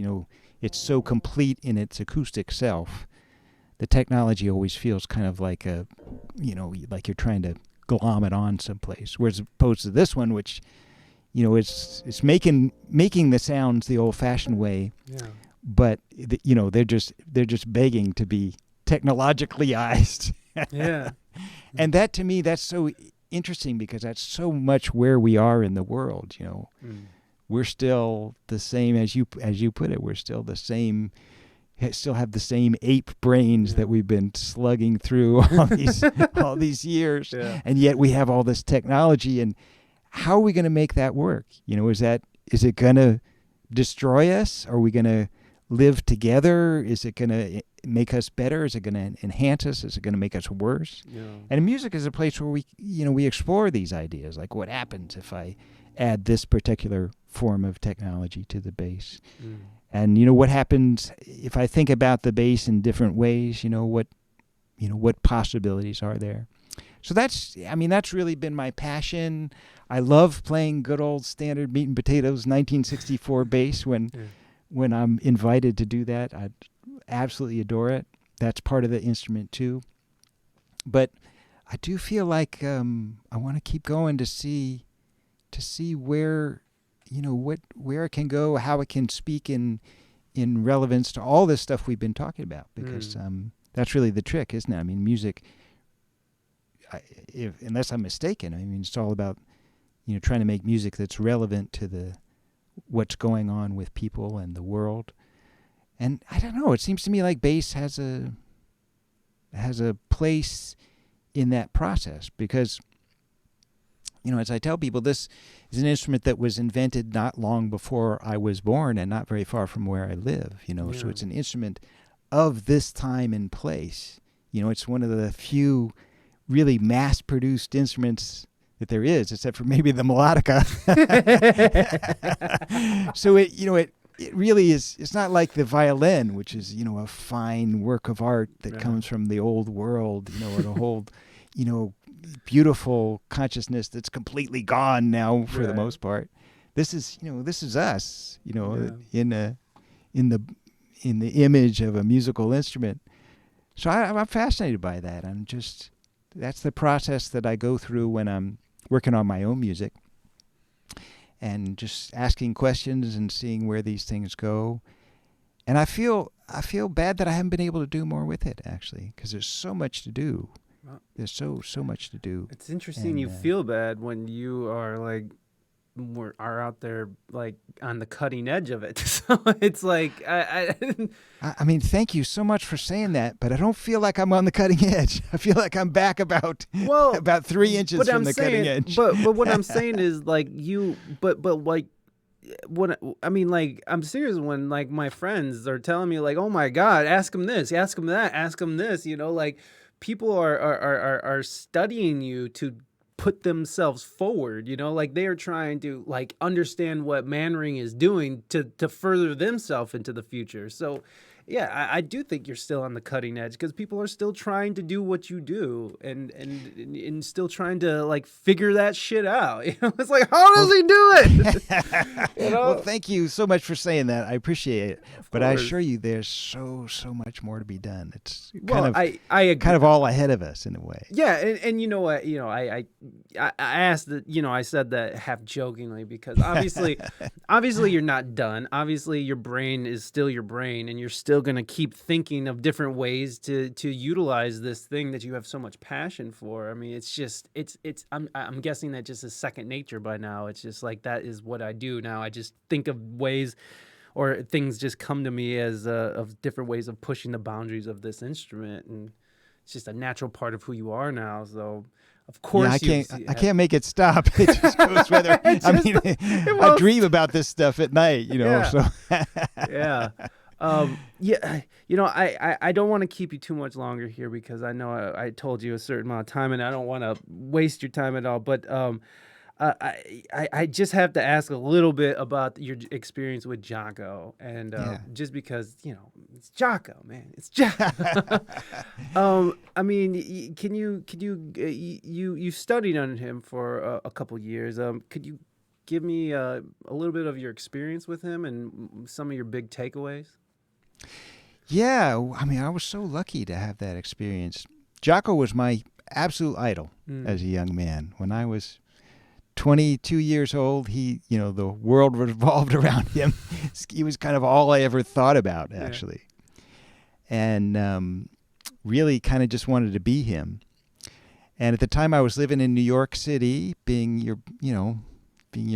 it's so complete in its acoustic self. The technology always feels kind of like like you're trying to glom it on someplace. Whereas opposed to this one, which it's making the sounds the old-fashioned way. Yeah. But they're just begging to be technologically-ized. Yeah. And that, to me, that's so interesting because that's so much where we are in the world. We're still the same, as you put it. We're still the same. Still have the same ape brains that we've been slugging through all these years, and yet we have all this technology. And how are we going to make that work? Is it going to destroy us? Are we going to live together? Is it going to make us better? Is it going to enhance us? Is it going to make us worse? Yeah. And music is a place where we explore these ideas, like what happens if I add this particular form of technology to the bass. And what happens if I think about the bass in different ways? What possibilities are there? So that's really been my passion. I love playing good old standard meat and potatoes 1964 bass when I'm invited to do that. I absolutely adore it. That's part of the instrument too. But I do feel like I want to keep going to see where where it can go, how it can speak in relevance to all this stuff we've been talking about, because that's really the trick, isn't it? I mean, music, unless I'm mistaken, it's all about trying to make music that's relevant to what's going on with people and the world. And I don't know, it seems to me like bass has a place in that process, because as I tell people, this is an instrument that was invented not long before I was born and not very far from where I live, so it's an instrument of this time and place. It's one of the few really mass-produced instruments that there is, except for maybe the melodica. So it really is. It's not like the violin, which is a fine work of art that comes from the old world, or the whole, beautiful consciousness that's completely gone now for the most part. This is us, in the image of a musical instrument. So I'm fascinated by that. That's the process that I go through when I'm working on my own music, and just asking questions and seeing where these things go. And I feel bad that I haven't been able to do more with it, actually, because there's so much to do. There's so much to do. It's interesting you feel bad when you are like are out there like on the cutting edge of it. So it's like I mean, thank you so much for saying that, but I don't feel like I'm on the cutting edge. I feel like I'm back about 3 inches from the cutting edge. But what I'm saying is like like what I mean, like I'm serious when like my friends are telling me like, oh my God, ask him this, ask him that, ask him this, like people are studying you to put themselves forward, like they are trying to like understand what Manring is doing to further themselves into the future. So yeah, I do think you're still on the cutting edge because people are still trying to do what you do and still trying to like figure that shit out. It's like, how does he do it? Well, thank you so much for saying that. I appreciate it. But I assure you, there's so much more to be done. It's kind of all ahead of us in a way. Yeah, and you know what? I asked that. I said that half jokingly because obviously you're not done. Obviously, your brain is still your brain, and you're still going to keep thinking of different ways to utilize this thing that you have so much passion for. I mean, I'm guessing that just is second nature by now. It's just like that is what I do now. I just think of ways or things just come to me as of different ways of pushing the boundaries of this instrument, and it's just a natural part of who you are now. So of course, I can't make it stop. It just goes whether I dream about this stuff at night, Yeah. So Yeah. I don't want to keep you too much longer here because I know I told you a certain amount of time and I don't want to waste your time at all. But I just have to ask a little bit about your experience with Jaco, and just because it's Jaco, man, it's Jaco. I mean, can you studied under him for a couple years? Could you give me a little bit of your experience with him and some of your big takeaways? Yeah, I mean, I was so lucky to have that experience. Jaco was my absolute idol as a young man. When I was 22 years old, the world revolved around him. He was kind of all I ever thought about, actually. And really kind of just wanted to be him. And at the time I was living in New York City, being your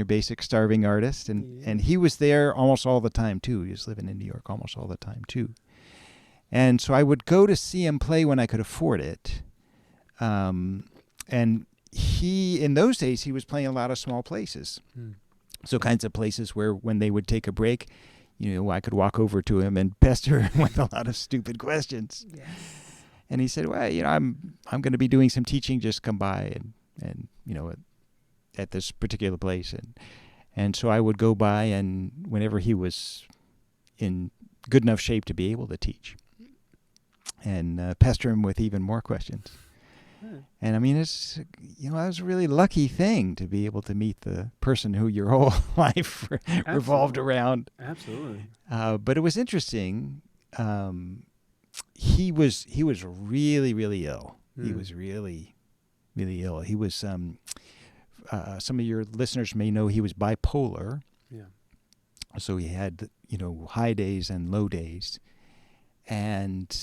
basic starving artist. And he was there almost all the time, too. He was living in New York almost all the time, too. And so I would go to see him play when I could afford it. And in those days, he was playing a lot of small places. So kinds of places where when they would take a break, I could walk over to him and pester him with a lot of stupid questions. Yes. And he said, well, I'm going to be doing some teaching. Just come by and at this particular place. And so I would go by, and whenever he was in good enough shape to be able to teach, and pester him with even more questions. And I mean, it's that was a really lucky thing to be able to meet the person who your whole life revolved around. Absolutely. But it was interesting. He was really, really ill. He was really, really ill. He was some of your listeners may know he was bipolar. Yeah. So he had high days and low days, and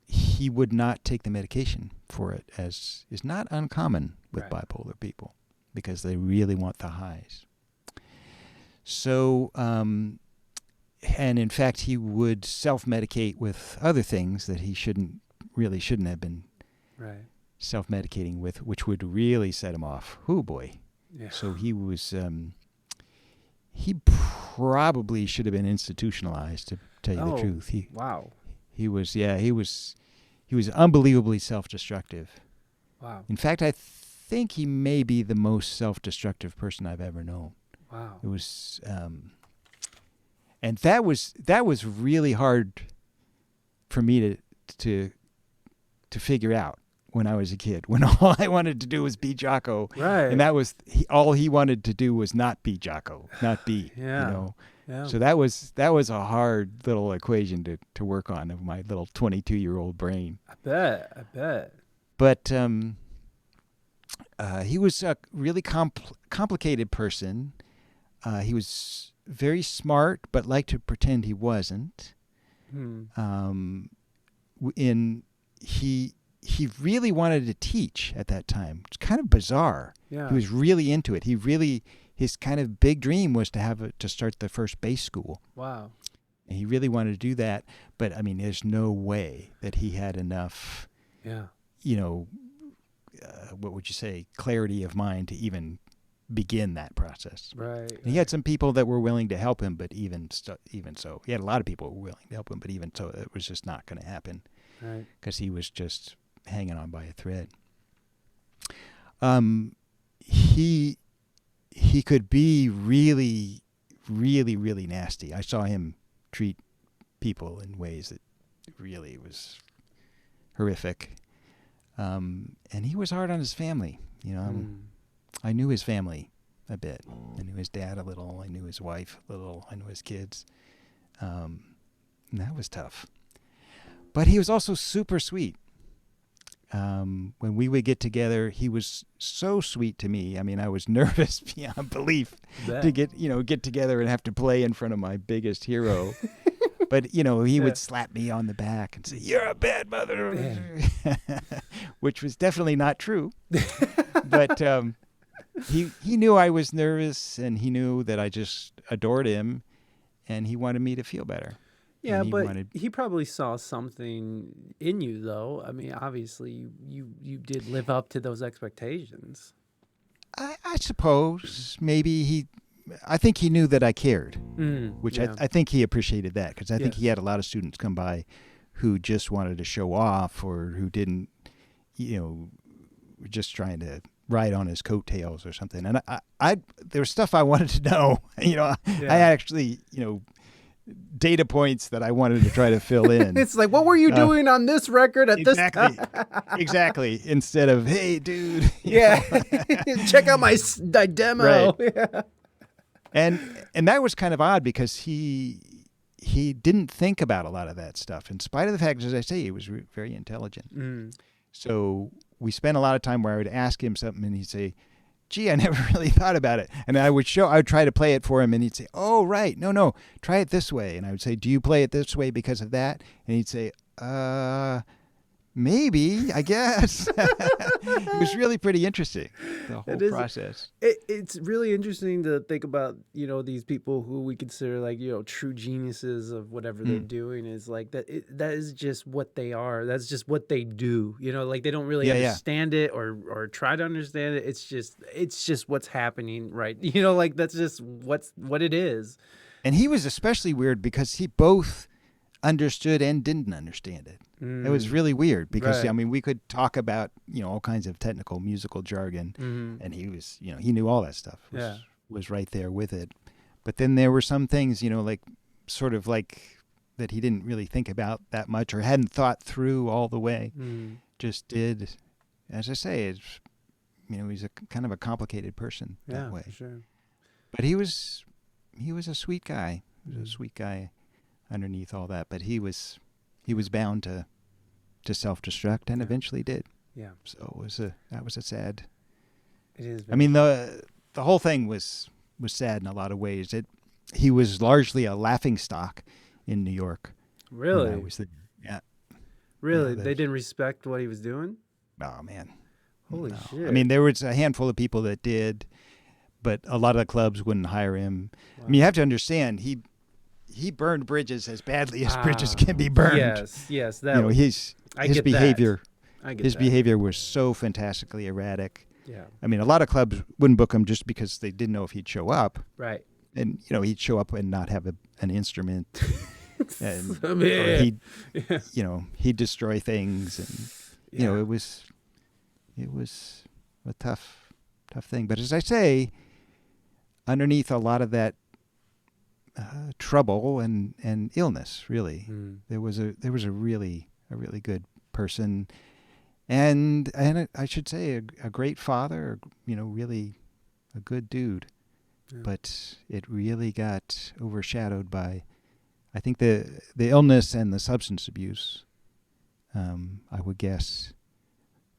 he would not take the medication for it, as is not uncommon with bipolar people, because they really want the highs. So, and in fact, he would self-medicate with other things that he shouldn't have been self-medicating with, which would really set him off. Oh boy. Yeah. So he was, he probably should have been institutionalized, to tell you the truth. Wow. He was unbelievably self-destructive. Wow. In fact, I think he may be the most self-destructive person I've ever known. Wow. It was, and that was really hard for me to figure out when I was a kid, when all I wanted to do was be Jaco. Right. And that was all he wanted to do was not be Jaco, not be, Yeah. you know. Yeah. So that was a hard little equation to work on of my little 22-year-old brain. I bet. But he was a really complicated person. He was very smart, but liked to pretend he wasn't. He really wanted to teach at that time. It's kind of bizarre. Yeah. He was really into it. His kind of big dream was to start the first bass school. Wow. And he really wanted to do that. But I mean, there's no way that he had enough, Yeah. you know, what would you say, clarity of mind to even begin that process. Right. And he had some people that were willing to help him, but even so, he had a lot of people who were willing to help him, but even so, it was just not going to happen. Right. Because he was just hanging on by a thread. He could be really, really, really nasty. I saw him treat people in ways that really was horrific. And he was hard on his family. You know, I knew his family a bit. I knew his dad a little. I knew his wife a little. I knew his kids. And that was tough. But he was also super sweet. When we would get together, he was so sweet to me. I mean, I was nervous beyond belief to get together and have to play in front of my biggest hero. But, you know, he would slap me on the back and say, "You're a bad mother," which was definitely not true. But he knew I was nervous, and he knew that I just adored him, and he wanted me to feel better. Yeah, but he probably saw something in you, though. I mean, obviously, you did live up to those expectations. I suppose maybe I think he knew that I cared, which I think he appreciated that, because I think he had a lot of students come by who just wanted to show off, or who didn't, you know, were just trying to ride on his coattails or something. And I there was stuff I wanted to know. You know, I actually, you know, data points that I wanted to try to fill in. It's like, what were you doing on this record at this time? Exactly. Instead of, hey, dude. Yeah. Check out my demo. Right. Yeah. And that was kind of odd, because he didn't think about a lot of that stuff, in spite of the fact, as I say, he was very intelligent. So we spent a lot of time where I would ask him something, and he'd say, "Gee, I never really thought about it." And I would try to play it for him, and he'd say, "Oh, right. No, try it this way." And I would say, "Do you play it this way because of that?" And he'd say, maybe, I guess. It was really pretty interesting, the whole process. It's really interesting to think about, you know, these people who we consider, like, you know, true geniuses of whatever they're doing, is like that is just what they are. That's just what they do. You know, like, they don't really understand it or try to understand it. It's just what's happening, right? You know, like, that's just what it is. And he was especially weird because he both understood and didn't understand it. It was really weird because, I mean, we could talk about, you know, all kinds of technical musical jargon, and he was, you know, he knew all that stuff, was right there with it. But then there were some things, you know, like, sort of like, that he didn't really think about that much, or hadn't thought through all the way. Just did, as I say, it's, you know, he's a kind of a complicated person that way. Sure. But he was a sweet guy. He was a sweet guy underneath all that, but he was bound to self-destruct, and eventually did. Yeah. So that was a sad. It is. I mean, the whole thing was sad in a lot of ways. He was largely a laughingstock in New York. Really? When I was there. Yeah. Really? Yeah, they didn't respect what he was doing? Oh man. Holy shit. I mean, there was a handful of people that did, but a lot of the clubs wouldn't hire him. Wow. I mean, you have to understand, he burned bridges as badly as bridges can be burned. Yes. That, you know, his behavior I get His that. behavior was so fantastically erratic. Yeah. I mean, a lot of clubs wouldn't book him just because they didn't know if he'd show up. Right. And, he'd show up and not have an instrument. And or Yeah. he'd, Yeah. he'd destroy things. And, it was a tough thing. But as I say, underneath a lot of that trouble and illness, really, there was a really good person. And I should say a great father, really a good dude. Yeah. But it really got overshadowed by, I think, the illness and the substance abuse, I would guess,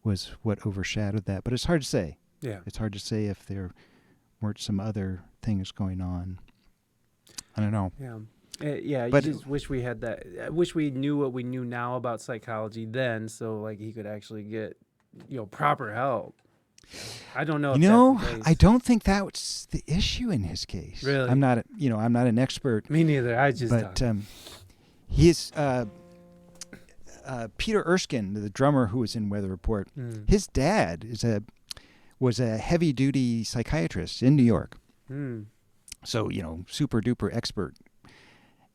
was what overshadowed that. But it's hard to say. Yeah. It's hard to say if there weren't some other things going on. I don't know. Yeah. Yeah, but you just wish we had that. I wish we knew what we knew now about psychology then, so like he could actually get, proper help. I don't know. If that's the case. I don't think that was the issue in his case. Really, I'm not an expert. Me neither. I just. But he's Peter Erskine, the drummer who was in Weather Report. His dad was a heavy duty psychiatrist in New York. So super duper expert.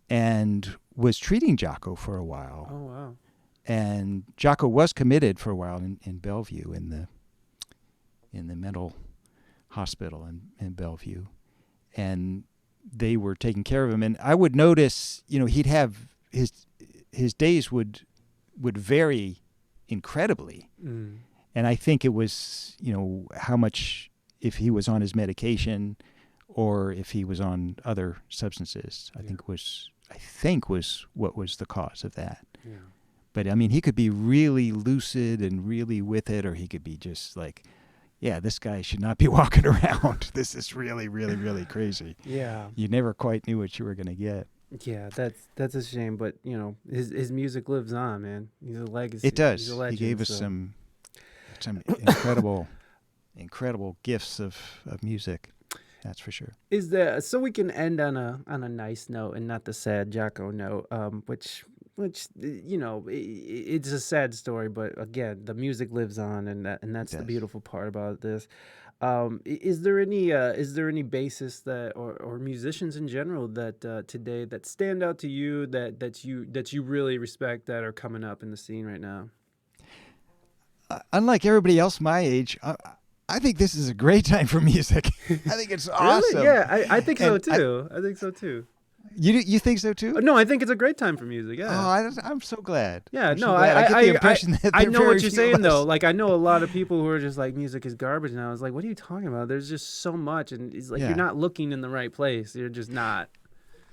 And was treating Jaco for a while. Oh, wow. And Jaco was committed for a while in Bellevue, in the mental hospital in Bellevue. And they were taking care of him. And I would notice, he'd have his days would vary incredibly. And I think it was, how much, if he was on his medication or if he was on other substances, I think was what was the cause of that. Yeah. But I mean, he could be really lucid and really with it, or he could be just like, yeah, this guy should not be walking around. This is really, really, really crazy. Yeah. You never quite knew what you were going to get. Yeah, that's a shame, but his music lives on, man. He's a legacy. It does. He's a legend, he gave us some incredible gifts of music. That's for sure. So we can end on a nice note and not the sad Jaco note, which it's a sad story, but again, the music lives on, and that's the beautiful part about this. Is there any bassists that or musicians in general that today that stand out to you that you really respect that are coming up in the scene right now? Unlike everybody else my age, I think this is a great time for music. I think it's awesome. Really? Yeah, I think so too. I think so too. You think so too? No, I think it's a great time for music. Yeah. Oh, I'm so glad. Yeah, I get the impression that I know what you're saying of us. though. Like I know a lot of people who are just like music is garbage, and I was like, what are you talking about? There's just so much, and it's like you're not looking in the right place. You're just not.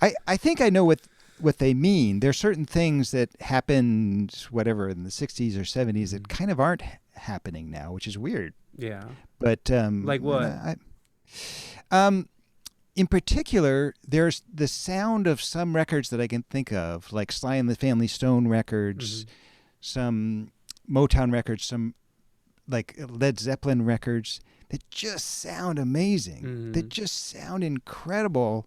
I think I know what they mean. There's certain things that happened, whatever, in the 60s or 70s that kind of aren't happening now, which is weird. Yeah. But like what? In particular, there's the sound of some records that I can think of, like Sly and the Family Stone records, some Motown records, some like Led Zeppelin records that just sound amazing, that just sound incredible.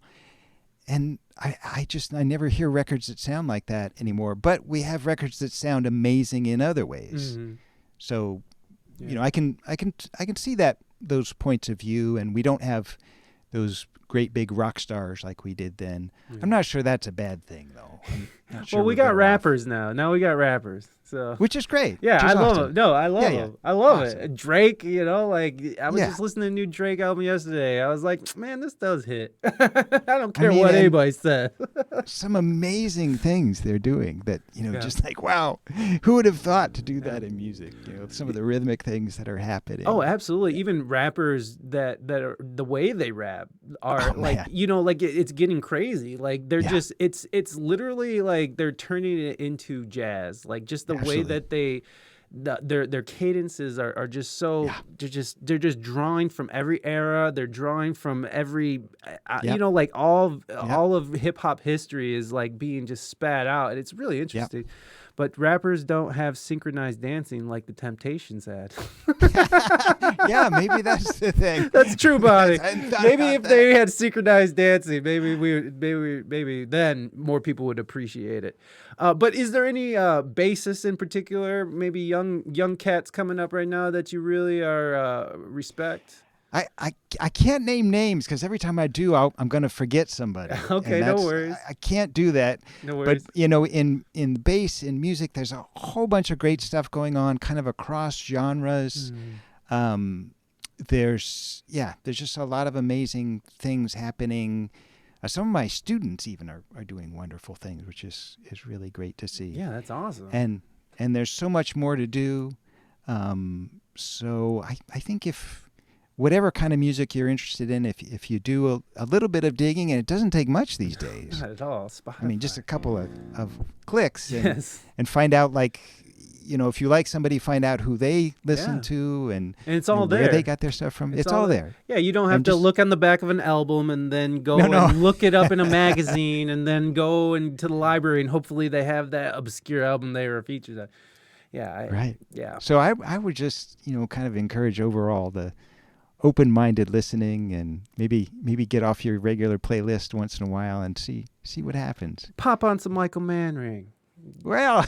And I never hear records that sound like that anymore. But we have records that sound amazing in other ways. So, I can see those points of view, and we don't have those great big rock stars like we did then. I'm not sure that's a bad thing, though. Well, we got rappers now. Now we got rappers, so which is great. Yeah, I love awesome. it. No, I love him. I love awesome. it. Drake, like I was just listening to a new Drake album yesterday. I was like, man, this does hit. I don't care what anybody says. Some amazing things they're doing that, just like, wow, who would have thought to do that in music? Some of the rhythmic things that are happening. Oh, absolutely. Even rappers that are the way they rap are it's getting crazy. Like they're just it's literally like they're turning it into jazz. Like just the way that their cadences are just so they're just drawing from every era. They're drawing from every like all of hip hop history is like being just spat out, and it's really interesting. but rappers don't have synchronized dancing like the Temptations had. Yeah, maybe that's the thing. That's true, Bonnie. Maybe if that. they had synchronized dancing, maybe then more people would appreciate it. But is there any bassists in particular, maybe young cats coming up right now that you really are respect? I can't name names because every time I do, I'm going to forget somebody. Okay, no worries. I can't do that. No worries. But in bass, in music, there's a whole bunch of great stuff going on, kind of across genres. There's just a lot of amazing things happening. Some of my students even are doing wonderful things, which is really great to see. Yeah, that's awesome. And there's so much more to do. So I think if whatever kind of music you're interested in, if you do a little bit of digging, and it doesn't take much these days. Not at all. Spotify. I mean, just a couple of clicks Yes. and find out, like, if you like somebody, find out who they listen to and it's all where there. they got their stuff from. It's all there. Yeah, you don't have And to just- look on the back of an album and then go No. and look it up in a magazine and then go into the library and hopefully they have that obscure album they were featured on. Yeah. Right. Yeah. So I would just, kind of encourage overall the open-minded listening, and maybe get off your regular playlist once in a while and see what happens. Pop on some Michael Manring. Well,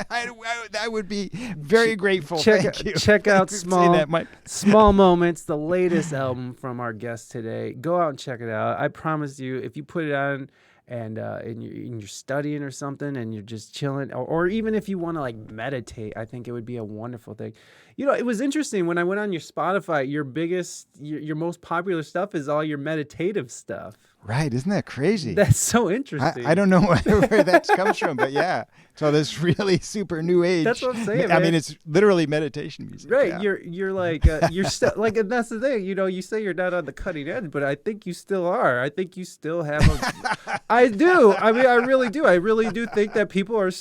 I would be very grateful. Thank you. Check out Say Small that, Mike. Small Moments, the latest album from our guest today. Go out and check it out. I promise you, if you put it on and you're studying or something and you're just chilling, or even if you want to like meditate, I think it would be a wonderful thing. It was interesting when I went on your Spotify, your most popular stuff is all your meditative stuff. Right, isn't that crazy? That's so interesting. I don't know where that comes from, but yeah. So this really super new age. That's what I'm saying, I man. mean, it's literally meditation music. Right, Yeah. you're like you're still like, and that's the thing. You say you're not on the cutting edge, but I think you still are. I think you still have. I do. I mean, I really do. I really do think that people are,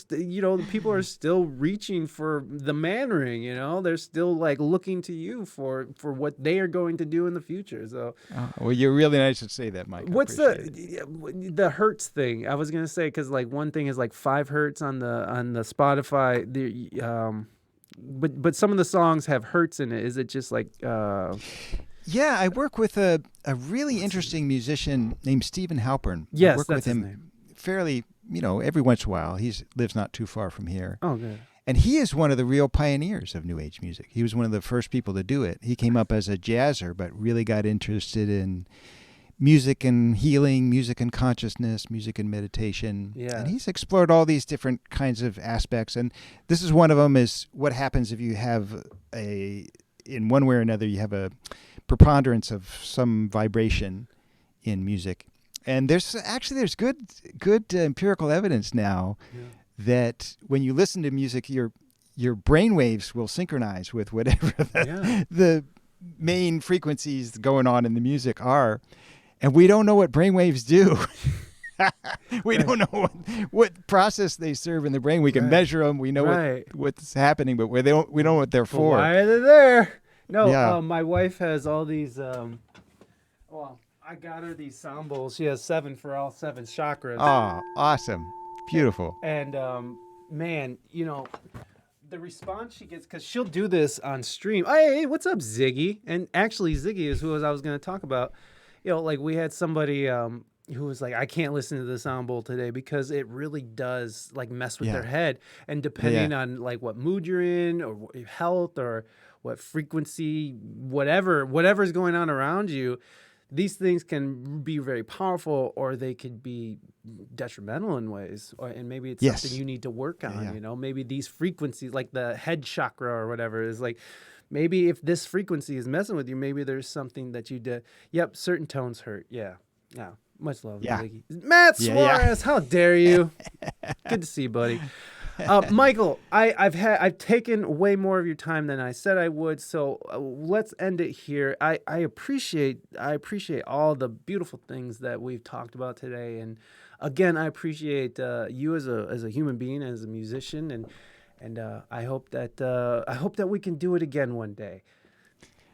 people are still reaching for the Manring. They're still like looking to you for what they are going to do in the future. So, well, you're really nice to say that, Mike. what's the hertz thing? I was gonna say, because like one thing is like 5 hertz on the Spotify. But some of the songs have hertz in it. Is it just like? Yeah, I work with a really interesting musician named Stephen Halpern. Yes, I work that's with his him name. fairly, every once in a while. He lives not too far from here. Oh, good. And he is one of the real pioneers of New Age music. He was one of the first people to do it. He came up as a jazzer, but really got interested in music and healing, music and consciousness, music and meditation. Yeah. And he's explored all these different kinds of aspects. And this is one of them, is what happens if you have in one way or another, you have a preponderance of some vibration in music. And there's good empirical evidence now that when you listen to music, your brain waves will synchronize with whatever the main frequencies going on in the music are. And we don't know what brain waves do. We don't know what process they serve in the brain. We can measure them. We know what's happening, but we don't know what they're for. Why are they there? No, Yeah. my wife has all these. I got her these sound bowls. She has 7 for all 7 chakras. Oh, awesome. Beautiful. And man, the response she gets, because she'll do this on stream. Hey, what's up, Ziggy? And actually, Ziggy is who I was going to talk about. Like we had somebody who was like, I can't listen to the sound bowl today because it really does like mess with their head. And depending on like what mood you're in or health or what frequency, whatever's going on around you, these things can be very powerful, or they could be detrimental in ways. And maybe it's something you need to work on. Maybe these frequencies, like the head chakra or whatever, is like, maybe if this frequency is messing with you, maybe there's something that you did. Yep, certain tones hurt. Yeah. Much love. Yeah. Ziggy. Matt Suarez, how dare you? Good to see you, buddy. Michael, I've taken way more of your time than I said I would, so let's end it here. I appreciate all the beautiful things that we've talked about today, and again, I appreciate you as a human being, as a musician, and I hope that we can do it again one day.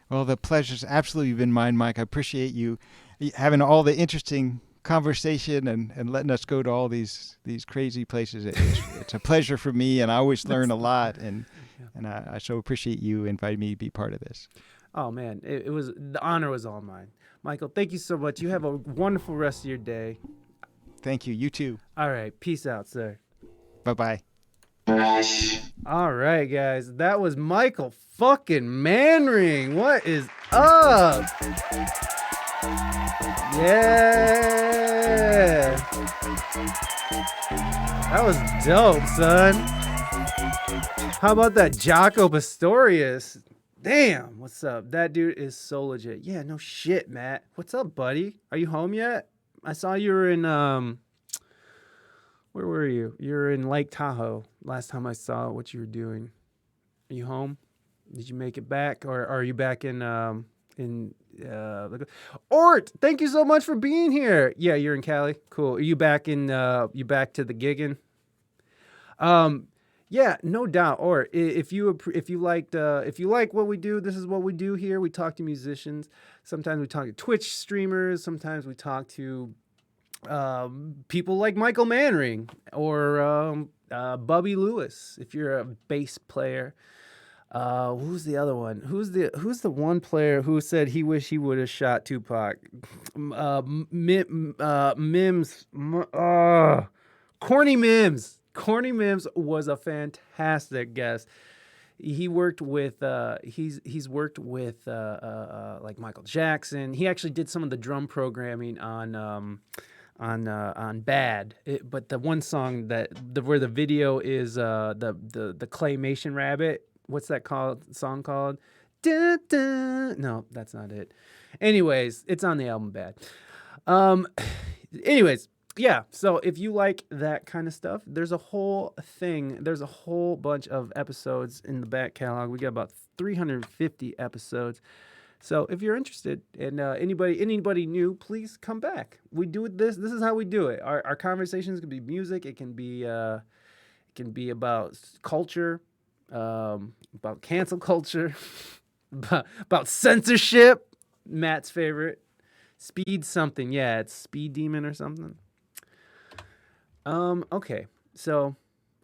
Well, the pleasure's absolutely been mine, Mike. I appreciate you having all the interesting conversation and letting us go to all these crazy places. It's a pleasure for me, and I always learn a lot. And I so appreciate you inviting me to be part of this. Oh man, it was, the honor was all mine. Michael, thank you so much. You have a wonderful rest of your day. Thank you. You too. All right, peace out, sir. Bye-bye. All right, guys, that was Michael fucking Manring. What is up? Yeah, that was dope, son. How about that Jaco Pastorius? Damn, what's up? That dude is so legit. Yeah, no shit, Matt. What's up, buddy? Are you home yet? I saw you were in where were you? You were in Lake Tahoe last time I saw what you were doing. Are you home? Did you make it back, or are you back in Ort? Thank you so much for being here. Yeah, you're in Cali. Cool. Are you back in you back to the gigging? Yeah, no doubt. Or if you like what we do, this is what we do here. We talk to musicians. Sometimes we talk to Twitch streamers. Sometimes we talk to people like Michael Manring or Bubby Lewis. If you're a bass player, who's the other one? Who's the one player who said he wished he would have shot Tupac? Mims. Corny Mims. Corny Mims was a fantastic guest. He worked with he's worked with like Michael Jackson. He actually did some of the drum programming on Bad. But the one song where the video is the Claymation Rabbit. What's that song called? Dun, dun. No, that's not it. Anyways, it's on the album Bad. Anyways. Yeah, so if you like that kind of stuff, there's a whole bunch of episodes in the back catalog. We got about 350 episodes. So if you're interested and anybody new, please come back. We do it this is how we do it. Our conversations can be music, it can be about culture, about cancel culture, about censorship, Matt's favorite. Speed something. Yeah, it's Speed Demon or something. Okay, so